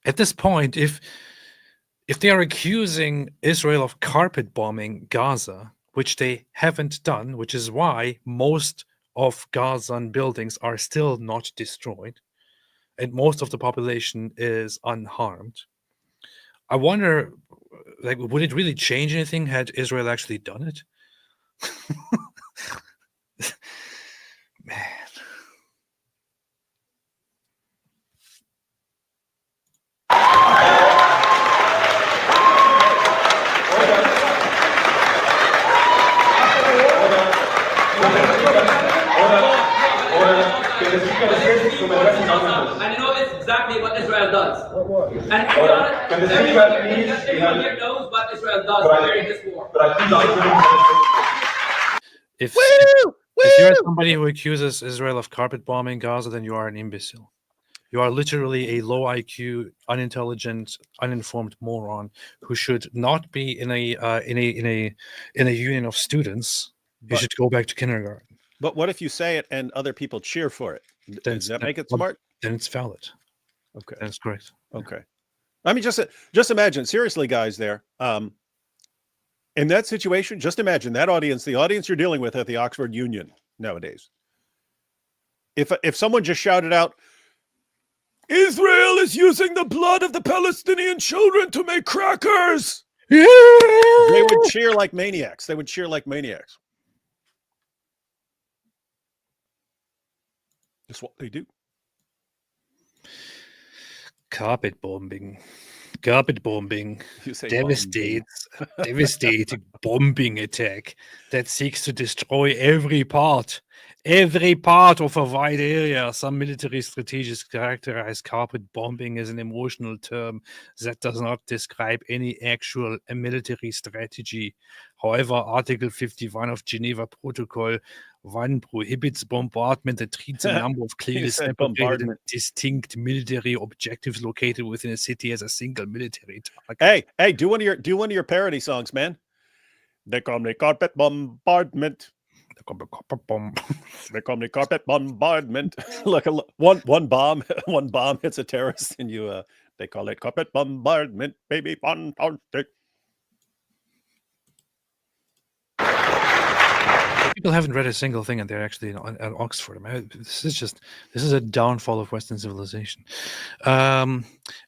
At this point, if they are accusing Israel of carpet bombing Gaza, which they haven't done, which is why most of Gazan buildings are still not destroyed, and most of the population is unharmed. I wonder, would it really change anything had Israel actually done it? Man. And you know it's exactly what Israel does. And to be honest, everyone here knows what Israel does during this war. If you're somebody who accuses Israel of carpet bombing Gaza, then you are an imbecile. You are literally a low IQ, unintelligent, uninformed moron who should not be in a union of students. You should go back to kindergarten. But what if you say it and other people cheer for it? Does that make it smart? Then it's valid. Okay, that's correct. Okay, I mean, just imagine, seriously, guys. There, in that situation, just imagine that audience, the audience you're dealing with at the Oxford Union nowadays. If someone just shouted out, Israel is using the blood of the Palestinian children to make crackers, they would cheer like maniacs. They would cheer like maniacs. That's what they do. Carpet bombing. Devastating bombing attack that seeks to destroy every part of a wide area. Some military strategists characterize carpet bombing as an emotional term that does not describe any actual military strategy. However, Article 51 of Geneva Protocol 1 prohibits bombardment that treats a number of clearly separated and distinct military objectives located within a city as a single military target. Hey, do one of your parody songs, man. They call me carpet bombardment. They call me carpet bombardment. Look, one bomb hits a terrorist, and they call it carpet bombardment, baby. Fantastic. People haven't read a single thing, and they're actually at Oxford. I mean, this is a downfall of Western civilization. As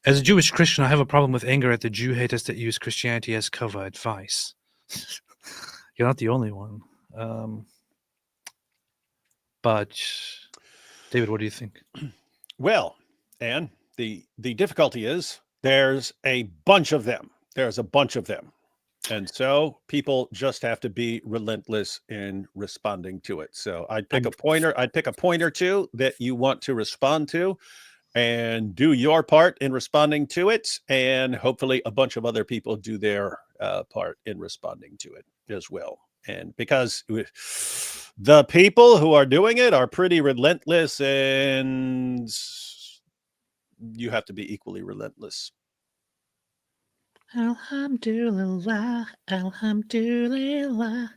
a Jewish Christian, I have a problem with anger at the Jew haters that use Christianity as cover advice. You're not the only one. But David, what do you think? Well, and the difficulty is there's a bunch of them. There's a bunch of them. And so people just have to be relentless in responding to it. So I'd pick a point or two that you want to respond to and do your part in responding to it. And hopefully a bunch of other people do their part in responding to it as well. And because the people who are doing it are pretty relentless, and you have to be equally relentless. Alhamdulillah, alhamdulillah.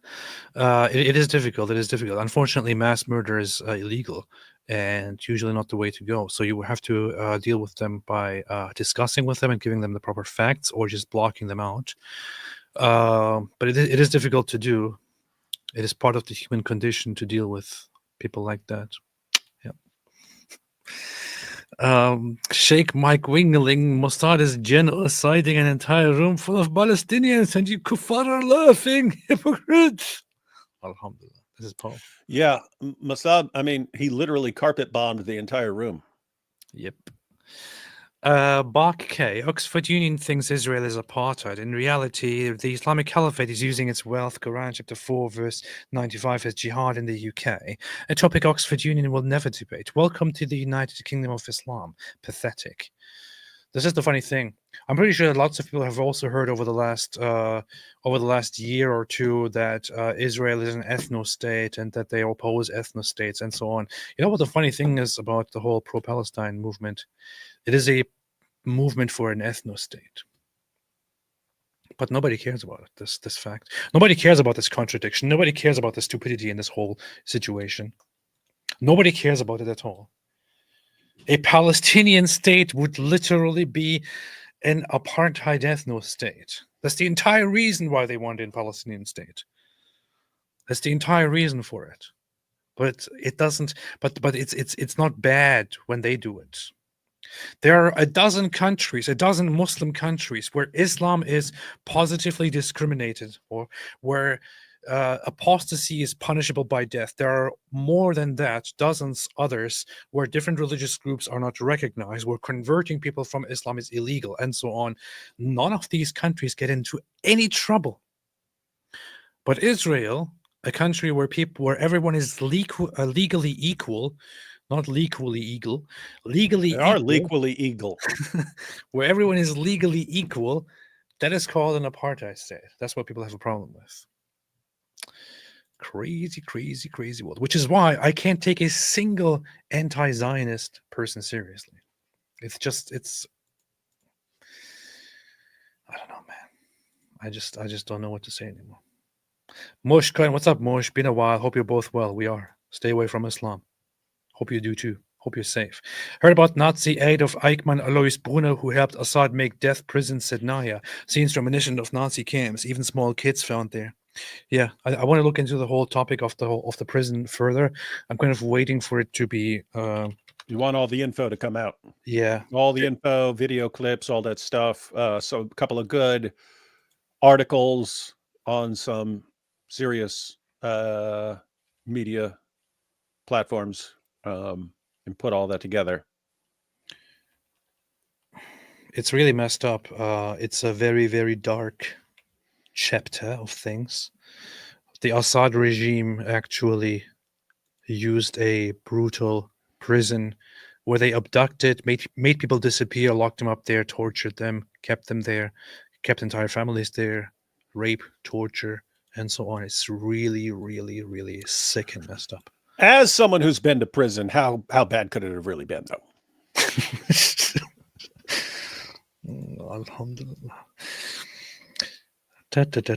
It is difficult. It is difficult. Unfortunately, mass murder is illegal and usually not the way to go. So you have to deal with them by discussing with them and giving them the proper facts, or just blocking them out. But it is difficult to do. It is part of the human condition to deal with people like that. Sheikh Mike Wingling, Mossad is genociding an entire room full of Palestinians, and you kuffar are laughing, hypocrites. Alhamdulillah, this is Paul. Yeah, Mosab, I mean, he literally carpet bombed the entire room. Yep. Bach K. Oxford Union thinks Israel is apartheid. In reality, the Islamic Caliphate is using its wealth, Quran chapter 4, verse 95, as jihad in the UK, a topic Oxford Union will never debate. Welcome to the United Kingdom of Islam. Pathetic. This is the funny thing. I'm pretty sure lots of people have also heard over the last year or two that Israel is an ethno-state and that they oppose ethno-states and so on. You know what the funny thing is about the whole pro-Palestine movement? It is a movement for an ethno-state. But nobody cares about it, this fact. Nobody cares about this contradiction. Nobody cares about the stupidity in this whole situation. Nobody cares about it at all. A Palestinian state would literally be an apartheid ethno-state. That's the entire reason why they want a Palestinian state. That's the entire reason for it. But it doesn't. But it's not bad when they do it. There are a dozen Muslim countries where Islam is positively discriminated, or where apostasy is punishable by death. There are more than that, dozens others, where different religious groups are not recognized, where converting people from Islam is illegal, and so on. None of these countries get into any trouble. But Israel, a country where everyone is legally equal, not legally equal, legally they are legally equal. Where everyone is legally equal, that is called an apartheid state. That's what people have a problem with. Crazy, crazy, crazy world. Which is why I can't take a single anti-Zionist person seriously. I don't know, man. I just don't know what to say anymore. Mosh Khan, what's up, Mosh? Been a while. Hope you're both well. We are. Stay away from Islam. Hope you do too. Hope you're safe. Heard about Nazi aid of Eichmann Alois Brunner, who helped Assad make death prisons, said Naya. Scenes reminiscent of Nazi camps, even small kids found there. Yeah, I want to look into the whole topic of the prison further. I'm kind of waiting for it to be. You want all the info to come out. Yeah. All the info, video clips, all that stuff. So a couple of good articles on some serious media platforms, and put all that together. It's really messed up. It's a very, very dark chapter of things. The Assad regime actually used a brutal prison where they abducted, made people disappear, locked them up there, tortured them, kept them there, kept entire families there, rape, torture, and so on. It's really, really, really sick and messed up. As someone who's been to prison, how bad could it have really been, though? Alhamdulillah. During the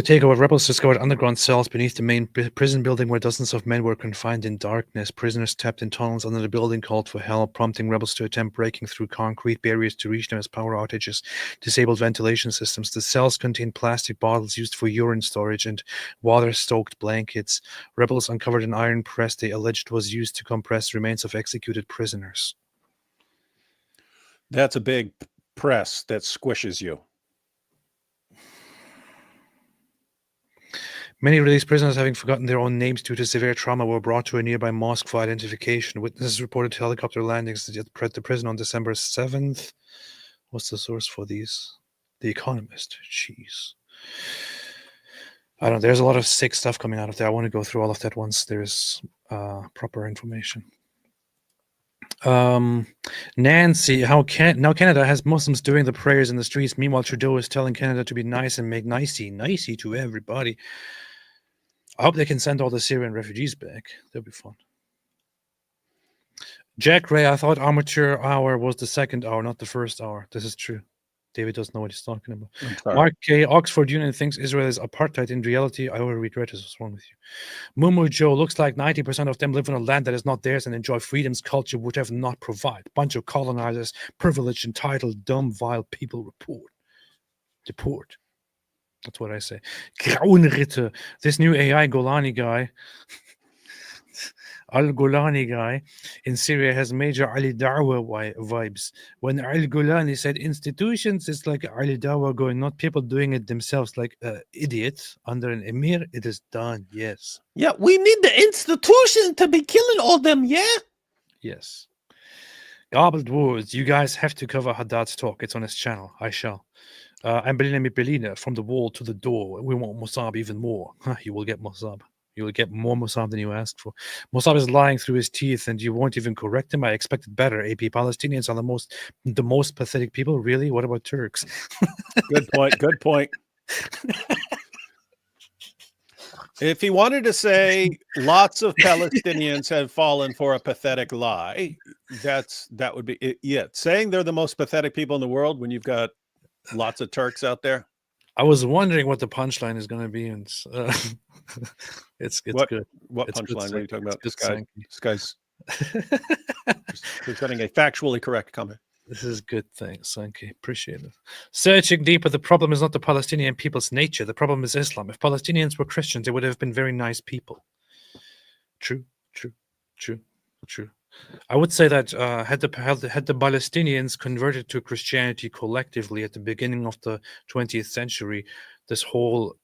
takeover, rebels discovered underground cells beneath the main prison building where dozens of men were confined in darkness. Prisoners tapped in tunnels under the building, called for help, prompting rebels to attempt breaking through concrete barriers to reach them as power outages disabled ventilation systems. The cells contained plastic bottles used for urine storage and water-soaked blankets. Rebels uncovered an iron press they alleged was used to compress remains of executed prisoners. That's a big press that squishes you. Many released prisoners, having forgotten their own names due to severe trauma, were brought to a nearby mosque for identification. Witnesses reported helicopter landings at the prison on December 7th. What's the source for these? The Economist. Jeez. I don't know. There's a lot of sick stuff coming out of there. I want to go through all of that once there's proper information. Nancy, now Canada has Muslims doing the prayers in the streets. Meanwhile, Trudeau is telling Canada to be nice and make nicey to everybody. I hope they can send all the Syrian refugees back. That'll be fun. Jack Ray, I thought amateur hour was the second hour, not the first hour. This is true. David doesn't know what he's talking about. Mark K. Oxford Union thinks Israel is apartheid. In reality, I will regret this. What's wrong with you? Mumu Joe, looks like 90% of them live on a land that is not theirs and enjoy freedoms culture would have not provide. Bunch of colonizers, privileged, entitled, dumb, vile people deport. That's what I say. Grauenritter, this new AI Golani guy, Al-Golani guy in Syria has major Ali Dawa vibes. When Al-Golani said institutions, it's like Ali Dawa going, not people doing it themselves like idiots under an emir. It is done, yes. Yeah, we need the institution to be killing all them, yeah? Yes. Garbled words, you guys have to cover Haddad's talk. It's on his channel. I shall. I'm Belina, from the wall to the door. We want Mosab even more. You will get Mosab. You will get more Mosab than you asked for. Mosab is lying through his teeth, and you won't even correct him. I expected better. AP Palestinians are the most pathetic people. Really? What about Turks? Good point. Good point. If he wanted to say lots of Palestinians have fallen for a pathetic lie, that would be it. Yeah. Saying they're the most pathetic people in the world when you've got lots of Turks out there. I was wondering what the punchline is going to be, and it's good. What It's punchline good, are you talking about? it's This good, guy's just presenting a factually correct comment. This is good. Thanks, Sankey. Appreciate it. Searching deeper, the problem is not the Palestinian people's nature. The problem is Islam. If Palestinians were Christians, they would have been very nice people. True. I would say that had the Palestinians converted to Christianity collectively at the beginning of the 20th century, this whole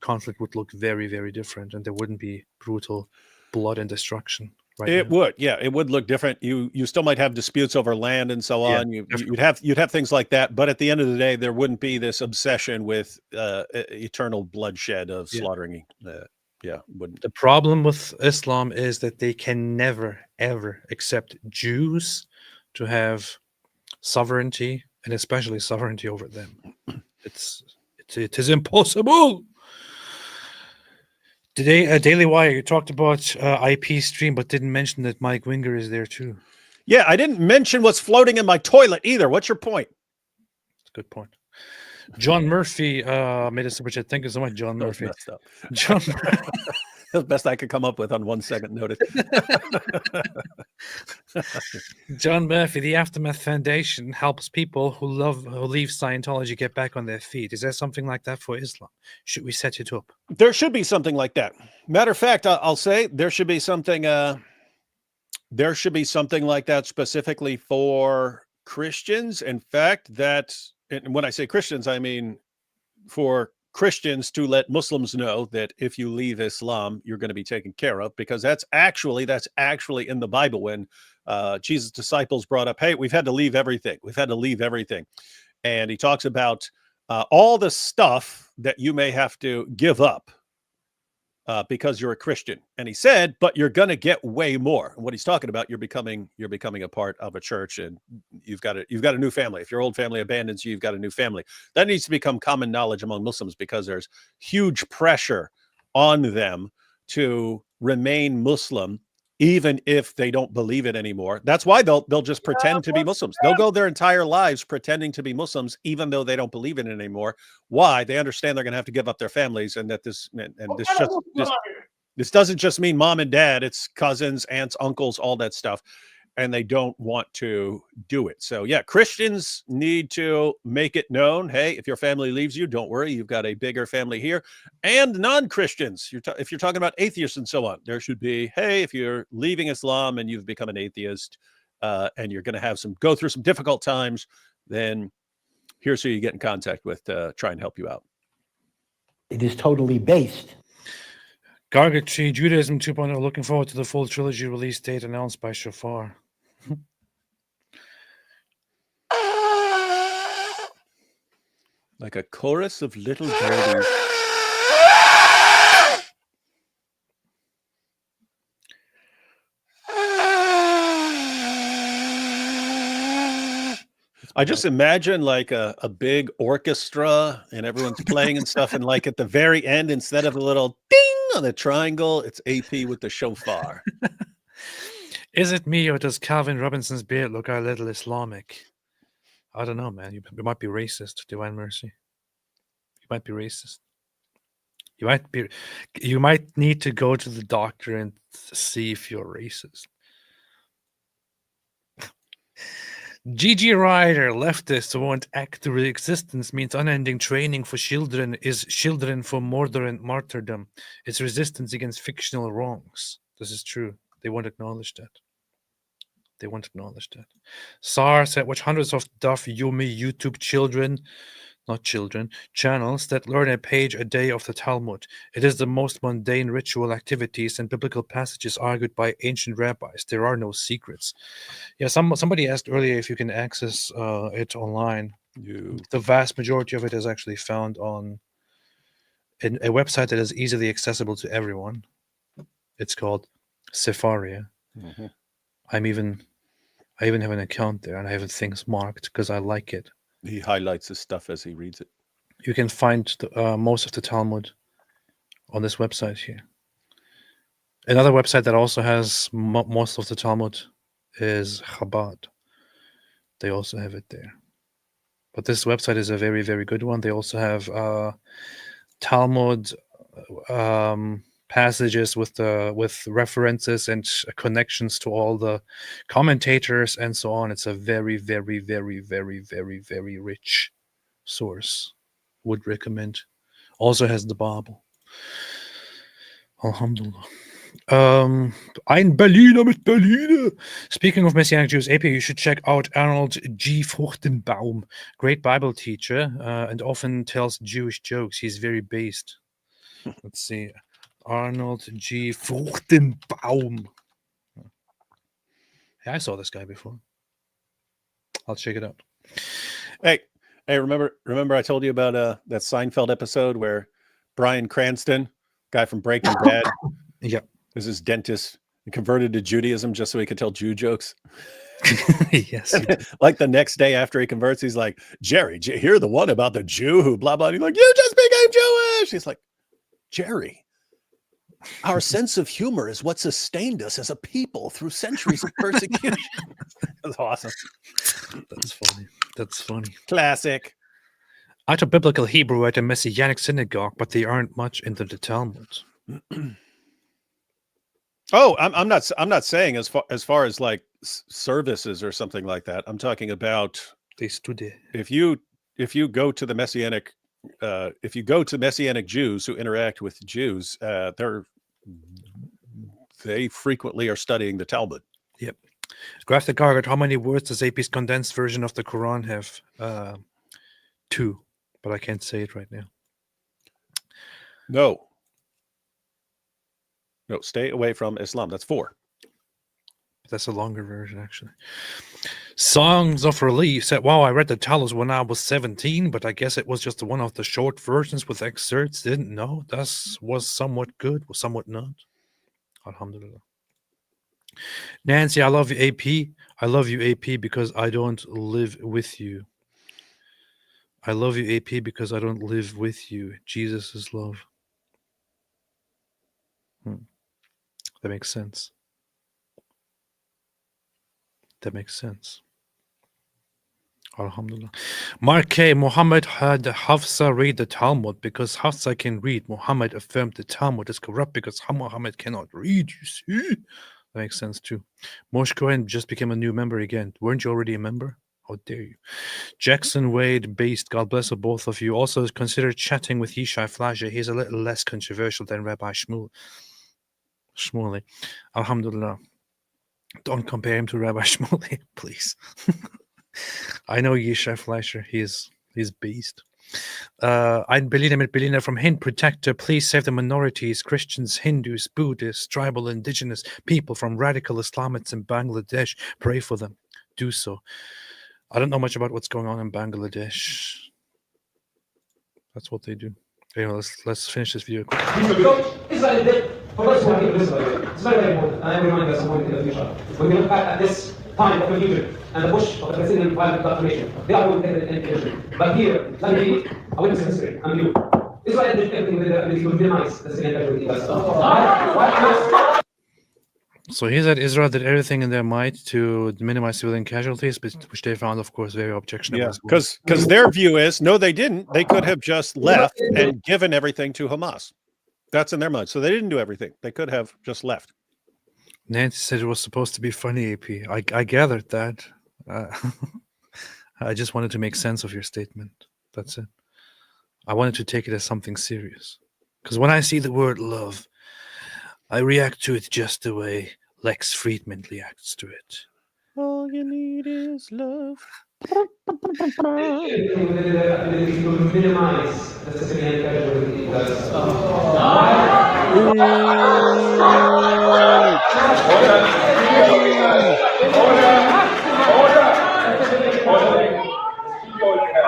conflict would look very, very different, and there wouldn't be brutal blood and destruction. Right It now. would, yeah, it would look different. You still might have disputes over land and so Yeah, on. You'd have things like that, but at the end of the day, there wouldn't be this obsession with eternal bloodshed of slaughtering. Wouldn't. The problem with Islam is that they can never, ever accept Jews to have sovereignty, and especially sovereignty over them. It is impossible. Today, Daily Wire, you talked about IP stream, but didn't mention that Mike Winger is there too. Yeah, I didn't mention what's floating in my toilet either. What's your point? That's a good point. John Murphy made a super chat. Thank you so much, John Murphy. Messed up. John That's the best I could come up with on 1 second notice. John Murphy, the Aftermath Foundation helps people who leave Scientology get back on their feet. Is there something like that for Islam? Should we set it up? There should be something like that. Matter of fact, I'll say there should be something. There should be something like that specifically for Christians. In fact, and when I say Christians, I mean for Christians to let Muslims know that if you leave Islam, you're going to be taken care of, because that's actually in the Bible. When Jesus' disciples brought up, hey, we've had to leave everything. We've had to leave everything. And he talks about all the stuff that you may have to give up because you're a Christian. And he said, but you're going to get way more. And what he's talking about, you're becoming a part of a church, and you've got a new family. If your old family abandons you, you've got a new family. That needs to become common knowledge among Muslims, because there's huge pressure on them to remain Muslim, even if they don't believe it anymore. That's why they'll just pretend to be Muslims. They'll go their entire lives pretending to be Muslims, even though they don't believe in it anymore. Why? They understand they're going to have to give up their families, and that this doesn't just mean mom and dad. It's cousins, aunts, uncles, all that stuff. And they don't want to do it. So yeah, Christians need to make it known. Hey, if your family leaves you, don't worry. You've got a bigger family here. And non-Christians, if you're talking about atheists and so on, there should be, hey, if you're leaving Islam and you've become an atheist and you're going to go through some difficult times, then here's who you get in contact with to try and help you out. It is totally based Gargatry, Judaism 2.0, looking forward to the full trilogy release date announced by Shofar. Like a chorus of little birdies. I just imagine like a big orchestra and everyone's playing and stuff. And like at the very end, instead of a little ding on the triangle, it's AP with the shofar. Is it me or does Calvin Robinson's beard look a little Islamic? I don't know, man. You might be racist, Divine Mercy. You might be racist. You might need to go to the doctor and see if you're racist. Gigi Ryder, leftist, want active existence means unending training for children is children for martyrdom. It's resistance against fictional wrongs. This is true. They won't acknowledge that. They won't acknowledge that. SAR said, watch hundreds of Duff Yumi YouTube channels that learn a page a day of the Talmud. It is the most mundane ritual activities and biblical passages argued by ancient rabbis. There are no secrets. Yeah, somebody asked earlier if you can access it online. The vast majority of it is actually found on a website that is easily accessible to everyone. It's called Sepharia. Mm-hmm. I even have an account there, and I have things marked because I like it. He highlights his stuff as he reads it. You can find most of the Talmud on this website here. Another website that also has most of the Talmud is Chabad. They also have it there. But this website is a very, very good one. They also have Talmud passages with references and connections to all the commentators and so on. It's a very, very, very, very, very, very rich source. Would recommend. Also has the Bible. Alhamdulillah. Ein Berliner mit Berliner. Speaking of Messianic Jews, AP, you should check out Arnold G. Fruchtenbaum, great Bible teacher, and often tells Jewish jokes. He's very based. Let's see. Arnold G. Fruchtenbaum. Yeah, I saw this guy before. I'll check it out. Hey, remember I told you about that Seinfeld episode where Bryan Cranston, guy from Breaking Bad, is his dentist and converted to Judaism just so he could tell Jew jokes? Yes. Like the next day after he converts, he's like, Jerry, hear the one about the Jew who blah, blah. And he's like, you just became Jewish. He's like, Jerry, our sense of humor is what sustained us as a people through centuries of persecution. That's awesome. That's funny. That's funny. Classic. I taught biblical Hebrew at a Messianic synagogue, but they aren't much into the Talmud. Oh, I'm not saying as far as like services or something like that. I'm talking about they study. If you go to the Messianic if you go to Messianic Jews who interact with Jews, they frequently are studying the Talmud. Yep. Graphic Gargant, how many words does AP's condensed version of the Quran have? 2, but I can't say it right now. No, stay away from Islam. That's 4. That's a longer version, actually. Songs of Relief said, wow, I read the Talmud when I was 17, but I guess it was just one of the short versions with excerpts. Didn't know. That was somewhat good, was somewhat not. Alhamdulillah. Nancy, I love you, AP. I love you, AP, because I don't live with you. I love you, AP, because I don't live with you. Jesus is love. That makes sense. That makes sense. Alhamdulillah. Mark K. Muhammad had Hafsa read the Talmud because Hafsa can read. Muhammad affirmed the Talmud is corrupt because Muhammad cannot read. You see? That makes sense too. Moshe Cohen just became a new member again. Weren't you already a member? How dare you? Jackson Wade based. God bless both of you. Also consider chatting with Yishai Flasher. He's a little less controversial than Rabbi Shmuley. Alhamdulillah. Don't compare him to Rabbi Shmuley, please. I know Yishai Fleischer. He's beast. Ein Berliner mit Berliner from Hind Protector. Please save the minorities, Christians, Hindus, Buddhists, tribal indigenous people from radical Islamists in Bangladesh. Pray for them. Do so. I don't know much about what's going on in Bangladesh. That's what they do. Anyway, let's finish this video. Israel did, for those who are in Israel, it's very, very important, and I remind us of in the future. When we look back at this time of confusion and the push of the Palestinian violent proclamation, they are going to take it in. But here, let me be a witness history, and you. Israel did everything with their ability to minimize the Syrian casualties. So he said Israel did everything in their might to minimize civilian casualties, which they found, of course, very objectionable. Yeah, because their view is, no, they didn't. They could have just left and given everything to Hamas. That's in their mind. So they didn't do everything. They could have just left. Nancy said it was supposed to be funny, AP. I gathered that. I just wanted to make sense of your statement. That's it. I wanted to take it as something serious. Because when I see the word love, I react to it just the way Lex Friedman reacts to it. All you need is love.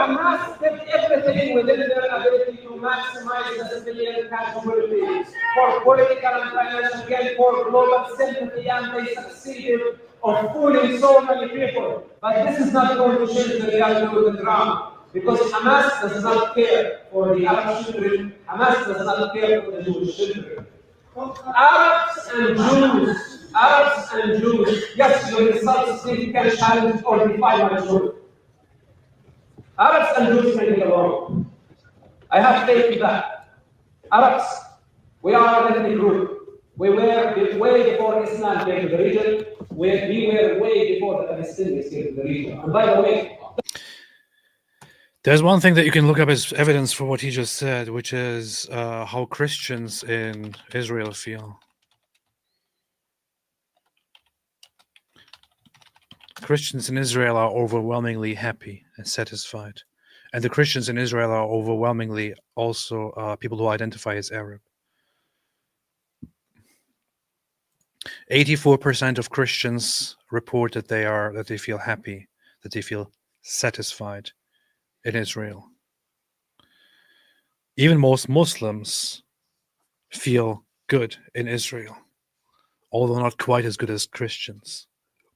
Hamas did everything within their ability to maximize the civilian casualties for political and financial gain, for global sympathy, and they succeeded of fooling so many people. But this is not going to change the reality of the drama, because Hamas does not care for the Arab children. Hamas does not care for the Jewish children. Arabs and Jews, yes, your results can challenge or defy my truth. Arabs and Jews can get along. I have faith in that. Arabs, we are an ethnic group. We were way before Islam came to the region. We were way before the Palestinians came to the region. And by the way, there's one thing that you can look up as evidence for what he just said, which is how Christians in Israel feel. Christians in Israel are overwhelmingly happy and satisfied. And the Christians in Israel are overwhelmingly also people who identify as Arab. 84% of Christians report that they feel happy, that they feel satisfied in Israel. Even most Muslims feel good in Israel, although not quite as good as Christians.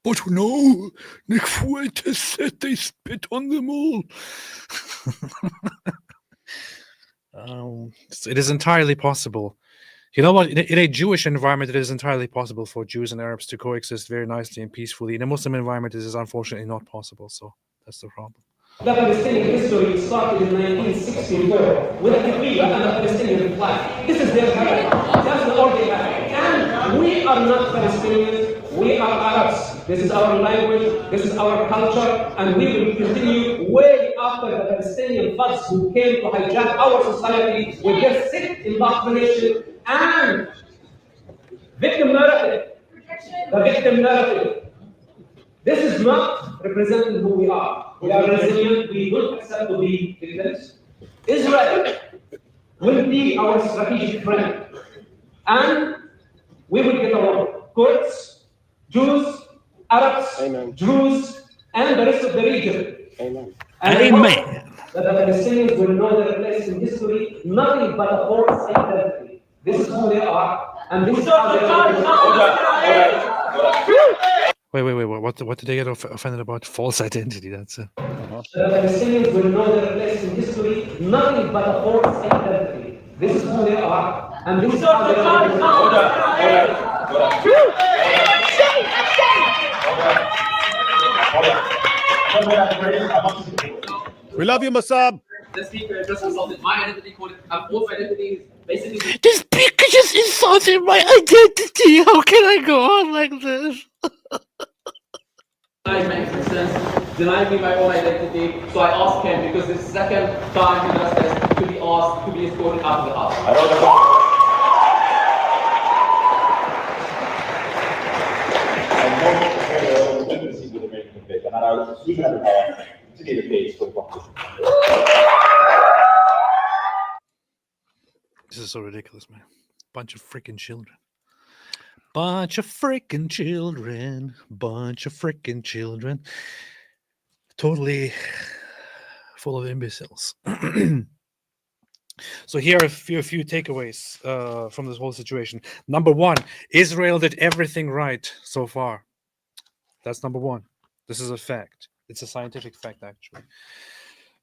But no, Nick Fuentes said they spit on them all. It is entirely possible. You know what? In a Jewish environment, it is entirely possible for Jews and Arabs to coexist very nicely and peacefully. In a Muslim environment, it is unfortunately not possible. So that's the problem. The Palestinian history started in 1964 with a decree and a Palestinian flag. This is their right. That's all they have. And we are not Palestinians. We are Arabs. This is our language. This is our culture, and we will continue way after the Palestinian thugs who came to hijack our society with their sick indoctrination and victim narrative. The victim narrative. This is not representing who we are. We are resilient. We don't accept to be victims. Israel will be our strategic friend, and we will get along. Kurds, Jews, Arabs, Amen. Jews, and the rest of the region. Amen. And Amen. That the Palestinians will know their place in history, nothing but a false identity. This is who they are, and this is how they are. Wait. What did they get offended about? False identity, that's it. The Palestinians will know their place in history, nothing but a false identity. This is who they are, and this is how they are. We love you, Mosab. The speaker just insulted my identity, called it a false identity. Basically, the speaker just insulted my identity. How can I go on like this? denied my existence, denied me my own identity. So I asked him, because this is the second time he does this, to be asked to be escorted out of the house. I don't know. And I was speaking at the power to get a page for the competition. This is so ridiculous, man. Bunch of freaking children. Bunch of freaking children. Bunch of freaking children. Totally full of imbeciles. So here are a few takeaways from this whole situation. Number one, Israel did everything right so far. That's number one. This is a fact. It's a scientific fact, actually.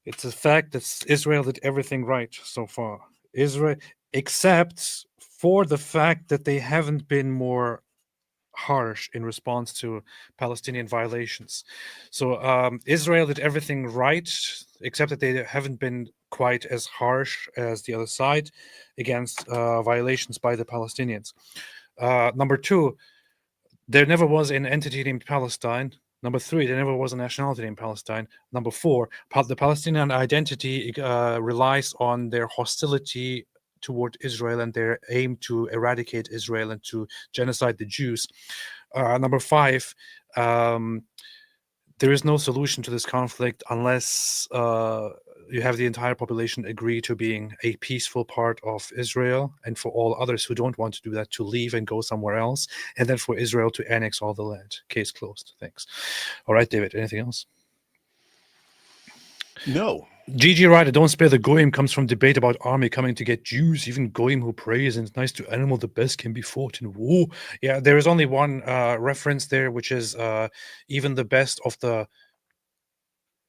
It's a fact that Israel did everything right so far. Israel, except for the fact that they haven't been more harsh in response to Palestinian violations. So Israel did everything right, except that they haven't been quite as harsh as the other side against violations by the Palestinians. Number two, there never was an entity named Palestine. Number three, there never was a nationality named Palestine. Number four, the Palestinian identity relies on their hostility toward Israel and their aim to eradicate Israel and to genocide the Jews. Number five, there is no solution to this conflict unless you have the entire population agree to being a peaceful part of Israel, and for all others who don't want to do that to leave and go somewhere else, and then for Israel to annex all the land. Case closed. Thanks. All right, David, anything else? No. Gigi Ryder, don't spare the goyim, comes from debate about army coming to get Jews, even goyim who praise, and it's nice to animal the best can be fought in war. Yeah, there is only one reference there, which is even the best of the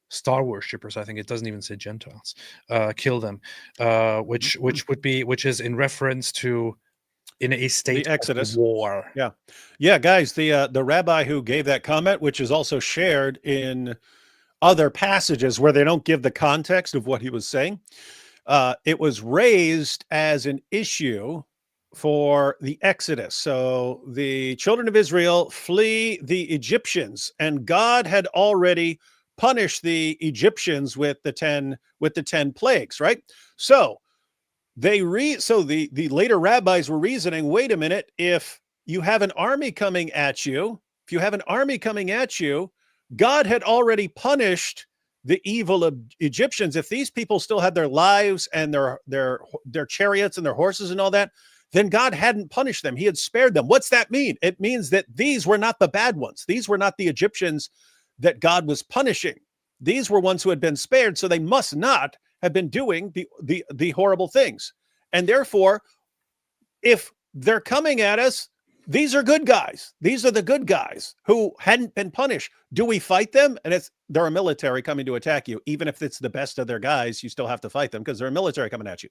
star worshippers, I think it doesn't even say Gentiles, kill them, which is in reference to in a state the Exodus of war. Yeah, guys, the rabbi who gave that comment, which is also shared in other passages where they don't give the context of what he was saying, it was raised as an issue for the Exodus. So the children of Israel flee the Egyptians, and God had already punished the Egyptians with the 10 plagues, right? So the later rabbis were reasoning, wait a minute, if you have an army coming at you, God had already punished the evil of Egyptians. If these people still had their lives and their chariots and their horses and all that, then God hadn't punished them. He had spared them. What's that mean? It means that these were not the bad ones. These were not the Egyptians that God was punishing. These were ones who had been spared, so they must not have been doing the horrible things. And therefore, if they're coming at us, these are good guys. These are the good guys who hadn't been punished. Do we fight them? And they're a military coming to attack you. Even if it's the best of their guys, you still have to fight them because they're a military coming at you.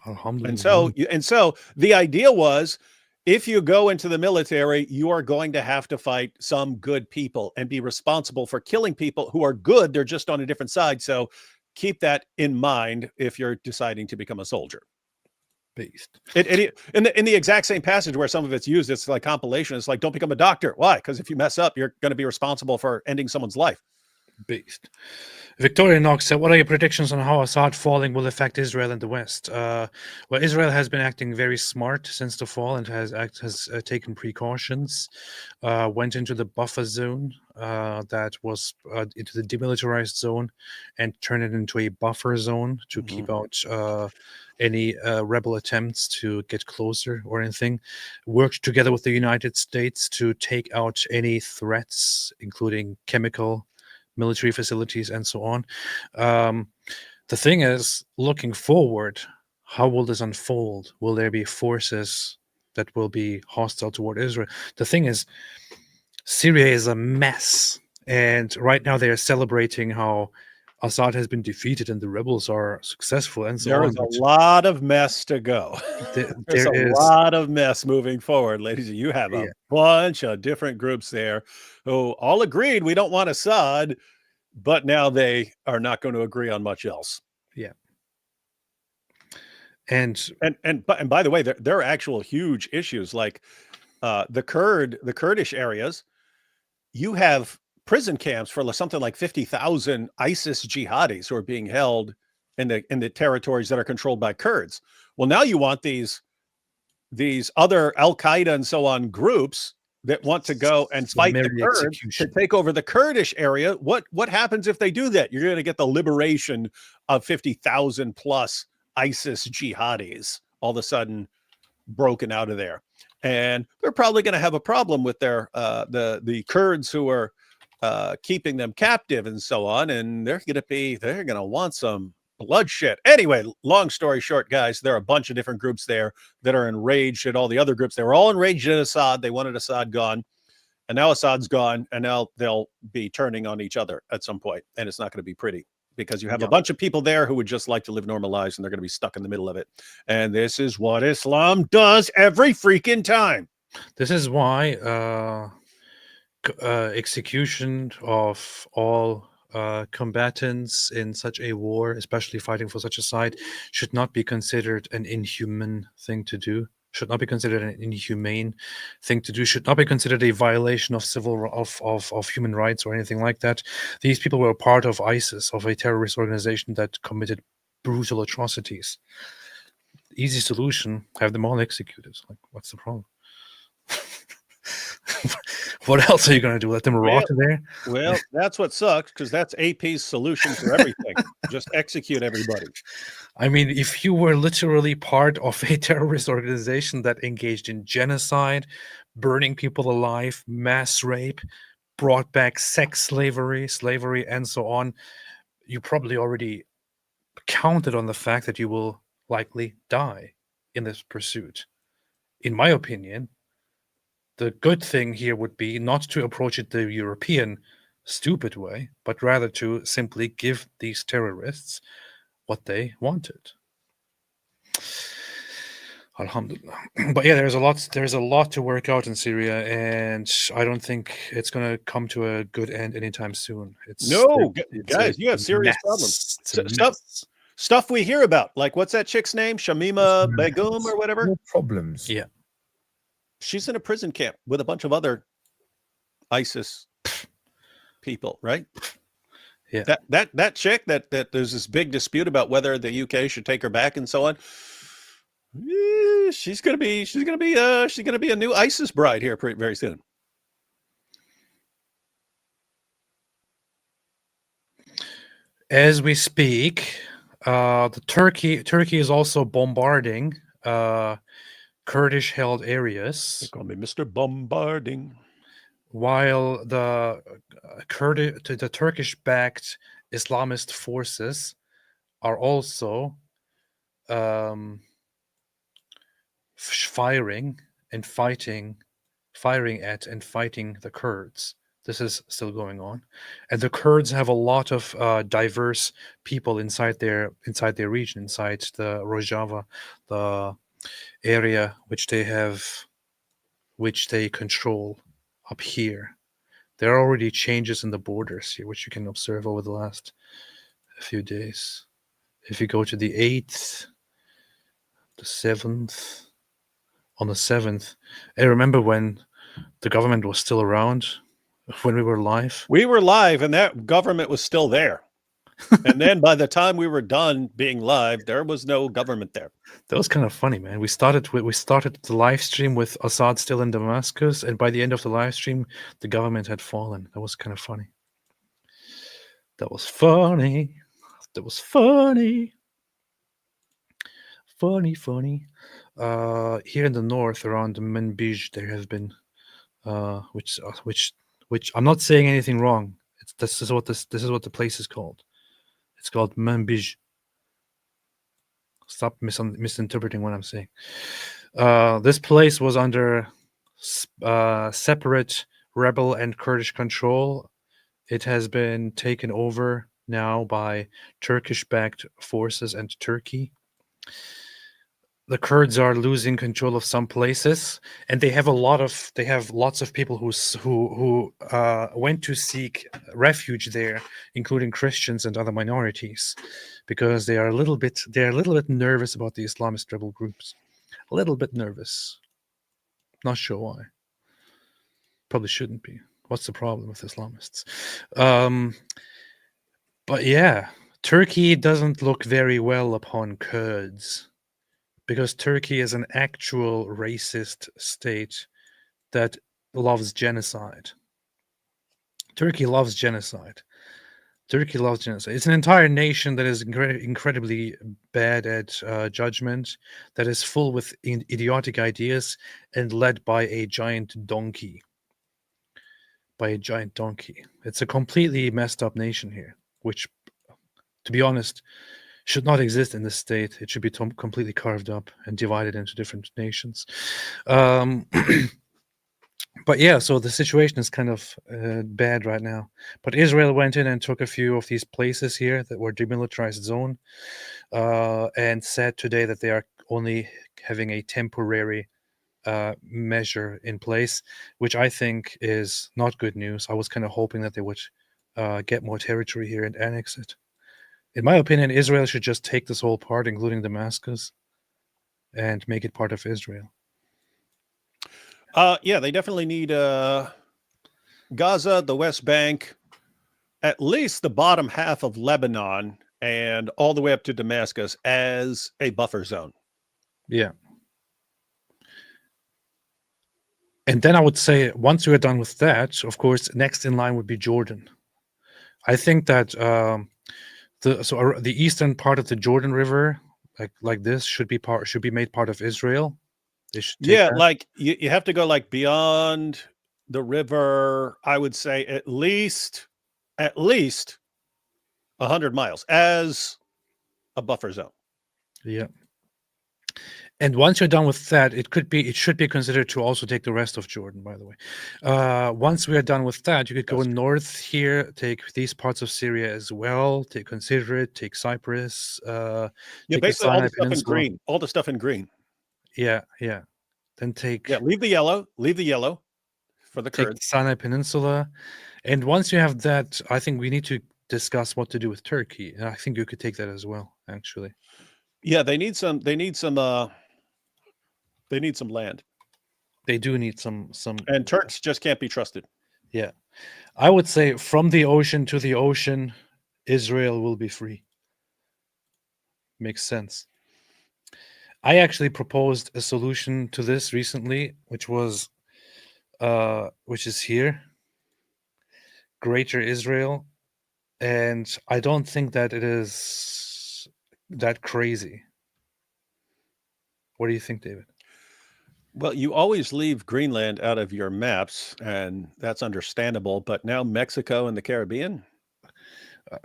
And so the idea was, if you go into the military, you are going to have to fight some good people and be responsible for killing people who are good. They're just on a different side. So keep that in mind if you're deciding to become a soldier. Beast. In the exact same passage where some of it's used, it's like compilation. It's like, don't become a doctor. Why? Because if you mess up, you're going to be responsible for ending someone's life. Beast. Victoria Knox said, what are your predictions on how Assad falling will affect Israel and the West? Well, Israel has been acting very smart since the fall and has taken precautions, went into the buffer zone that was into the demilitarized zone and turned it into a buffer zone to keep out any rebel attempts to get closer or anything. Worked together with the United States to take out any threats, including chemical, military facilities, and so on. The thing is, looking forward, how will this unfold? Will there be forces that will be hostile toward Israel? The thing is, Syria is a mess, and right now they are celebrating how Assad has been defeated and the rebels are successful, and so there on. is a lot of mess to go. There's a lot of mess moving forward, ladies. You have a bunch of different groups there who all agreed we don't want Assad, but now they are not going to agree on much else. Yeah. And by the way, there are actual huge issues like the Kurdish areas. You have prison camps for something like 50,000 ISIS jihadis who are being held in the territories that are controlled by Kurds. Well, now you want these other Al-Qaeda and so on groups that want to go and fight the Kurds to take over the Kurdish area. What happens if they do that? You're going to get the liberation of 50,000 plus ISIS jihadis all of a sudden broken out of there. And they're probably going to have a problem with their the Kurds who are keeping them captive and so on. And they're going to want some bloodshed. Anyway, long story short, guys, there are a bunch of different groups there that are enraged at all the other groups. They were all enraged at Assad. They wanted Assad gone. And now Assad's gone, and now they'll be turning on each other at some point, and it's not going to be pretty because you have a bunch of people there who would just like to live normal lives, and they're going to be stuck in the middle of it. And this is what Islam does every freaking time. This is why execution of all combatants in such a war, especially fighting for such a side, should not be considered an inhuman thing to do. Should not be considered an inhumane thing to do. Should not be considered a violation of of human rights or anything like that. These people were part of ISIS, of a terrorist organization that committed brutal atrocities. Easy solution: have them all executed. Like, what's the problem? What else are you going to do? Let them rot there? Well, that's what sucks, because that's AP's solution for everything. Just execute everybody. I mean, if you were literally part of a terrorist organization that engaged in genocide, burning people alive, mass rape, brought back sex slavery, and so on, you probably already counted on the fact that you will likely die in this pursuit. In my opinion, the good thing here would be not to approach it the European stupid way, but rather to simply give these terrorists what they wanted. Alhamdulillah. But yeah, there's a lot to work out in Syria, and I don't think it's going to come to a good end anytime soon. Guys, you have serious problems. Stuff we hear about, like what's that chick's name? Shamima Begum or whatever? Problems. Yeah. She's in a prison camp with a bunch of other ISIS people, right? Yeah. That chick that there's this big dispute about whether the UK should take her back and so on. She's gonna be a new ISIS bride here very soon. As we speak, Turkey is also bombarding Kurdish-held areas. They call me Mr. Bombarding. While the Turkish-backed Islamist forces are also firing at and fighting the Kurds. This is still going on, and the Kurds have a lot of diverse people inside their region, inside the Rojava, the area which they control up here. There are already changes in the borders here, which you can observe over the last few days. If you go to the 8th, the 7th, on the 7th, I remember when the government was still around, when we were live. We were live, and that government was still there. And then by the time we were done being live, there was no government there. That was kind of funny, man. We started the live stream with Assad still in Damascus, and by the end of the live stream, the government had fallen. That was kind of funny. That was funny. Funny. Here in the north, around Manbij, there have been, which I'm not saying anything wrong. This is what the place is called. It's called Manbij. Stop misinterpreting what I'm saying. This place was under separate rebel and Kurdish control. It has been taken over now by Turkish-backed forces and Turkey. The Kurds are losing control of some places, and they have lots of people who went to seek refuge there, including Christians and other minorities, because they are a little bit nervous about the Islamist rebel groups. A little bit nervous. Not sure why. Probably shouldn't be. What's the problem with Islamists? But yeah, Turkey doesn't look very well upon Kurds, because Turkey is an actual racist state that loves genocide. Turkey loves genocide. Turkey loves genocide. It's an entire nation that is incredibly bad at judgment, that is full with idiotic ideas, and led by a giant donkey. It's a completely messed up nation here, which, to be honest, should not exist in this state. It should be completely carved up and divided into different nations. But yeah, so the situation is kind of bad right now. But Israel went in and took a few of these places here that were demilitarized zone, and said today that they are only having a temporary measure in place, which I think is not good news. I was kind of hoping that they would get more territory here and annex it. In my opinion, Israel should just take this whole part, including Damascus, and make it part of Israel. Yeah, they definitely need Gaza, the West Bank, at least the bottom half of Lebanon, and all the way up to Damascus as a buffer zone. Yeah. And then I would say, once we are done with that, of course, next in line would be Jordan. I think that the eastern part of the Jordan River, like this, should be made part of Israel. Yeah, like you have to go like beyond the river. I would say at least 100 miles as a buffer zone. Yeah. And once you're done with that, it should be considered to also take the rest of Jordan, by the way. Once we are done with that, you could go north here, take these parts of Syria as well, consider it, take Cyprus. Yeah, basically all the stuff in green. All the stuff in green. Yeah. Then leave the yellow for the Kurds. Take the Sinai Peninsula. And once you have that, I think we need to discuss what to do with Turkey. And I think you could take that as well, actually. Yeah, they need some land. They do need some and Turks just can't be trusted. Yeah. I would say from the ocean to the ocean, Israel will be free. Makes sense. I actually proposed a solution to this recently, which is here, Greater Israel, and I don't think that it is that crazy. What do you think, David? Well, you always leave Greenland out of your maps, and that's understandable. But now Mexico and the Caribbean?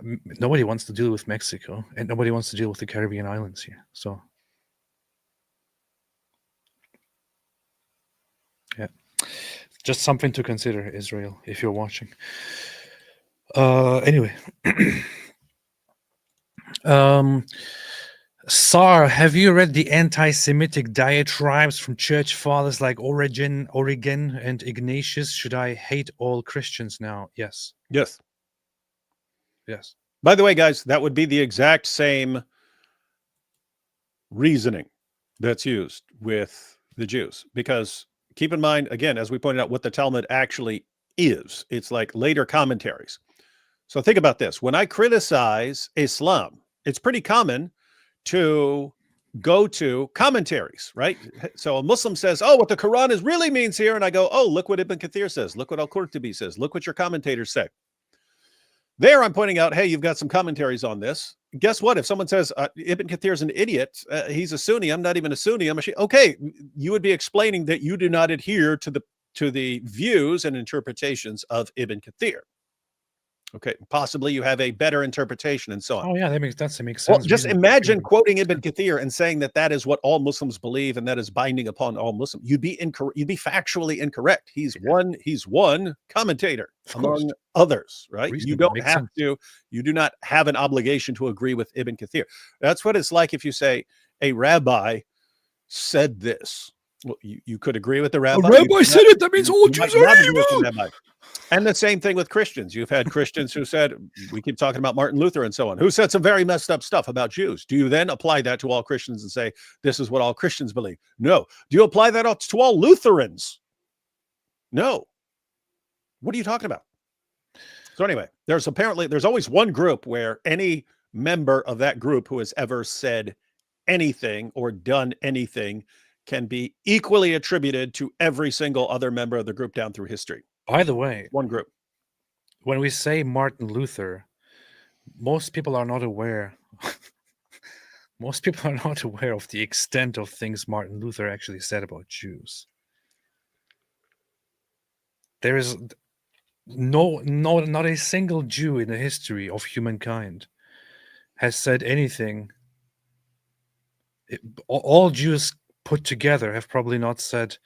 Nobody wants to deal with Mexico, and nobody wants to deal with the Caribbean islands here. So, yeah, just something to consider, Israel, if you're watching. Anyway. Sar, have you read the anti-Semitic diatribes from church fathers like Origen, and Ignatius? Should I hate all Christians now? Yes. Yes. Yes. By the way, guys, that would be the exact same reasoning that's used with the Jews. Because keep in mind, again, as we pointed out, what the Talmud actually is. It's like later commentaries. So think about this. When I criticize Islam, it's pretty common to go to commentaries, right? So a Muslim says, oh, what the Quran really means here. And I go, oh, look what Ibn Kathir says. Look what Al-Qurtubi says. Look what your commentators say. There I'm pointing out, hey, you've got some commentaries on this. Guess what? If someone says Ibn Kathir is an idiot, he's a Sunni, I'm not even a Sunni, I'm a Shia. Okay, you would be explaining that you do not adhere to the views and interpretations of Ibn Kathir. Okay, possibly you have a better interpretation and so on. Oh yeah, that makes sense. Well, just imagine quoting Ibn Kathir and saying that is what all Muslims believe and that is binding upon all Muslims. You'd be factually incorrect. He's one commentator among others, right? You don't have to. You do not have an obligation to agree with Ibn Kathir. That's what it's like if you say a rabbi said this. Well, you could agree with the rabbi. A rabbi said it. That means all Jews are evil. And the same thing with Christians. You've had Christians who said, we keep talking about Martin Luther and so on, who said some very messed up stuff about Jews. Do you then apply that to all Christians and say, this is what all Christians believe? No. Do you apply that to all Lutherans? No. What are you talking about? So anyway, there's always one group where any member of that group who has ever said anything or done anything can be equally attributed to every single other member of the group down through history. By the way, one group. When we say Martin Luther, most people are not aware. Most people are not aware of the extent of things Martin Luther actually said about Jews. There is not a single Jew in the history of humankind has said anything. All Jews put together have probably not said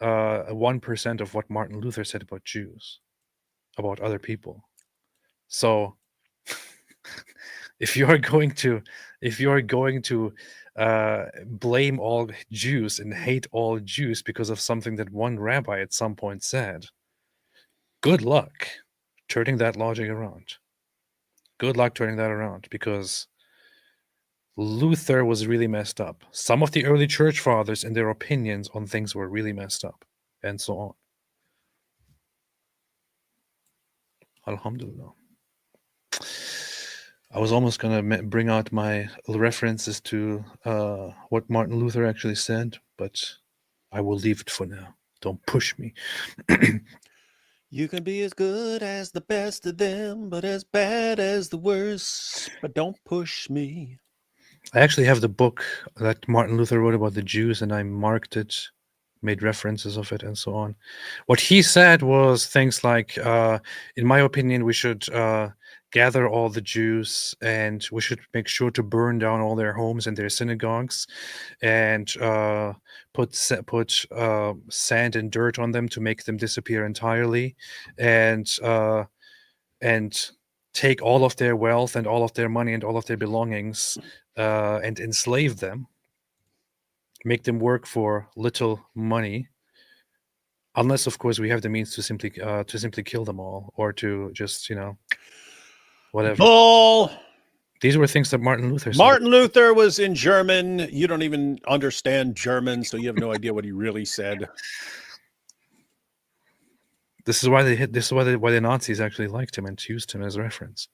1% of what Martin Luther said about Jews, about other people. So if you are going to blame all Jews and hate all Jews because of something that one rabbi at some point said, good luck turning that logic around. Good luck turning that around, because Luther was really messed up. Some of the early church fathers and their opinions on things were really messed up, and so on. Alhamdulillah. I was almost going to bring out my references to what Martin Luther actually said, but I will leave it for now. Don't push me. You can be as good as the best of them, but as bad as the worst. But don't push me. I actually have the book that Martin Luther wrote about the Jews, and I marked it, made references of it, and so on. What he said was things like, in my opinion, we should gather all the Jews, and we should make sure to burn down all their homes and their synagogues, and put sand and dirt on them to make them disappear entirely, and take all of their wealth and all of their money and all of their belongings and enslave them, make them work for little money, unless of course we have the means to simply kill them all, or to just whatever. Bull. These were things that Martin Luther said. Martin Luther was in German. You don't even understand German, so you have no idea what he really said. This is why the Nazis actually liked him and used him as reference.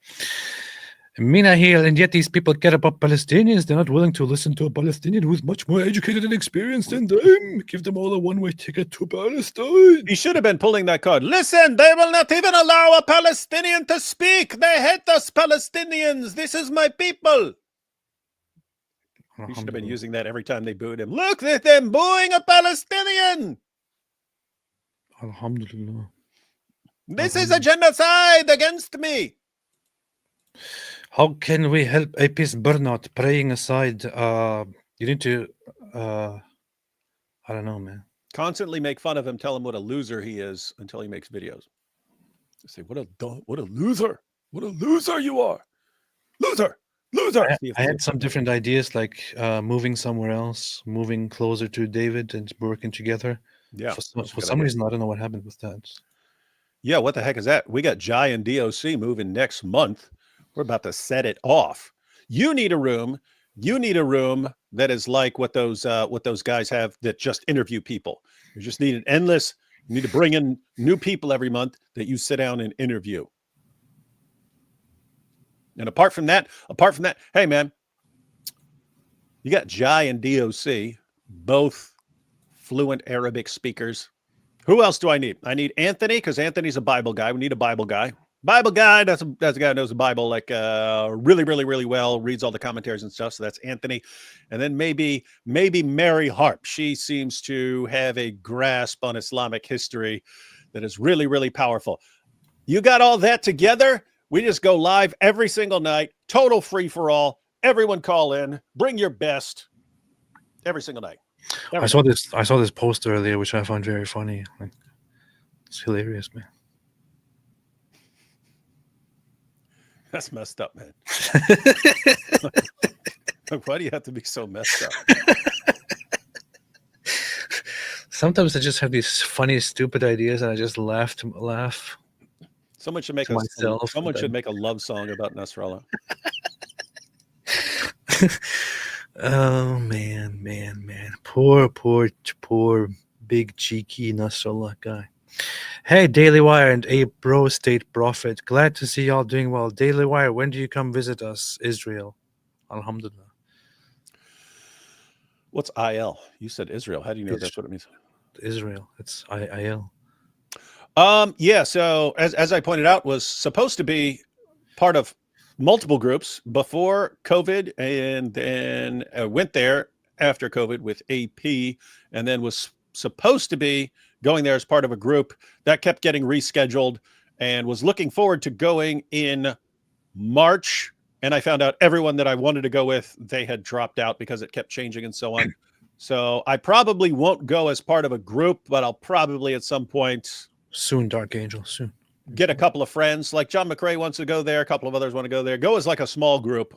Mina here, and yet these people care about Palestinians. They're not willing to listen to a Palestinian who's much more educated and experienced than them. Give them all a one-way ticket to Palestine. He should have been pulling that card. Listen, they will not even allow a Palestinian to speak. They hate us Palestinians. This is my people. He should have been using that every time they booed him. Look at them booing a Palestinian. Alhamdulillah. This is a genocide against me. How can we help a peace burnout? Praying aside, you need to, I don't know, man. Constantly make fun of him, tell him what a loser he is until he makes videos. Say, what a loser. What a loser you are. Loser. I had some different ideas, like moving somewhere else, moving closer to David and working together. Yeah. For some reason, I don't know what happened with that. Yeah, what the heck is that? We got Jai and DOC moving next month. We're about to set it off. You need a room. You need a room that is like what those guys have that just interview people. You just need an endless. You need to bring in new people every month that you sit down and interview. And apart from that, hey man, you got Jai and DOC, both fluent Arabic speakers. Who else do I need? I need Anthony, because Anthony's a Bible guy. We need a Bible guy. Bible guy, that's a guy who knows the Bible like really, really, really well, reads all the commentaries and stuff. So that's Anthony. And then maybe Mary Harp. She seems to have a grasp on Islamic history that is really, really powerful. You got all that together. We just go live every single night, total free for all. Everyone call in, bring your best every single night. I saw this post earlier, which I found very funny. Like, it's hilarious, man. That's messed up, man. Why do you have to be so messed up? Sometimes I just have these funny, stupid ideas, and I just laugh. Someone should make someone should make a love song about Nasrallah. Oh man. Poor big cheeky Nasrallah guy. Hey, Daily Wire and a bro state prophet. Glad to see y'all doing well. Daily Wire, when do you come visit us, Israel? Alhamdulillah. What's IL? You said Israel. How do you know that's what it means? Israel. It's IL. Yeah. So as I pointed out, was supposed to be part of multiple groups before COVID, and then went there after COVID with AP, and then was supposed to be going there as part of a group that kept getting rescheduled, and was looking forward to going in March. And I found out everyone that I wanted to go with, they had dropped out because it kept changing and so on. So I probably won't go as part of a group, but I'll probably at some point soon, Dark Angel, soon get a couple of friends. Like John McRae wants to go there. A couple of others want to go there. Go as like a small group.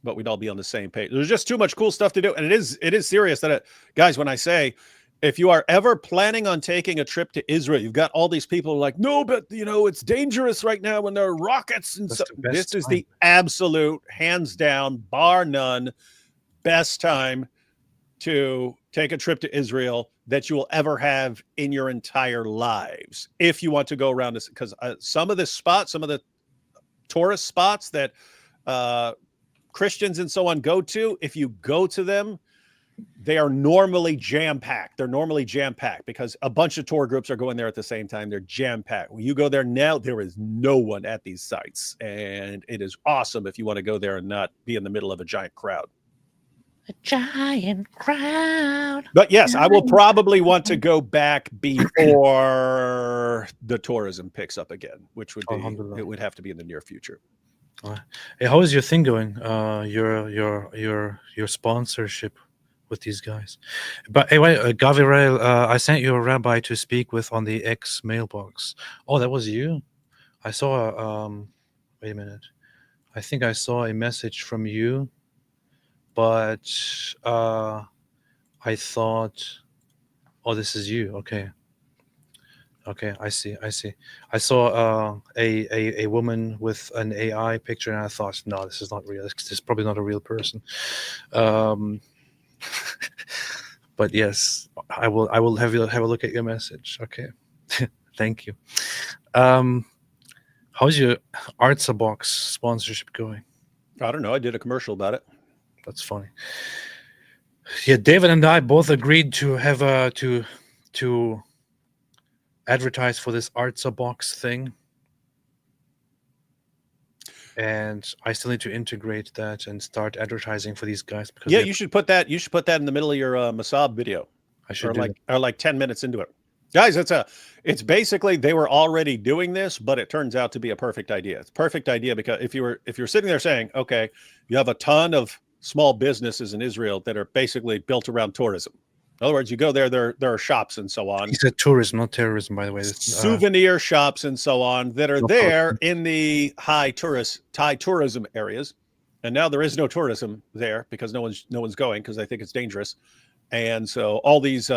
But we'd all be on the same page. There's just too much cool stuff to do. And it is serious that guys, when I say, if you are ever planning on taking a trip to Israel, you've got all these people like, no, but it's dangerous right now when there are rockets. And so this is the absolute, hands down, bar none, best time to take a trip to Israel that you will ever have in your entire lives. If you want to go around this, because some of the tourist spots that Christians and so on go to, if you go to them, they are normally jam-packed. They're normally jam-packed because a bunch of tour groups are going there at the same time. They're jam-packed. When you go there now, there is no one at these sites. And it is awesome if you want to go there and not be in the middle of a giant crowd. A giant crowd. But yes, I will probably want to go back before the tourism picks up again, which would be, it would have to be in the near future. Hey, how is your thing going? Your sponsorship with these guys. But anyway, Gabriel, I sent you a rabbi to speak with on the X mailbox. Oh, that was you? I saw wait a minute. I think I saw a message from you, but I thought, oh, this is you. Okay, I see. I saw a woman with an AI picture, and I thought, no, this is not real. This is probably not a real person. But yes, I will have a look at your message. Okay. Thank you. How's your Artsa Box sponsorship going? I don't know. I did a commercial about it. That's funny. Yeah, David and I both agreed to have to advertise for this Artsa Box thing. And I still need to integrate that and start advertising for these guys. Because you should put that. You should put that in the middle of your Mosab video. I should or like 10 minutes into it, guys. It's basically they were already doing this, but it turns out to be a perfect idea. It's a perfect idea because if you're sitting there saying, okay, you have a ton of small businesses in Israel that are basically built around tourism. In other words, you go there are shops and so on. He said tourism, not terrorism, by the way. Souvenir shops and so on that are there in the high tourism areas. And now there is no tourism there because no one's going because they think it's dangerous. And so all these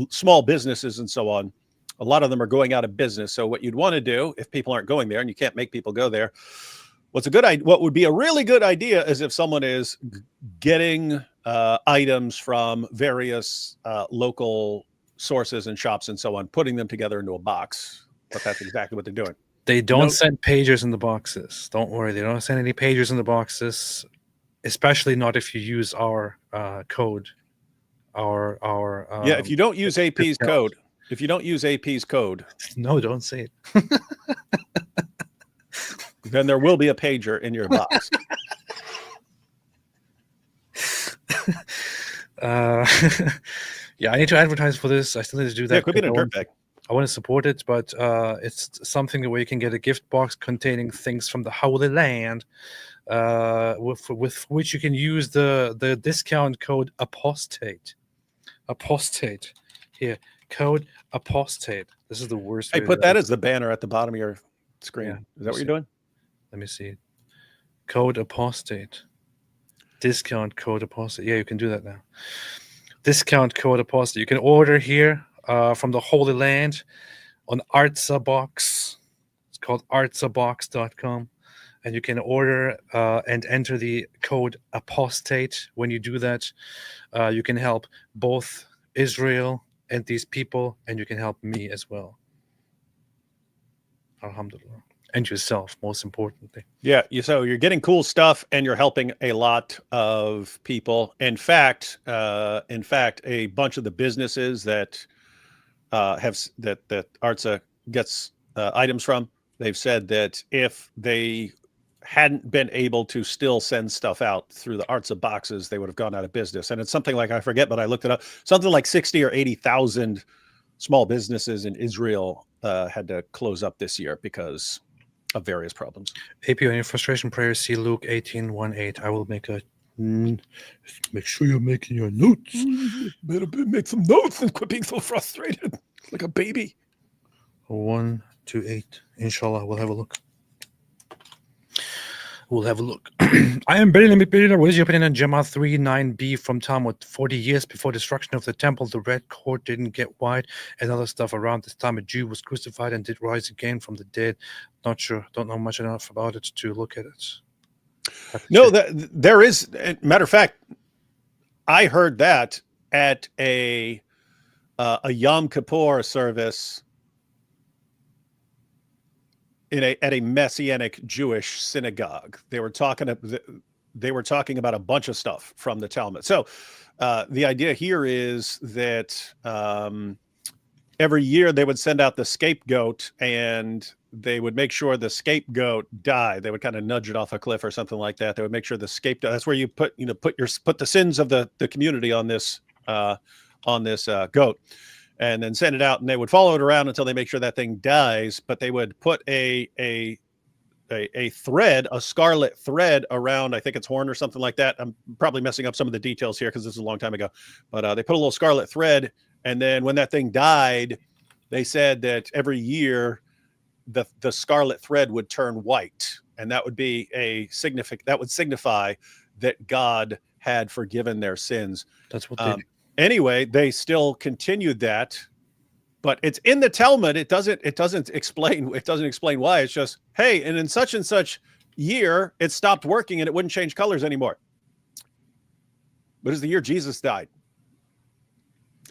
small businesses and so on, a lot of them are going out of business. So what you'd want to do if people aren't going there, and you can't make people go there, what would be a really good idea is if someone is getting items from various local sources and shops and so on, putting them together into a box. But that's exactly what they're doing. They don't send pagers in the boxes. Don't worry. They don't send any pagers in the boxes, especially not if you use our code. If you don't use AP's code. If you don't use AP's code. No, don't say it. Then there will be a pager in your box. Yeah, I need to advertise for this. I still need to do that. Yeah, it could be in a dirt bag. I want to support it, but it's something where you can get a gift box containing things from the Holy Land, with which you can use the discount code apostate. Apostate. Here, code apostate. This is the worst. Hey, put that as the banner at the bottom of your screen. Yeah, is that what you're doing? Let me see. Code apostate. Discount code apostate. Yeah, you can do that now. Discount code apostate. You can order here from the Holy Land on Artsa Box. It's called artsabox.com. And you can order and enter the code apostate. When you do that, you can help both Israel and these people, and you can help me as well. Alhamdulillah. And yourself, most importantly. Yeah, so you're getting cool stuff, and you're helping a lot of people. In fact, a bunch of the businesses that that Artsa gets items from, They've said that if they hadn't been able to still send stuff out through the arts of boxes, they would have gone out of business. And it's something like, I forget, but I looked it up, something like 60 or 80,000 small businesses in Israel had to close up this year because of various problems. AP, on your frustration prayer, see Luke 18:1-8. I will make make sure you're making your notes. Better make some notes and quit being so frustrated like a baby. 1-8. Inshallah, we'll have a look. We'll have a look. I am Billy. What is your opinion on Gemma 3:9b from Talmud? 40 years before destruction of the temple, the red cord didn't get wide and other stuff. Around this time, a Jew was crucified and did rise again from the dead. Not sure. Don't know much enough about it to look at it. No, there is. Matter of fact, I heard that at a Yom Kippur service at a Messianic Jewish synagogue. They were talking about a bunch of stuff from the Talmud. So the idea here is that every year they would send out the scapegoat, and they would make sure the scapegoat died. They would kind of nudge it off a cliff or something like that. They would make sure the scapegoat. That's where you put the sins of the community on this goat, and then send it out, and they would follow it around until they make sure that thing dies. But they would put a thread, a scarlet thread around, I think it's horn or something like that. I'm probably messing up some of the details here because this is a long time ago. But they put a little scarlet thread, and then when that thing died, they said that every year the scarlet thread would turn white, and that would be that would signify that God had forgiven their sins. That's what they do. Anyway, they still continued that, but it's in the Talmud. It doesn't explain why. It's just, hey, and in such and such year, it stopped working and it wouldn't change colors anymore. But it's the year Jesus died.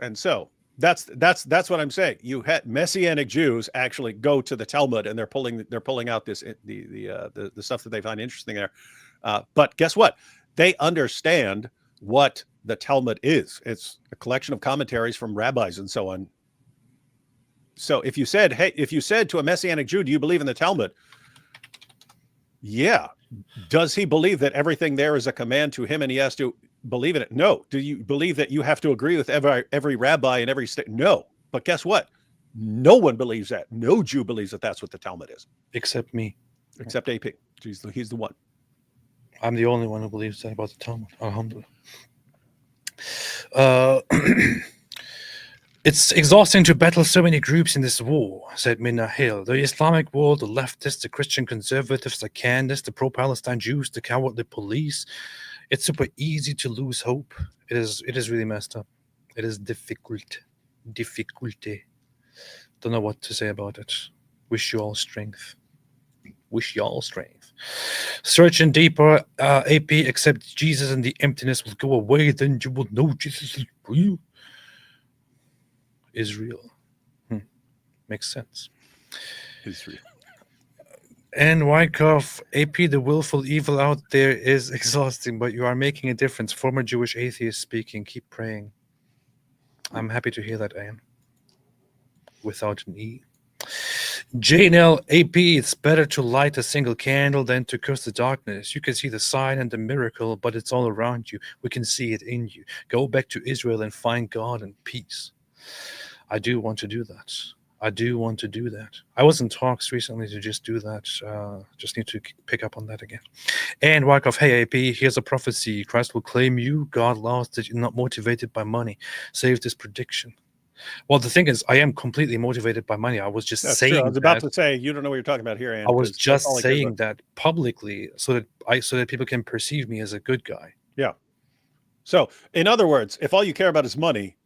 And so that's what I'm saying. You had Messianic Jews actually go to the Talmud, and they're pulling out the stuff that they find interesting there. But guess what? They understand what the Talmud is. It's a collection of commentaries from rabbis and so on. So if you said to a Messianic Jew, do you believe in the Talmud? Yeah. Does he believe that everything there is a command to him and he has to believe in it? No. Do you believe that you have to agree with every rabbi in every state? No. But guess what? No one believes that. No Jew believes that that's what the Talmud is. Except me. Except AP. He's the one. I'm the only one who believes that about the Talmud. Alhamdulillah. It's exhausting to battle so many groups in this war, said Minna Hill. The Islamic world, the leftists, the Christian conservatives, the Candists, the pro-Palestine Jews, the cowardly police. It's super easy to lose hope. It is really messed up. It is difficult. Difficulty. Don't know what to say about it. Wish you all strength. Wish you all strength. Searching deeper, AP, accept Jesus and the emptiness will go away, then you will know Jesus is real. Israel. Makes sense. Israel. And Wyckoff, AP, the willful evil out there is exhausting, but you are making a difference. Former Jewish atheist speaking. Keep praying. I'm happy to hear that, Ian. Without an E. JNL, AP, it's better to light a single candle than to curse the darkness. You can see the sign and the miracle, but it's all around you. We can see it in you. Go back to Israel and find God and peace. I do want to do that. I was in talks recently to just do that. Just need to pick up on that again. And Wyckoff, hey AP, here's a prophecy. Christ will claim you. God lost that you're not motivated by money. Save this prediction. Well, the thing is, I am completely motivated by money. I was just saying. True. I was about to say, you don't know what you're talking about here, Ann. I was just saying that publicly so that people can perceive me as a good guy. Yeah. So, in other words, if all you care about is money,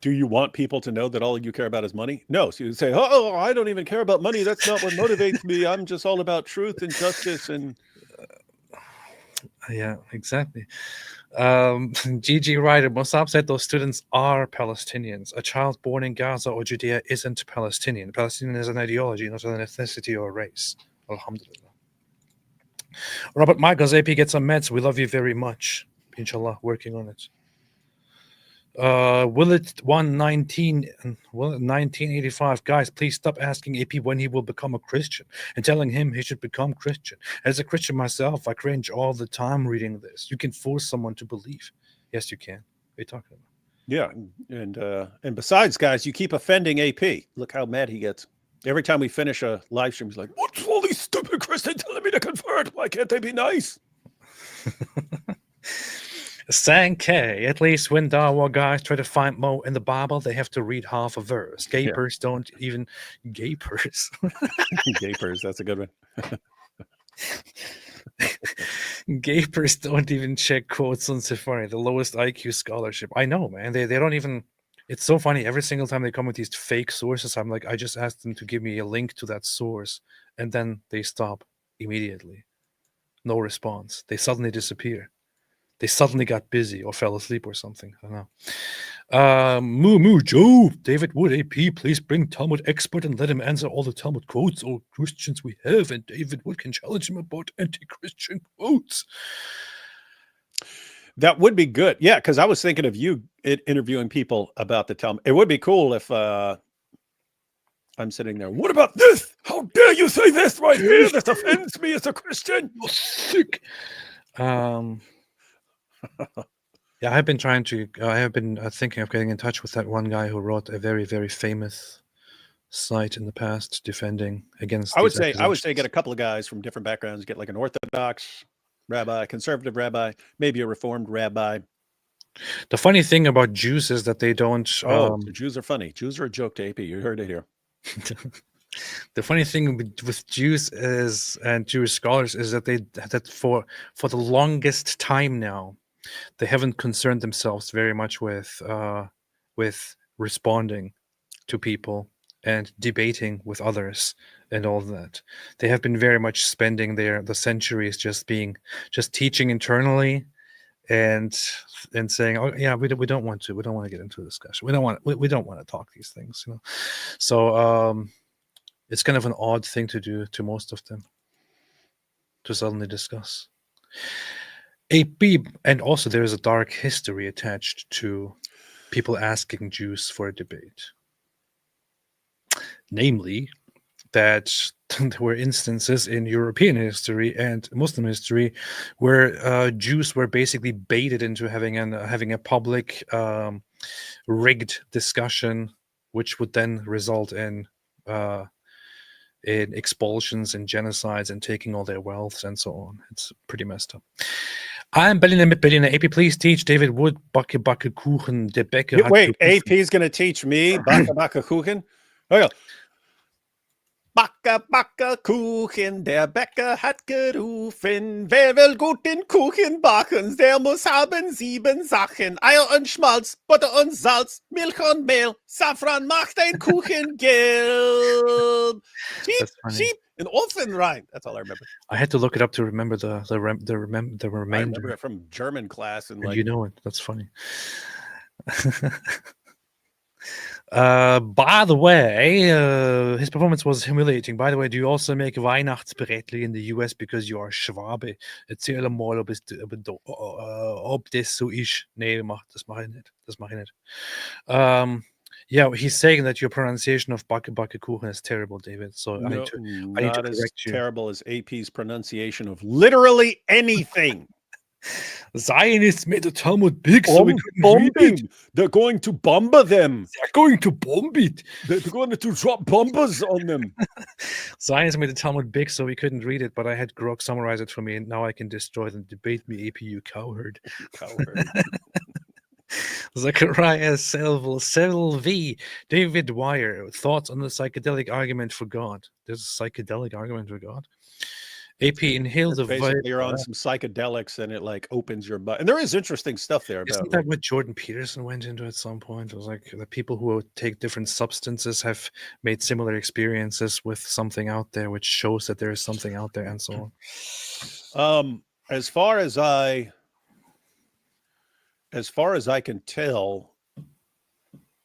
do you want people to know that all you care about is money? No. So you say, oh, I don't even care about money. That's not what motivates me. I'm just all about truth and justice. And yeah, exactly. GG Ryder, Mosab said those students are Palestinians. A child born in Gaza or Judea isn't Palestinian. Palestinian is an ideology, not an ethnicity or a race. Alhamdulillah. Robert Michaels, AP, get some meds. We love you very much. Inshallah, working on it. Will it 1985? Guys, please stop asking AP when he will become a Christian and telling him he should become Christian. As a Christian myself, I cringe all the time reading this. You can force someone to believe. Yes, you can. What are you talking about? Yeah, and besides, guys, you keep offending AP. Look how mad he gets. Every time we finish a live stream, he's like, "What's all these stupid Christians telling me to convert? Why can't they be nice?" Sankey, at least when Dawa guys try to find Mo in the Bible, they have to read half a verse. Gapers don't even gapers. Gapers, that's a good one. Gapers don't even check quotes on Safari, the lowest IQ scholarship. I know, man. They don't even. It's so funny. Every single time they come with these fake sources, I'm like, I just asked them to give me a link to that source, and then they stop immediately. No response. They suddenly disappear. They suddenly got busy or fell asleep or something. I don't know. Moo Joe, David Wood AP, please bring Talmud expert and let him answer all the Talmud quotes or Christians we have, and David Wood can challenge him about anti-Christian quotes. That would be good. Yeah, because I was thinking of you interviewing people about the Talmud. It would be cool if I'm sitting there. What about this? How dare you say this right here? This offends me as a Christian. You're sick. Yeah, I have been thinking of getting in touch with that one guy who wrote a very, very famous site in the past defending against. I would say get a couple of guys from different backgrounds. Get like an Orthodox rabbi, conservative rabbi, maybe a Reformed rabbi. The funny thing about Jews is that they don't. The Jews are funny. Jews are a joke to AP. You heard it here. The funny thing with Jews and Jewish scholars is that for the longest time now, they haven't concerned themselves very much with responding to people and debating with others and all that. They have been very much spending the centuries just teaching internally and saying, oh yeah, we don't want to get into a discussion. We don't want to talk these things, So it's kind of an odd thing to do to most of them, to suddenly discuss. AP, and also there is a dark history attached to people asking Jews for a debate. Namely, that there were instances in European history and Muslim history where Jews were basically baited into having a public rigged discussion, which would then result in expulsions and genocides and taking all their wealth and so on. It's pretty messed up. I'm Berliner mit Berliner. AP, please teach David Wood Backe Backe Kuchen. Der Bäcker hat Wait, AP is going to teach me Backe Backe Kuchen? Okay. Backe Backe Kuchen, der Bäcker hat gerufen. Wer will guten Kuchen backen? Der muss haben 7 Sachen. Eier und Schmalz, Butter und Salz, Milch und Mehl. Safran macht den Kuchen gelb. Sheep, an orphan rhyme. That's all I remember. I had to look it up to remember the remainder. I remember it from German class, and you know it. That's funny. By the way, his performance was humiliating. By the way, do you also make Weihnachtsbrätli in the US because you are Schwabe? Erzähl mal, ob das so ist. Nee, das mache ich nicht. Yeah, he's saying that your pronunciation of Backe Backe Kuchen is terrible, David. So I need to correct you. Terrible as AP's pronunciation of literally anything. Zionists made the Talmud big, so we couldn't read it. They're going to bomb them. They're going to bomb it. They're going to drop bombers on them. Zionists made the Talmud big, so we couldn't read it, but I had Grok summarize it for me, and now I can destroy them. Debate me, AP, you cowherd. Cowherd. Zachariah Selvi, David Wire, thoughts on the psychedelic argument for God? There's a psychedelic argument for God? AP, inhale the basically you're on some psychedelics and it like opens your butt. And there is interesting stuff there. Isn't that what Jordan Peterson went into at some point? It was like the people who take different substances have made similar experiences with something out there, which shows that there is something out there and so on. As far as I can tell,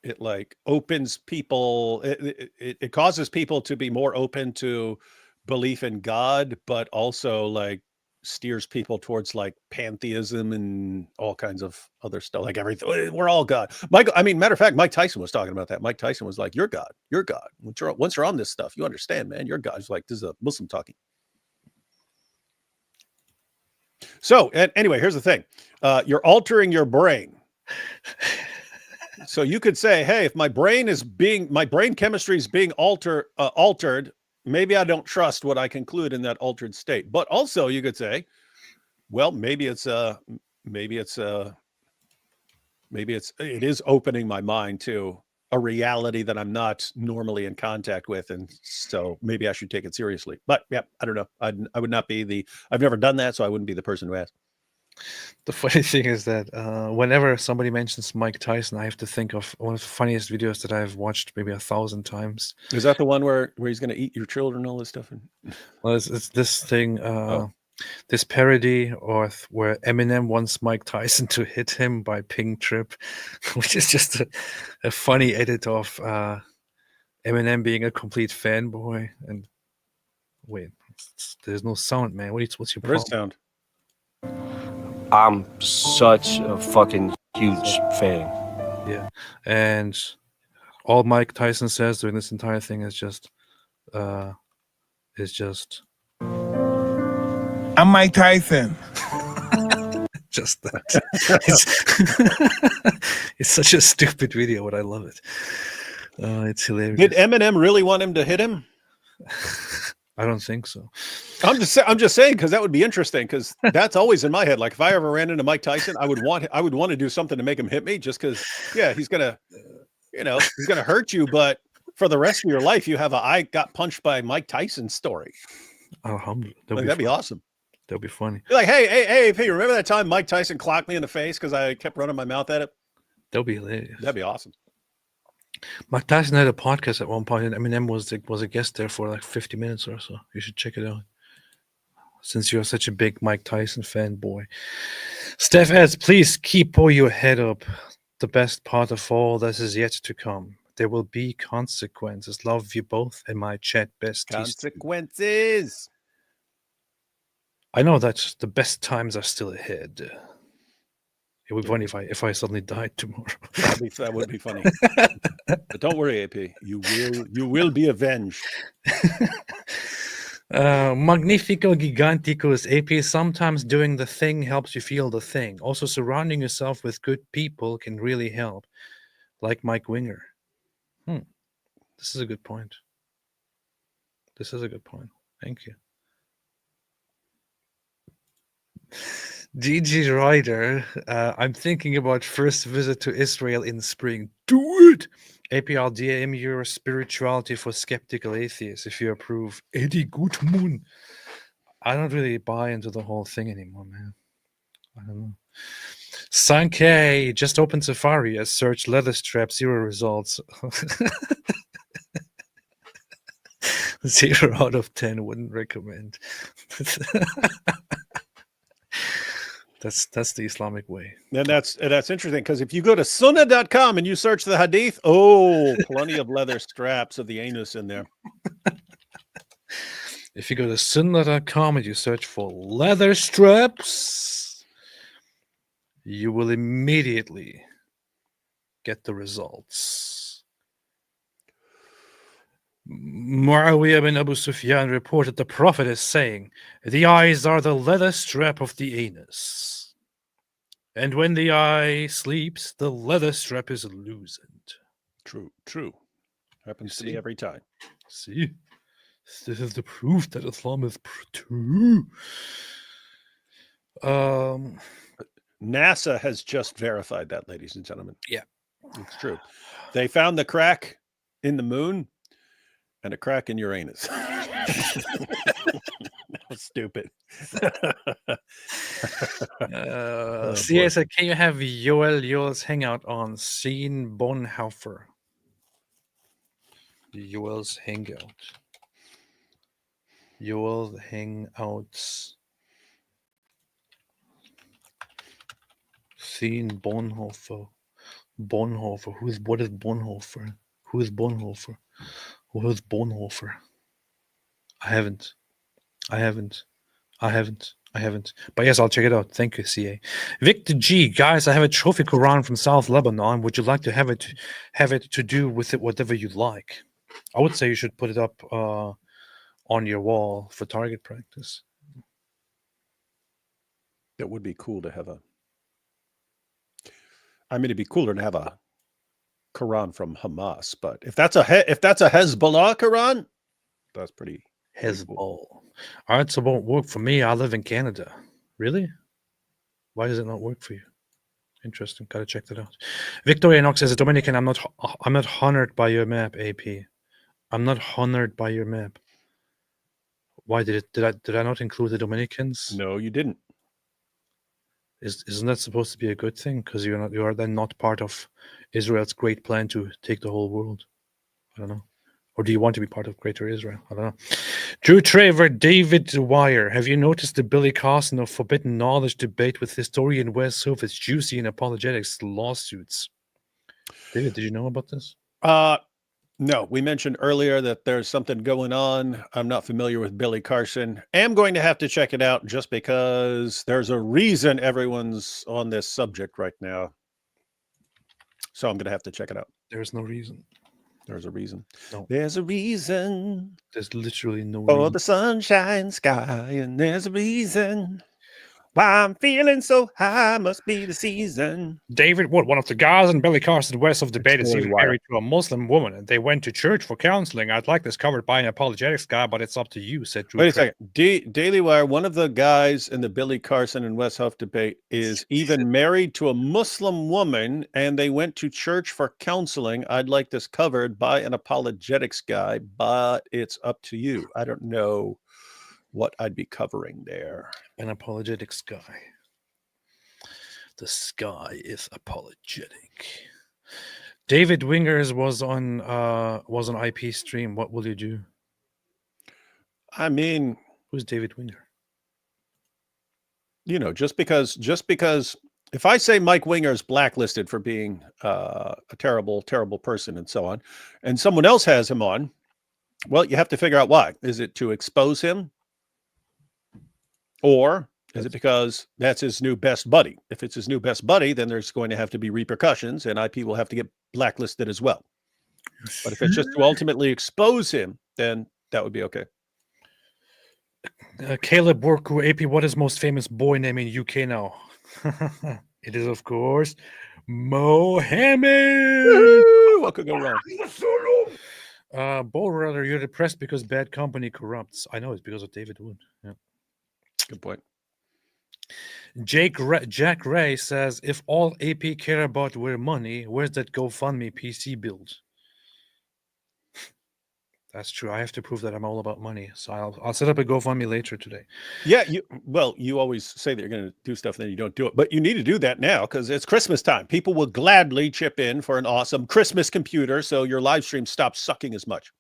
it like opens people, it causes people to be more open to belief in God, but also like steers people towards like pantheism and all kinds of other stuff, like everything. We're all God. Matter of fact, Mike Tyson was talking about that. Mike Tyson was like, "You're God. You're God. Once you're on this stuff, you understand, man. You're God." He's like, "This is a Muslim talking." So, anyway, here's the thing: you're altering your brain. So you could say, "Hey, if my brain chemistry is being altered, maybe I don't trust what I conclude in that altered state." But also, you could say, "Well, it is opening my mind to a reality that I'm not normally in contact with, and so maybe I should take it seriously." But yeah, I don't know. I would not be I've never done that, so I wouldn't be the person to ask. The funny thing is that whenever somebody mentions Mike Tyson, I have to think of one of the funniest videos that I've watched maybe 1,000 times. Is that the one where he's going to eat your children and all this stuff? Well, it's this thing, this parody where Eminem wants Mike Tyson to hit him by Pink Trip, which is just a funny edit of Eminem being a complete fanboy. And wait, there's no sound, man. What's your problem? Sound? I'm such a fucking huge fan. Yeah, and all Mike Tyson says during this entire thing is just, I'm Mike Tyson. Just that. It's such a stupid video, but I love it. It's hilarious. Did Eminem really want him to hit him? I don't think so. I'm just saying, because that would be interesting, because that's always in my head. Like if I ever ran into Mike Tyson, I would want to do something to make him hit me, just because, yeah, he's gonna hurt you, but for the rest of your life, you have I got punched by Mike Tyson story. Alhamdulillah. That'd be awesome. That'd be funny. You're like, hey, remember that time Mike Tyson clocked me in the face because I kept running my mouth at it? That'd be hilarious. That'd be awesome. Mike Tyson had a podcast at one point, and Eminem was a guest there for like 50 minutes or so. You should check it out, since you're such a big Mike Tyson fanboy. Steph adds, please keep your head up. The best part of all this is yet to come. There will be consequences. Love you both, and my chat besties. Consequences. I know that the best times are still ahead. It would be funny if I suddenly died tomorrow. That would be funny. But don't worry, AP. You will be avenged. Magnifico Giganticus. AP, sometimes doing the thing helps you feel the thing. Also, surrounding yourself with good people can really help. Like Mike Winger. This is a good point. Thank you. GG Ryder, I'm thinking about first visit to Israel in spring. Do it! AP, I'll DM your spirituality for skeptical atheists if you approve. Eddie Gutmoon. I don't really buy into the whole thing anymore, man. I don't know. Sankey, just open Safari as search leather strap, 0 results. 0 out of 10, wouldn't recommend. That's the Islamic way. And that's interesting, because if you go to sunnah.com and you search the hadith, plenty of leather straps of the anus in there. If you go to sunnah.com and you search for leather straps, you will immediately get the results. Muawiyah bin Abu Sufyan reported the Prophet is saying, the eyes are the leather strap of the anus. And when the eye sleeps, the leather strap is loosened. True. Happens to me every time. See? This is the proof that Islam is true. NASA has just verified that, ladies and gentlemen. Yeah. It's true. They found the crack in the moon and a crack in Uranus. That's stupid. CSA, can you have Yoel's hangout on Scene Bonhoeffer? Yoel's hangout. Yoel hangouts. Scene Bonhoeffer. Bonhoeffer. What is Bonhoeffer? Who is Bonhoeffer? Who is Bonhoeffer? I haven't. I haven't. But yes, I'll check it out. Thank you, CA. Victor G, guys, I have a trophy Quran from South Lebanon. Would you like to have it to do with it whatever you like? I would say you should put it up on your wall for target practice. That would be cool to have a. I mean, it'd be cooler to have a Quran from Hamas, but if that's a Hezbollah Quran, that's pretty Hezbollah. cool. All right, so it won't work for me. I live in Canada. Really? Why does it not work for you? Interesting. Gotta check that out. Victoria Knox says, Dominican, I'm not honored by your map, AP. I'm not honored by your map. Why did I not include the Dominicans? No, you didn't. Isn't that supposed to be a good thing? Because you are then not part of Israel's great plan to take the whole world. I don't know. Or do you want to be part of Greater Israel? I don't know. Drew Traver, David Wire. Have you noticed the Billy Carson of forbidden knowledge debate with historian Wes Hoof is juicy in apologetics lawsuits? David, did you know about this? No, we mentioned earlier that there's something going on. I'm not familiar with Billy Carson. Am going to have to check it out just because there's a reason everyone's on this subject right now. So I'm going to have to check it out. There's no reason. There's a reason. No. There's a reason. There's literally no For reason. the sunshine sky, and there's a reason why I'm feeling so high. Must be the season. David Wood, one of the guys in Billy Carson West of debate, is really even wild. married to a Muslim woman, and they went to church for counseling. I'd like this covered by an apologetics guy, but it's up to you, said Drew. Wait a second. Daily Wire, one of the guys in the Billy Carson and Wes Huff debate is even married to a Muslim woman, and they went to church for counseling. I'd like this covered by an apologetics guy, but it's up to you. I don't know what I'd be covering there. An apologetics guy. The sky is apologetic. David Wingers was on IP stream. What will you do? I mean, who's David Winger? You know, just because if I say Mike Winger is blacklisted for being a terrible, terrible person and so on, and someone else has him on, well, you have to figure out why. Is it to expose him? Or is it because that's his new best buddy? If it's his new best buddy, then there's going to have to be repercussions, and IP will have to get blacklisted as well. But if it's just to ultimately expose him, then that would be okay. Caleb Worku, AP, what is most famous boy name in UK now? It is, of course, Mohammed. What could go wrong? Bull Runner, you're depressed because bad company corrupts. I know it's because of David Wood. Yeah. Good point. Jack Ray says, if all AP care about were money, where's that GoFundMe PC build? That's true. I have to prove that I'm all about money. So I'll set up a GoFundMe later today. Yeah, you always say that you're going to do stuff, then you don't do it. But you need to do that now because it's Christmas time. People will gladly chip in for an awesome Christmas computer so your live stream stops sucking as much.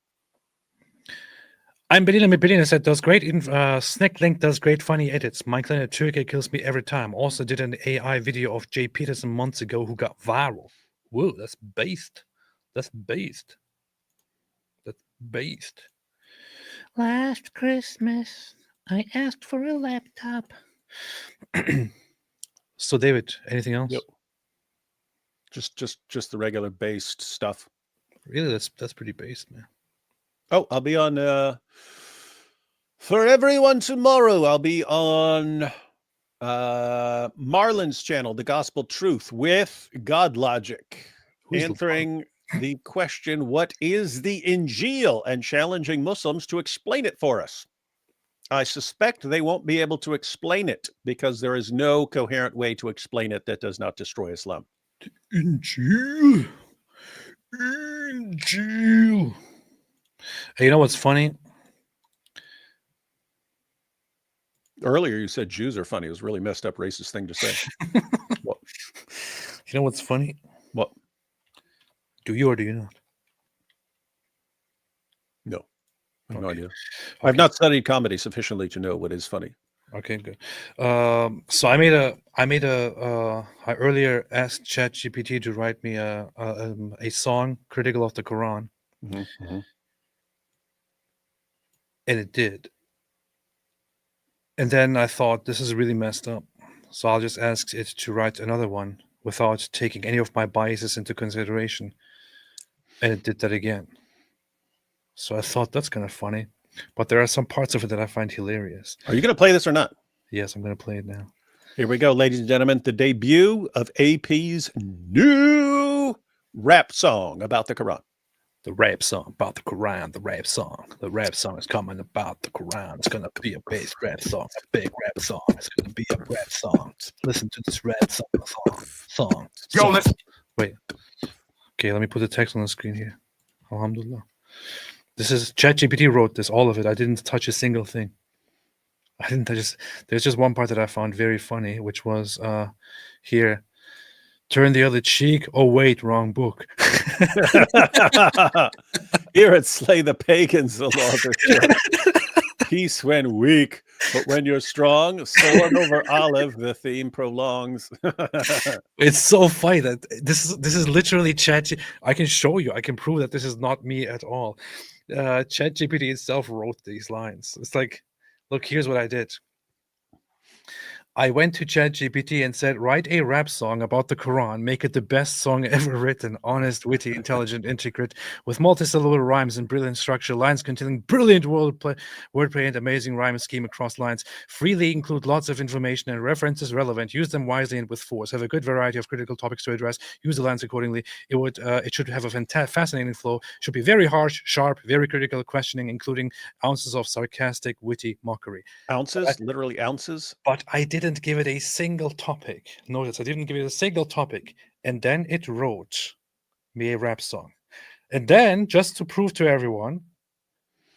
I'm Belina said, does great Snacklink does great funny edits. My client Turkey kills me every time. Also did an AI video of Jay Peterson months ago who got viral. Whoa, that's based. That's based. That's based. Last Christmas, I asked for a laptop. So, David, anything else? Yep. Just the regular based stuff. Really, that's pretty based, man. Oh, I'll be on for everyone tomorrow. I'll be on Marlon's channel, The Gospel Truth, with God Logic, answering the question, what is the Injil, and challenging Muslims to explain it for us. I suspect they won't be able to explain it because there is no coherent way to explain it that does not destroy Islam. Injil. Hey, you know what's funny? Earlier you said Jews are funny. It was a really messed up racist thing to say. What? You know what's funny? What? Do you or do you not? No. I have no idea. I've not studied comedy sufficiently to know what is funny. Okay, good. So I earlier asked ChatGPT to write me a song critical of the Quran. Mm-hmm. And it did. And then I thought, this is really messed up. So I'll just ask it to write another one without taking any of my biases into consideration. And it did that again. So I thought that's kind of funny. But there are some parts of it that I find hilarious. Are you going to play this or not? Yes, I'm going to play it now. Here we go, ladies and gentlemen. The debut of AP's new rap song about the Quran. The rap song about the Quran, the rap song. The rap song is coming about the Quran. It's going to be a bass rap song, a big rap song. It's going to be a rap song. Just listen to this rap song. Yo, let's... Wait. Okay, let me put the text on the screen here. Alhamdulillah. This is ChatGPT wrote this, all of it. I didn't touch a single thing. There's just one part that I found very funny, which was here. Turn the other cheek. Oh, wait, wrong book. Here at Slay the Pagans, the laws are strict. Peace when weak, but when you're strong, sword over olive, the theme prolongs. It's so funny that this is literally Chat. I can show you. I can prove that this is not me at all. ChatGPT itself wrote these lines. It's like, look, here's what I did. I went to ChatGPT and said, write a rap song about the Quran, make it the best song ever written, honest, witty, intelligent, intricate, with multisyllable rhymes and brilliant structure, lines containing brilliant wordplay and amazing rhyme scheme across lines, freely include lots of information and references relevant, use them wisely and with force, have a good variety of critical topics to address, use the lines accordingly. It should have a fascinating flow, should be very harsh, sharp, very critical, questioning, including ounces of sarcastic, witty mockery. Ounces? Literally ounces? But I didn't give it a single topic. Notice I didn't give it a single topic. And then it wrote me a rap song. And then, just to prove to everyone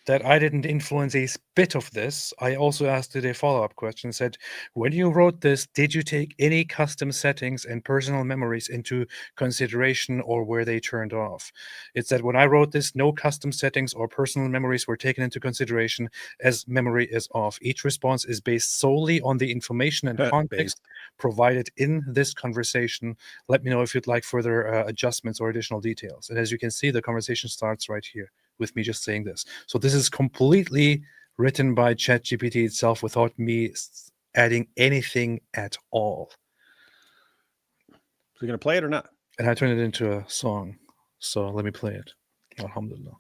that I didn't influence a bit of this, I also asked it a follow-up question and said, when you wrote this, did you take any custom settings and personal memories into consideration, or were they turned off? It said, when I wrote this, no custom settings or personal memories were taken into consideration, as memory is off. Each response is based solely on the information and context provided in this conversation. Let me know if you'd like further adjustments or additional details. And as you can see, the conversation starts right here with me just saying this. So this is completely written by ChatGPT itself without me adding anything at all. So you're going to play it or not? And I turned it into a song. So let me play it. Alhamdulillah.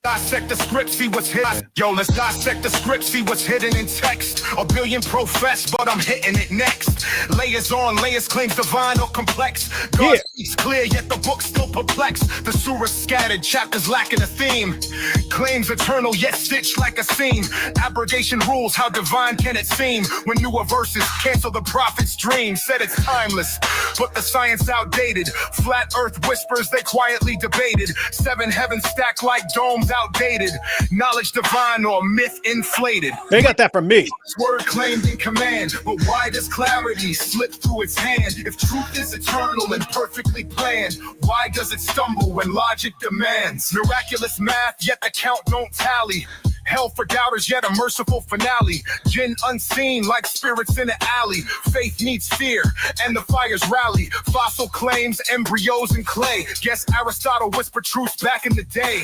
Dissect the script, see what's hidden. Yo, let's dissect the script, see what's hidden in text. A billion profess, but I'm hitting it next. Layers on layers, claims divine or complex. God speaks clear, yet the book's still perplexed. The surah scattered, chapters lacking a theme. Claims eternal, yet stitched like a seam. Abrogation rules, how divine can it seem? When newer verses cancel the prophet's dream. Said it's timeless, but the science outdated. Flat earth whispers, they quietly debated. 7 heavens stacked like domes, outdated. Knowledge divine or myth inflated. They got that from me. Word claimed in command, but why does clarity slip through its hand? If truth is eternal and perfectly planned, why does it stumble when logic demands? Miraculous math, yet the count don't tally. Hell for doubters, yet a merciful finale. Jinn unseen like spirits in an alley. Faith needs fear, and the fires rally. Fossil claims, embryos and clay. Guess Aristotle whispered truths back in the day.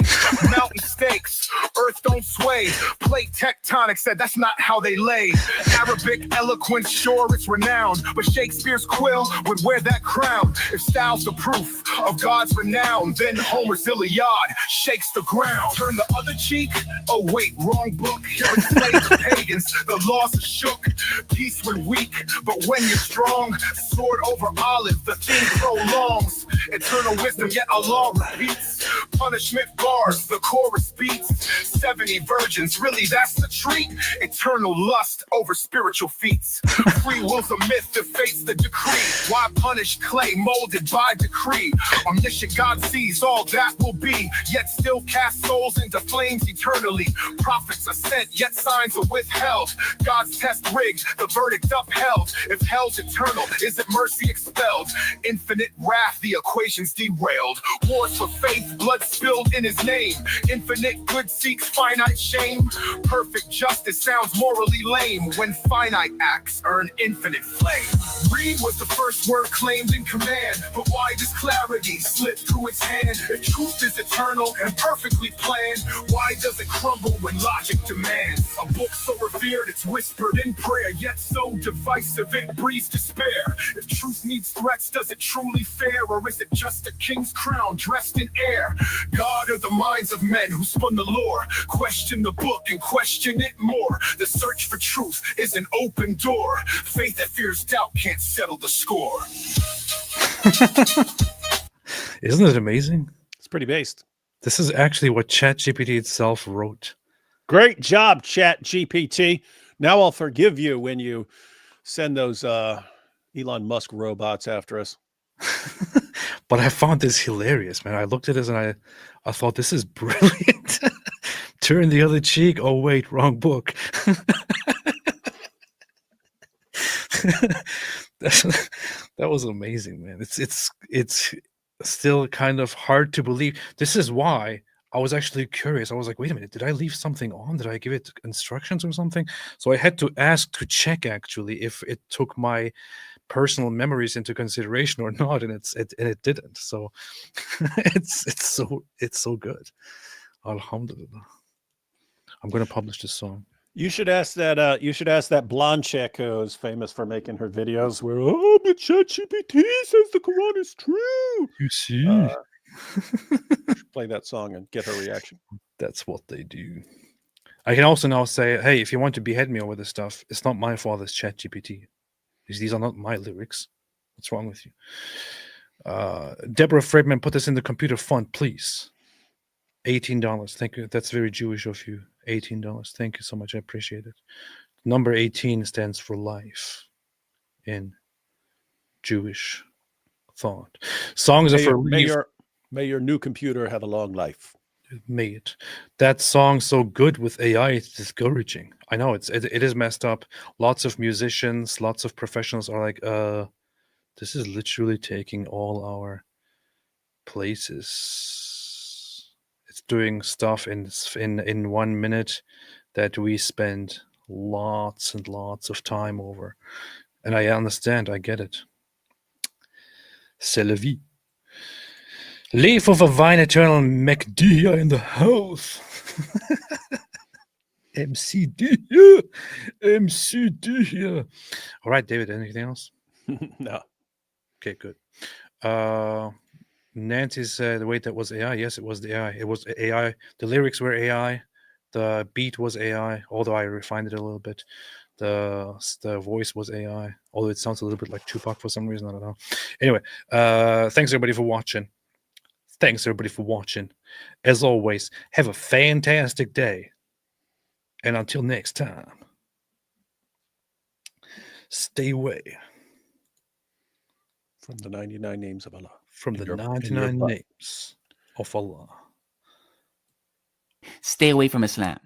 Mountain stakes, earth don't sway. Plate tectonic said that's not how they lay. Arabic eloquence, sure it's renowned, but Shakespeare's quill would wear that crown. If style's the proof of God's renown, then Homer's Iliad shakes the ground. Turn the other cheek, oh wait, wrong book. Here enslaved pagans, the laws are shook. Peace when weak, but when you're strong, sword over olive, the theme prolongs. Eternal wisdom, yet Allah repeats. Punishment bars, the chorus beats. 70 virgins, really that's the treat. Eternal lust over spiritual feats. Free will's a myth that fates the decree. Why punish clay molded by decree? Omniscient God sees all that will be, yet still cast souls into flames eternally. Prophets are sent, yet signs are withheld. God's test rigged, the verdict upheld. If hell's eternal, is it mercy expelled? Infinite wrath, the equation's derailed. Wars for faith, blood spilled in his name. Infinite good seeks finite shame. Perfect justice sounds morally lame when finite acts earn infinite flame. Read was the first word claimed in command, but why does clarity slip through its hand? If truth is eternal and perfectly planned, why does it crumble when logic demands? A book so refined feared, it's whispered in prayer, yet so divisive it breeds despair. If truth needs threats, does it truly fare, or is it just a king's crown dressed in air? God are the minds of men who spun the lore. Question the book and question it more. The search for truth is an open door. Faith that fears doubt can't settle the score. Isn't it amazing? It's pretty based. This is actually what ChatGPT itself wrote. Great job, ChatGPT. Now I'll forgive you when you send those Elon Musk robots after us. But I found this hilarious, man. I looked at this and I thought, this is brilliant. Turn the other cheek. Oh, wait, wrong book. That was amazing, man. It's still kind of hard to believe. This is why I was actually curious. I was like, wait a minute, did I leave something on? Did I give it instructions or something? So I had to ask to check actually if it took my personal memories into consideration or not, and it didn't. So it's so good. Alhamdulillah. I'm going to publish this song. You should ask that. You should ask that blonde chick who's famous for making her videos where, oh, but ChatGPT says the Quran is true. You see, play that song and get her reaction. That's what they do. I can also now say, hey, if you want to behead me over this stuff, it's not my fault. It's ChatGPT. These are not my lyrics. What's wrong with you? Deborah Friedman, put this in the computer font, please. $18. Thank you. That's very Jewish of you. $18. Thank you so much. I appreciate it. Number 18 stands for life in Jewish thought. Songs are for may your new computer have a long life. May it. That song so good with AI, it's discouraging. I know it is messed up. Lots of musicians, lots of professionals are like, this is literally taking all our places. It's doing stuff in 1 minute that we spend lots and lots of time over. And I understand, I get it. C'est la vie. Leaf of a vine eternal MacD in the house. MCD here. MCD here. All right, David, anything else? No. Okay, good. Nancy said, wait, that was AI. Yes, it was the AI. It was AI. The lyrics were AI. The beat was AI, although I refined it a little bit. The voice was AI, although it sounds a little bit like Tupac for some reason. I don't know. Anyway, thanks everybody for watching. Thanks everybody for watching. As always, have a fantastic day. And until next time, stay away from the 99 names of Allah. From the 99 names of Allah. Stay away from Islam.